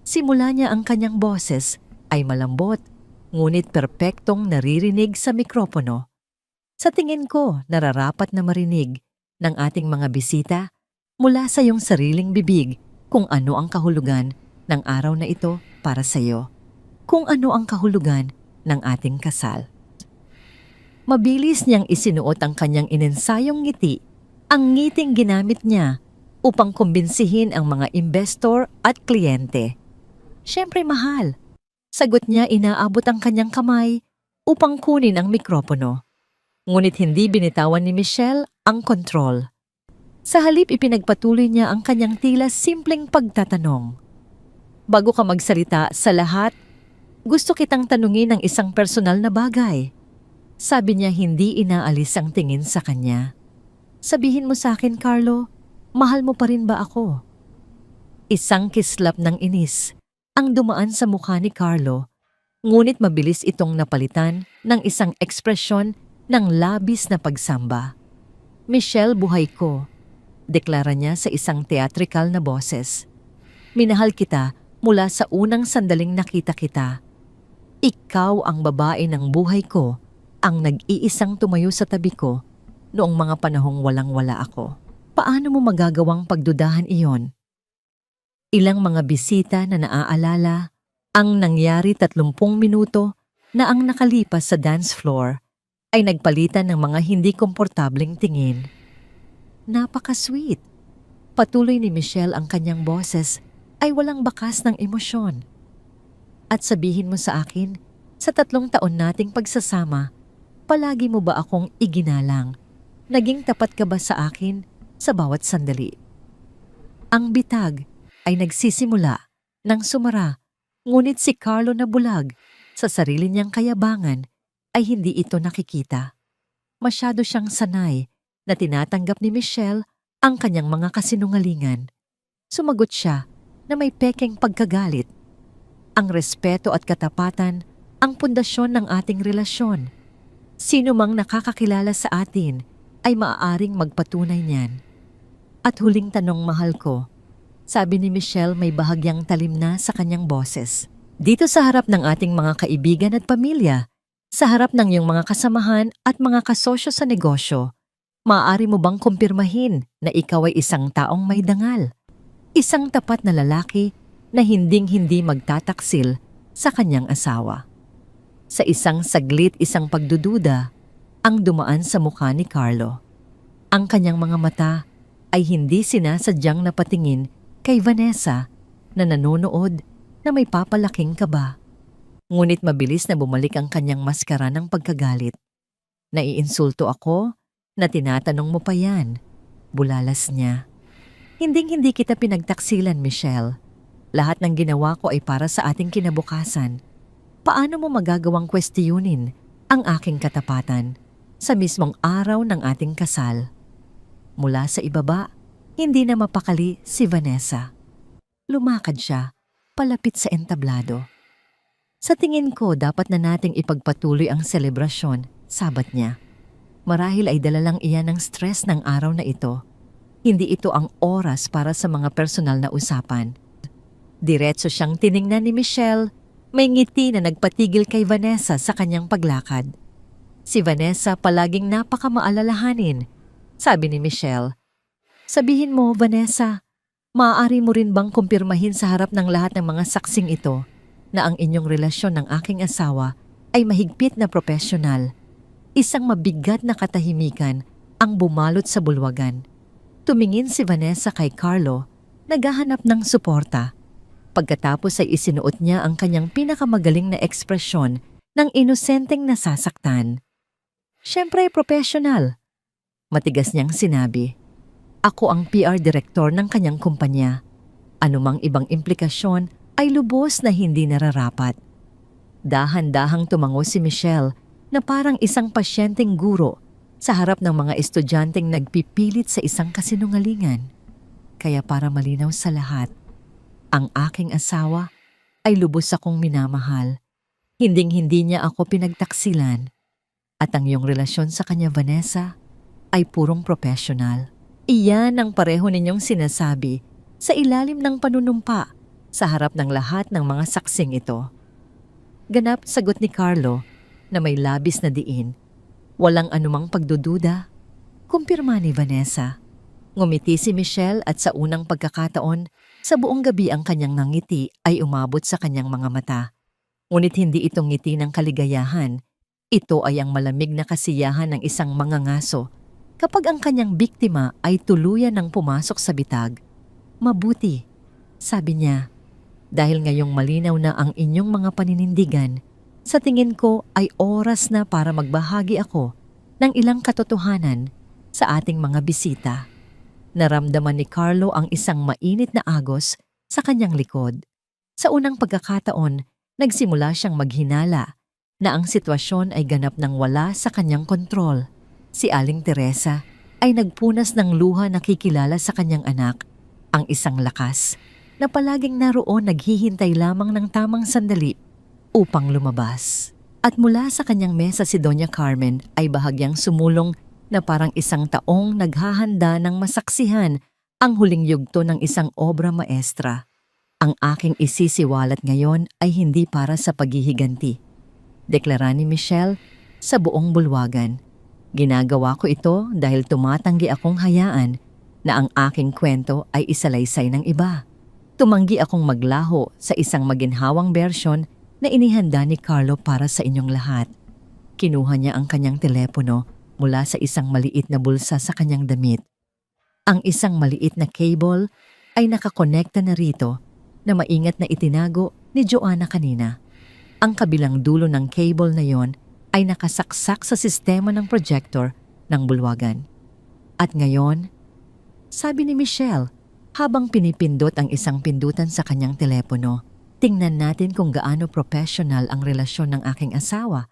A: Simula niya, ang kanyang boses ay malambot, ngunit perpektong naririnig sa mikropono. Sa tingin ko, nararapat na marinig ng ating mga bisita mula sa iyong sariling bibig kung ano ang kahulugan ng araw na ito para sa iyo. Kung ano ang kahulugan ng ating kasal. Mabilis niyang isinuot ang kanyang inensayong ngiti, ang ngiting ginamit niya upang kumbinsihin ang mga investor at kliyente. Siyempre mahal. Sagot niya inaabot ang kanyang kamay upang kunin ang mikropono. Ngunit hindi binitawan ni Michelle ang kontrol. Sa halip ipinagpatuloy niya ang kanyang tila simpleng pagtatanong. Bago ka magsalita sa lahat, gusto kitang tanungin ng isang personal na bagay. Sabi niya hindi inaalis ang tingin sa kanya. Sabihin mo sa akin, Carlo, mahal mo pa rin ba ako? Isang kislap ng inis ang dumaan sa mukha ni Carlo, ngunit mabilis itong napalitan ng isang ekspresyon ng labis na pagsamba. Michelle, buhay ko, deklara niya sa isang theatrical na boses. Minahal kita mula sa unang sandaling nakita kita. Ikaw ang babae ng buhay ko, ang nag-iisang tumayo sa tabi ko noong mga panahong walang-wala ako. Paano mo magagawang pagdudahan iyon? Ilang mga bisita na naaalala ang nangyari 30 minuto na ang nakalipas sa dance floor ay nagpalitan ng mga hindi komportableng tingin. Napaka-sweet. Patuloy ni Michelle ang kanyang boses ay walang bakas ng emosyon. At sabihin mo sa akin, sa 3 taon nating pagsasama, palagi mo ba akong iginalang? Naging tapat ka ba sa akin sa bawat sandali? Ang bitag ay nagsisimula ng sumara, ngunit si Carlo na bulag sa sarili niyang kayabangan ay hindi ito nakikita. Masyado siyang sanay na tinatanggap ni Michelle ang kanyang mga kasinungalingan. Sumagot siya na may pekeng pagkagalit. Ang respeto at katapatan ang pundasyon ng ating relasyon. Sino mang nakakakilala sa atin ay maaaring magpatunay niyan. At huling tanong, mahal ko, sabi ni Michelle may bahagyang talim na sa kanyang boses. Dito sa harap ng ating mga kaibigan at pamilya, sa harap ng iyong mga kasamahan at mga kasosyo sa negosyo, maaari mo bang kumpirmahin na ikaw ay isang taong may dangal? Isang tapat na lalaki na hinding-hindi magtataksil sa kanyang asawa. Sa isang saglit, isang pagdududa ang dumaan sa mukha ni Carlo. Ang kanyang mga mata ay hindi sinasadyang napatingin kay Vanessa na nanonood na may papalaking kaba. Ngunit mabilis na bumalik ang kanyang maskara ng pagkagalit. Naiinsulto ako na tinatanong mo pa yan. Bulalas niya. Hinding-hindi kita pinagtaksilan, Michelle. Lahat ng ginawa ko ay para sa ating kinabukasan. Paano mo magagawang kwestiyunin ang aking katapatan sa mismong araw ng ating kasal? Mula sa ibaba, hindi na mapakali si Vanessa. Lumakad siya, palapit sa entablado. Sa tingin ko, dapat na nating ipagpatuloy ang selebrasyon, sabat niya. Marahil ay dala lang iyan ng stress ng araw na ito. Hindi ito ang oras para sa mga personal na usapan. Diretso siyang tiningnan ni Michelle, may ngiti na nagpatigil kay Vanessa sa kanyang paglakad. Si Vanessa palaging napakamaalalahanin, sabi ni Michelle. Sabihin mo, Vanessa, maaari mo rin bang kumpirmahin sa harap ng lahat ng mga saksing ito na ang inyong relasyon ng aking asawa ay mahigpit na profesional? Isang mabigat na katahimikan ang bumalot sa bulwagan. Tumingin si Vanessa kay Carlo, naghahanap ng suporta. Pagkatapos ay isinuot niya ang kanyang pinakamagaling na ekspresyon ng inosenteng nasasaktan. Siyempre, profesional. Matigas niyang sinabi. Ako ang PR director ng kanyang kumpanya. Anumang ibang implikasyon ay lubos na hindi nararapat. Dahan-dahang tumango si Michelle na parang isang pasyenteng guro sa harap ng mga estudyanteng nagpipilit sa isang kasinungalingan. Kaya para malinaw sa lahat, ang aking asawa ay lubos akong minamahal. Hinding-hindi niya ako pinagtaksilan. At ang iyong relasyon sa kanya, Vanessa, ay purong professional. Iyan ang pareho ninyong sinasabi sa ilalim ng panunumpa sa harap ng lahat ng mga saksing ito. Ganap sagot ni Carlo na may labis na diin. Walang anumang pagdududa. Kumpirma ni Vanessa. Ngumiti si Michelle at sa unang pagkakataon, sa buong gabi ang kanyang ngiti ay umabot sa kanyang mga mata. Ngunit hindi itong ngiti ng kaligayahan. Ito ay ang malamig na kasiyahan ng isang mangangaso Kapag ang kanyang biktima ay tuluyan ng pumasok sa bitag, mabuti, sabi niya, dahil ngayong malinaw na ang inyong mga paninindigan, sa tingin ko ay oras na para magbahagi ako ng ilang katotohanan sa ating mga bisita. Naramdaman ni Carlo ang isang mainit na agos sa kanyang likod. Sa unang pagkakataon, nagsimula siyang maghinala na ang sitwasyon ay ganap nang wala sa kanyang kontrol. Si Aling Teresa ay nagpunas ng luha na kikilala sa kanyang anak, ang isang lakas na palaging naroon naghihintay lamang ng tamang sandali upang lumabas. At mula sa kanyang mesa si Doña Carmen ay bahagyang sumulong na parang isang taong naghahanda ng masaksihan ang huling yugto ng isang obra maestra. Ang aking isisiwalat ngayon ay hindi para sa paghihiganti, deklara ni Michelle sa buong bulwagan. Ginagawa ko ito dahil tumatanggi akong hayaan na ang aking kwento ay isalaysay ng iba. Tumanggi akong maglaho sa isang maginhawang bersyon na inihanda ni Carlo para sa inyong lahat. Kinuha niya ang kanyang telepono mula sa isang maliit na bulsa sa kanyang damit. Ang isang maliit na cable ay nakakonekta na rito na maingat na itinago ni Joanna kanina. Ang kabilang dulo ng cable na yon ay nakasaksak sa sistema ng projector ng bulwagan. At ngayon, sabi ni Michelle, habang pinipindot ang isang pindutan sa kanyang telepono, tingnan natin kung gaano professional ang relasyon ng aking asawa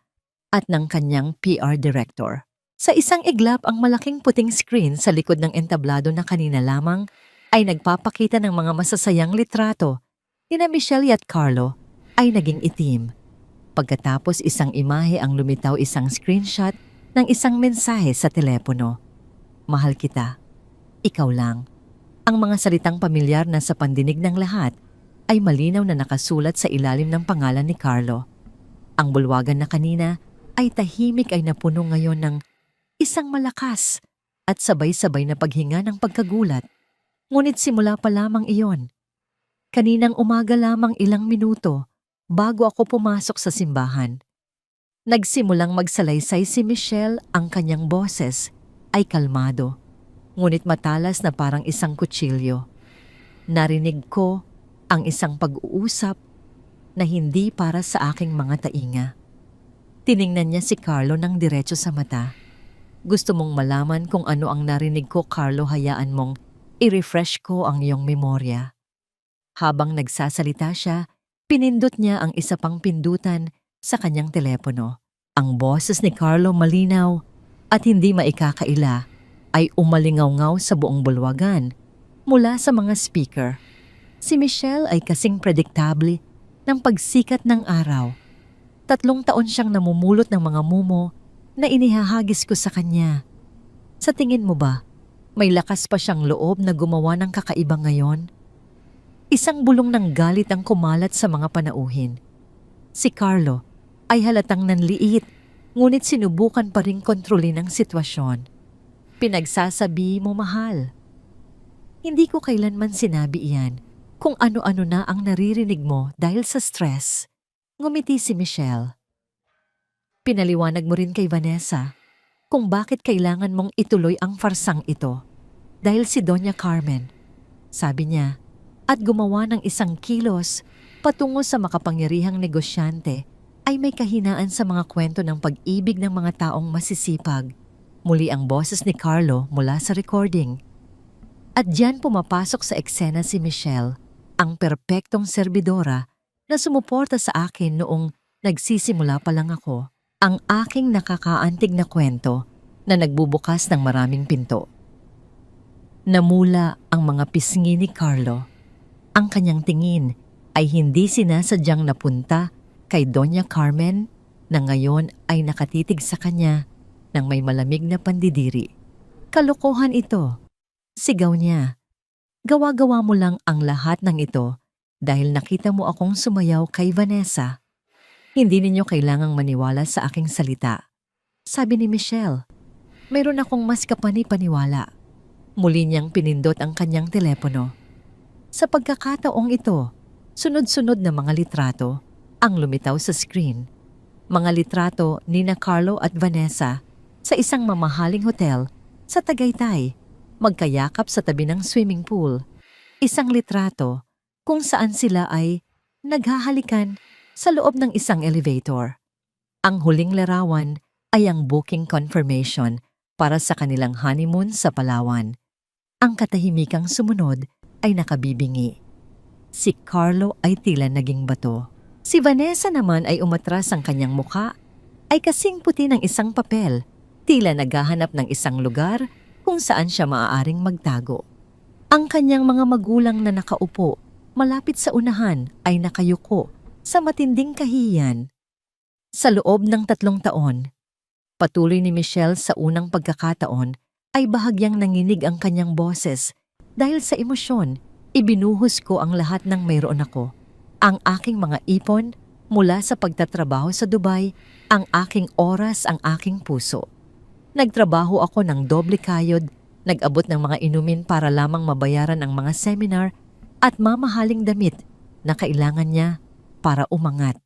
A: at ng kanyang PR director. Sa isang iglap, ang malaking puting screen sa likod ng entablado na kanina lamang ay nagpapakita ng mga masasayang litrato ni na Michelle at Carlo ay naging itim. Pagkatapos isang imahe ang lumitaw, isang screenshot ng isang mensahe sa telepono. Mahal kita. Ikaw lang. Ang mga salitang pamilyar na sa pandinig ng lahat ay malinaw na nakasulat sa ilalim ng pangalan ni Carlo. Ang bulwagan na kanina ay tahimik ay napuno ngayon ng isang malakas at sabay-sabay na paghinga ng pagkagulat. Ngunit simula pa lamang iyon. Kaninang umaga lamang ilang minuto bago ako pumasok sa simbahan. Nagsimulang magsalaysay si Michelle, ang kanyang boses ay kalmado, ngunit matalas na parang isang kutsilyo. Narinig ko ang isang pag-uusap na hindi para sa aking mga tainga. Tiningnan niya si Carlo ng diretso sa mata. Gusto mong malaman kung ano ang narinig ko, Carlo, hayaan mong i-refresh ko ang iyong memorya. Habang nagsasalita siya, pinindot niya ang isa pang pindutan sa kanyang telepono. Ang boses ni Carlo malinaw at hindi maikakaila ay umalingaw-ngaw sa buong bulwagan mula sa mga speaker. Si Michelle ay kasing predictable ng pagsikat ng araw. 3 taon siyang namumulot ng mga mumo na inihahagis ko sa kanya. Sa tingin mo ba, may lakas pa siyang loob na gumawa ng kakaiba ngayon? Isang bulong ng galit ang kumalat sa mga panauhin. Si Carlo ay halatang nanliit, ngunit sinubukan pa ring kontrolin ang sitwasyon. Pinagsasabi mo, mahal. Hindi ko kailanman sinabi iyan kung ano-ano na ang naririnig mo dahil sa stress. Ngumiti si Michelle. Pinaliwanag mo rin kay Vanessa kung bakit kailangan mong ituloy ang farsang ito. Dahil si Doña Carmen, sabi niya, at gumawa ng isang kilos patungo sa makapangyarihang negosyante ay may kahinaan sa mga kwento ng pag-ibig ng mga taong masisipag. Muli ang boses ni Carlo mula sa recording. At diyan pumapasok sa eksena si Michelle, ang perpektong serbidora na sumuporta sa akin noong nagsisimula pa lang ako. Ang aking nakakaantig na kwento na nagbubukas ng maraming pinto. Namula ang mga pisngi ni Carlo. Ang kanyang tingin ay hindi sinasadyang napunta kay Doña Carmen na ngayon ay nakatitig sa kanya ng may malamig na pandidiri. Kalokohan ito, sigaw niya. Gawa-gawa mo lang ang lahat ng ito dahil nakita mo akong sumayaw kay Vanessa. Hindi ninyo kailangang maniwala sa aking salita. Sabi ni Michelle, mayroon akong mas kapani-paniwala. Muli niyang pinindot ang kanyang telepono. Sa pagkakataong ito, sunod-sunod na mga litrato ang lumitaw sa screen. Mga litrato ni na Carlo at Vanessa sa isang mamahaling hotel sa Tagaytay, magkayakap sa tabi ng swimming pool. Isang litrato kung saan sila ay naghahalikan sa loob ng isang elevator. Ang huling larawan ay ang booking confirmation para sa kanilang honeymoon sa Palawan. Ang katahimikang sumunod ay nakabibingi. Si Carlo ay tila naging bato. Si Vanessa naman ay umatras, ang kanyang muka ay kasing puti ng isang papel, tila naghahanap ng isang lugar kung saan siya maaaring magtago. Ang kanyang mga magulang na nakaupo malapit sa unahan ay nakayuko sa matinding kahihiyan. Sa loob ng 3 taon, patuloy ni Michelle sa unang pagkakataon ay bahagyang nanginig ang kanyang boses. Dahil sa emosyon, ibinuhos ko ang lahat ng mayroon ako. Ang aking mga ipon mula sa pagtatrabaho sa Dubai, ang aking oras, ang aking puso. Nagtrabaho ako ng doble kayod, nag-abot ng mga inumin para lamang mabayaran ang mga seminar at mamahaling damit na kailangan niya para umangat.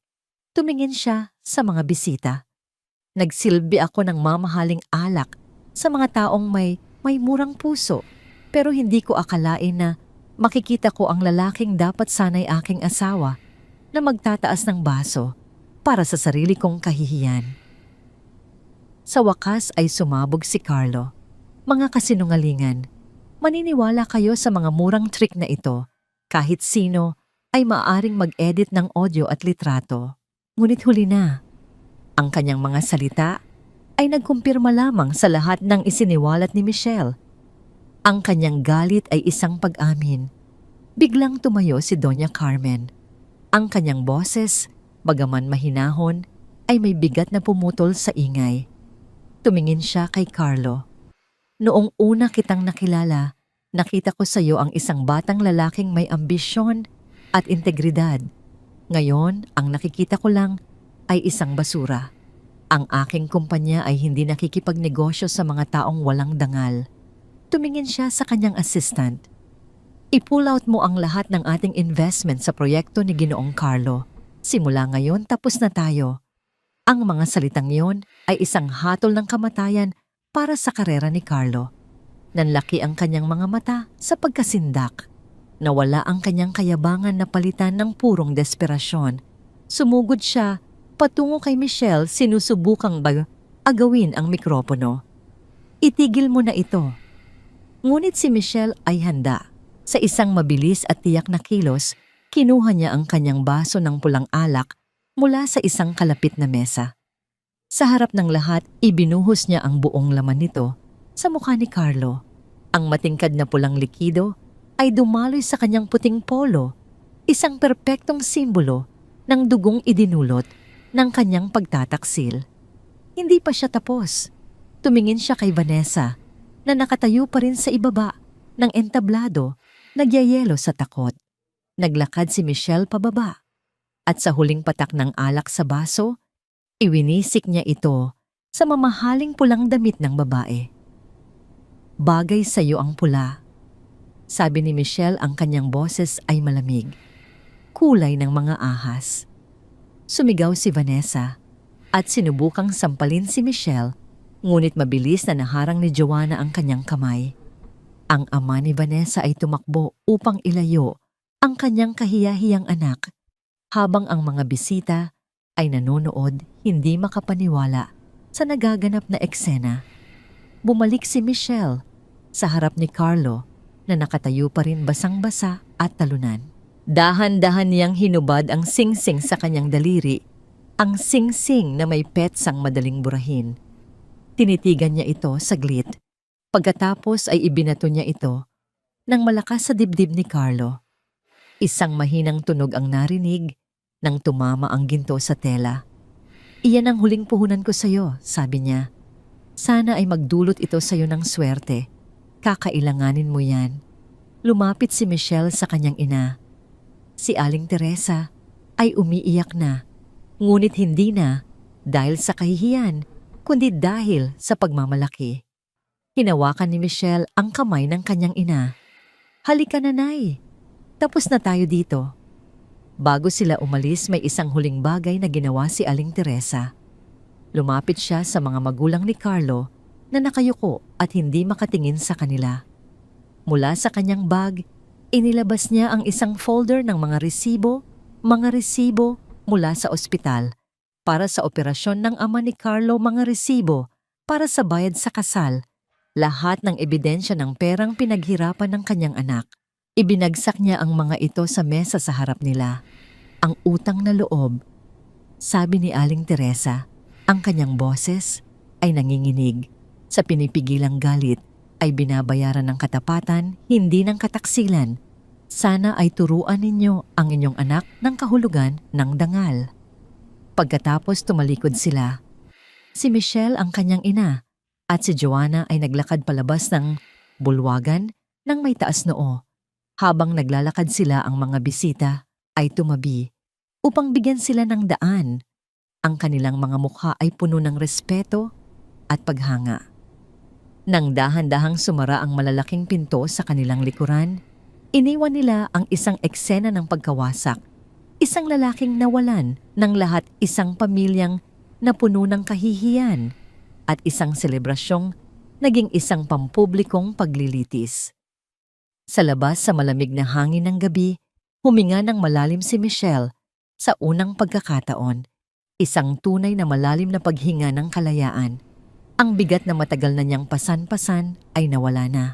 A: Tumingin siya sa mga bisita. Nagsilbi ako ng mamahaling alak sa mga taong may murang puso, pero hindi ko akalain na makikita ko ang lalaking dapat sana'y aking asawa na magtataas ng baso para sa sarili kong kahihiyan. Sa wakas ay sumabog si Carlo. Mga kasinungalingan, maniniwala kayo sa mga murang trick na ito. Kahit sino ay maaaring mag-edit ng audio at litrato. Ngunit huli na. Ang kanyang mga salita ay nagkumpirma lamang sa lahat ng isiniwalat ni Michelle. Ang kanyang galit ay isang pag-amin. Biglang tumayo si Doña Carmen. Ang kanyang boses, bagaman mahinahon, ay may bigat na pumutol sa ingay. Tumingin siya kay Carlo. Noong una kitang nakilala, nakita ko sa iyo ang isang batang lalaking may ambisyon at integridad. Ngayon, ang nakikita ko lang ay isang basura. Ang aking kumpanya ay hindi nakikipagnegosyo sa mga taong walang dangal. Tumingin siya sa kanyang assistant. I-pull out mo ang lahat ng ating investment sa proyekto ni Ginoong Carlo. Simula ngayon, tapos na tayo. Ang mga salitang yon ay isang hatol ng kamatayan para sa karera ni Carlo. Nanlaki ang kanyang mga mata sa pagkasindak. Nawala ang kanyang kayabangan na palitan ng purong desperasyon. Sumugod siya patungo kay Michelle, sinusubukang agawin ang mikropono. Itigil mo na ito. Ngunit si Michelle ay handa. Sa isang mabilis at tiyak na kilos, kinuha niya ang kanyang baso ng pulang alak mula sa isang kalapit na mesa. Sa harap ng lahat, ibinuhos niya ang buong laman nito sa mukha ni Carlo. Ang matingkad na pulang likido ay dumaloy sa kanyang puting polo, isang perpektong simbolo ng dugong idinulot ng kanyang pagtataksil. Hindi pa siya tapos. Tumingin siya kay Vanessa na nakatayo pa rin sa ibaba ng entablado, nagyayelo sa takot. Naglakad si Michelle pababa at sa huling patak ng alak sa baso, iwinisik niya ito sa mamahaling pulang damit ng babae. Bagay sa iyo ang pula. Sabi ni Michelle, ang kanyang boses ay malamig. Kulay ng mga ahas. Sumigaw si Vanessa at sinubukang sampalin si Michelle, ngunit mabilis na naharang ni Joanna ang kanyang kamay. Ang ama ni Vanessa ay tumakbo upang ilayo ang kanyang kahiyahiyang anak, habang ang mga bisita ay nanonood, hindi makapaniwala sa nagaganap na eksena. Bumalik si Michelle sa harap ni Carlo na nakatayo pa rin basang-basa at talunan. Dahan-dahan niyang hinubad ang singsing sa kanyang daliri, ang singsing na may petsang madaling burahin. Tinitigan niya ito saglit. Pagkatapos ay ibinato niya ito nang malakas sa dibdib ni Carlo. Isang mahinang tunog ang narinig nang tumama ang ginto sa tela. Iyan ang huling puhunan ko sa iyo, sabi niya. Sana ay magdulot ito sa iyo ng swerte. Kakailanganin mo yan. Lumapit si Michelle sa kanyang ina. Si Aling Teresa ay umiiyak na, ngunit hindi na dahil sa kahihiyan, kundi dahil sa pagmamalaki. Hinawakan ni Michelle ang kamay ng kanyang ina. Halika na, Nay. Tapos na tayo dito. Bago sila umalis, may isang huling bagay na ginawa si Aling Teresa. Lumapit siya sa mga magulang ni Carlo na nakayuko at hindi makatingin sa kanila. Mula sa kanyang bag, inilabas niya ang isang folder ng mga resibo mula sa ospital para sa operasyon ng ama ni Carlo, mga resibo para sa bayad sa kasal, lahat ng ebidensya ng perang pinaghirapan ng kanyang anak. Ibinagsak niya ang mga ito sa mesa sa harap nila. Ang utang na loob, sabi ni Aling Teresa, ang kanyang boses ay nanginginig. Sa pinipigilang galit ay binabayaran ng katapatan, hindi ng kataksilan. Sana ay turuan ninyo ang inyong anak ng kahulugan ng dangal. Pagkatapos tumalikod sila, si Michelle ang kanyang ina at si Joanna ay naglakad palabas ng bulwagan ng may taas noo. Habang naglalakad sila, ang mga bisita ay tumabi upang bigyan sila ng daan. Ang kanilang mga mukha ay puno ng respeto at paghanga. Nang dahan-dahang sumara ang malalaking pinto sa kanilang likuran, iniwan nila ang isang eksena ng pagkawasak. Isang lalaking nawalan ng lahat, isang pamilyang napuno ng kahihiyan, at isang selebrasyong naging isang pampublikong paglilitis. Sa labas sa malamig na hangin ng gabi, huminga ng malalim si Michelle sa unang pagkakataon. Isang tunay na malalim na paghinga ng kalayaan. Ang bigat na matagal na niyang pasan-pasan ay nawala na.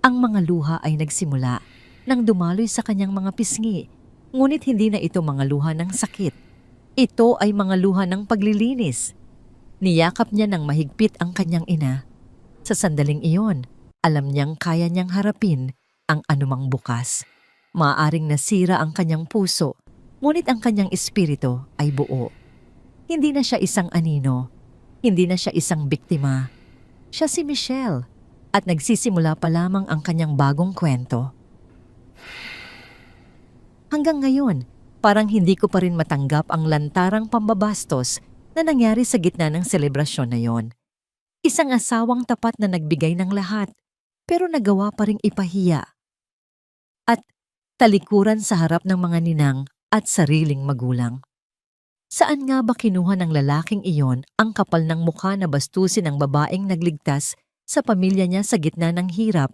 A: Ang mga luha ay nagsimula nang dumaloy sa kanyang mga pisngi. Ngunit hindi na ito mga luha ng sakit. Ito ay mga luha ng paglilinis. Niyakap niya ng mahigpit ang kanyang ina. Sa sandaling iyon, alam niyang kaya niyang harapin ang anumang bukas. Maaaring nasira ang kanyang puso, ngunit ang kanyang espiritu ay buo. Hindi na siya isang anino. Hindi na siya isang biktima. Siya si Michelle at nagsisimula pa lamang ang kanyang bagong kwento. Hanggang ngayon, parang hindi ko pa rin matanggap ang lantarang pambabastos na nangyari sa gitna ng selebrasyon na yon. Isang asawang tapat na nagbigay ng lahat, pero nagawa pa ring ipahiya at talikuran sa harap ng mga ninang at sariling magulang. Saan nga ba kinuha ng lalaking iyon ang kapal ng mukha na bastusin ng babaeng nagligtas sa pamilya niya sa gitna ng hirap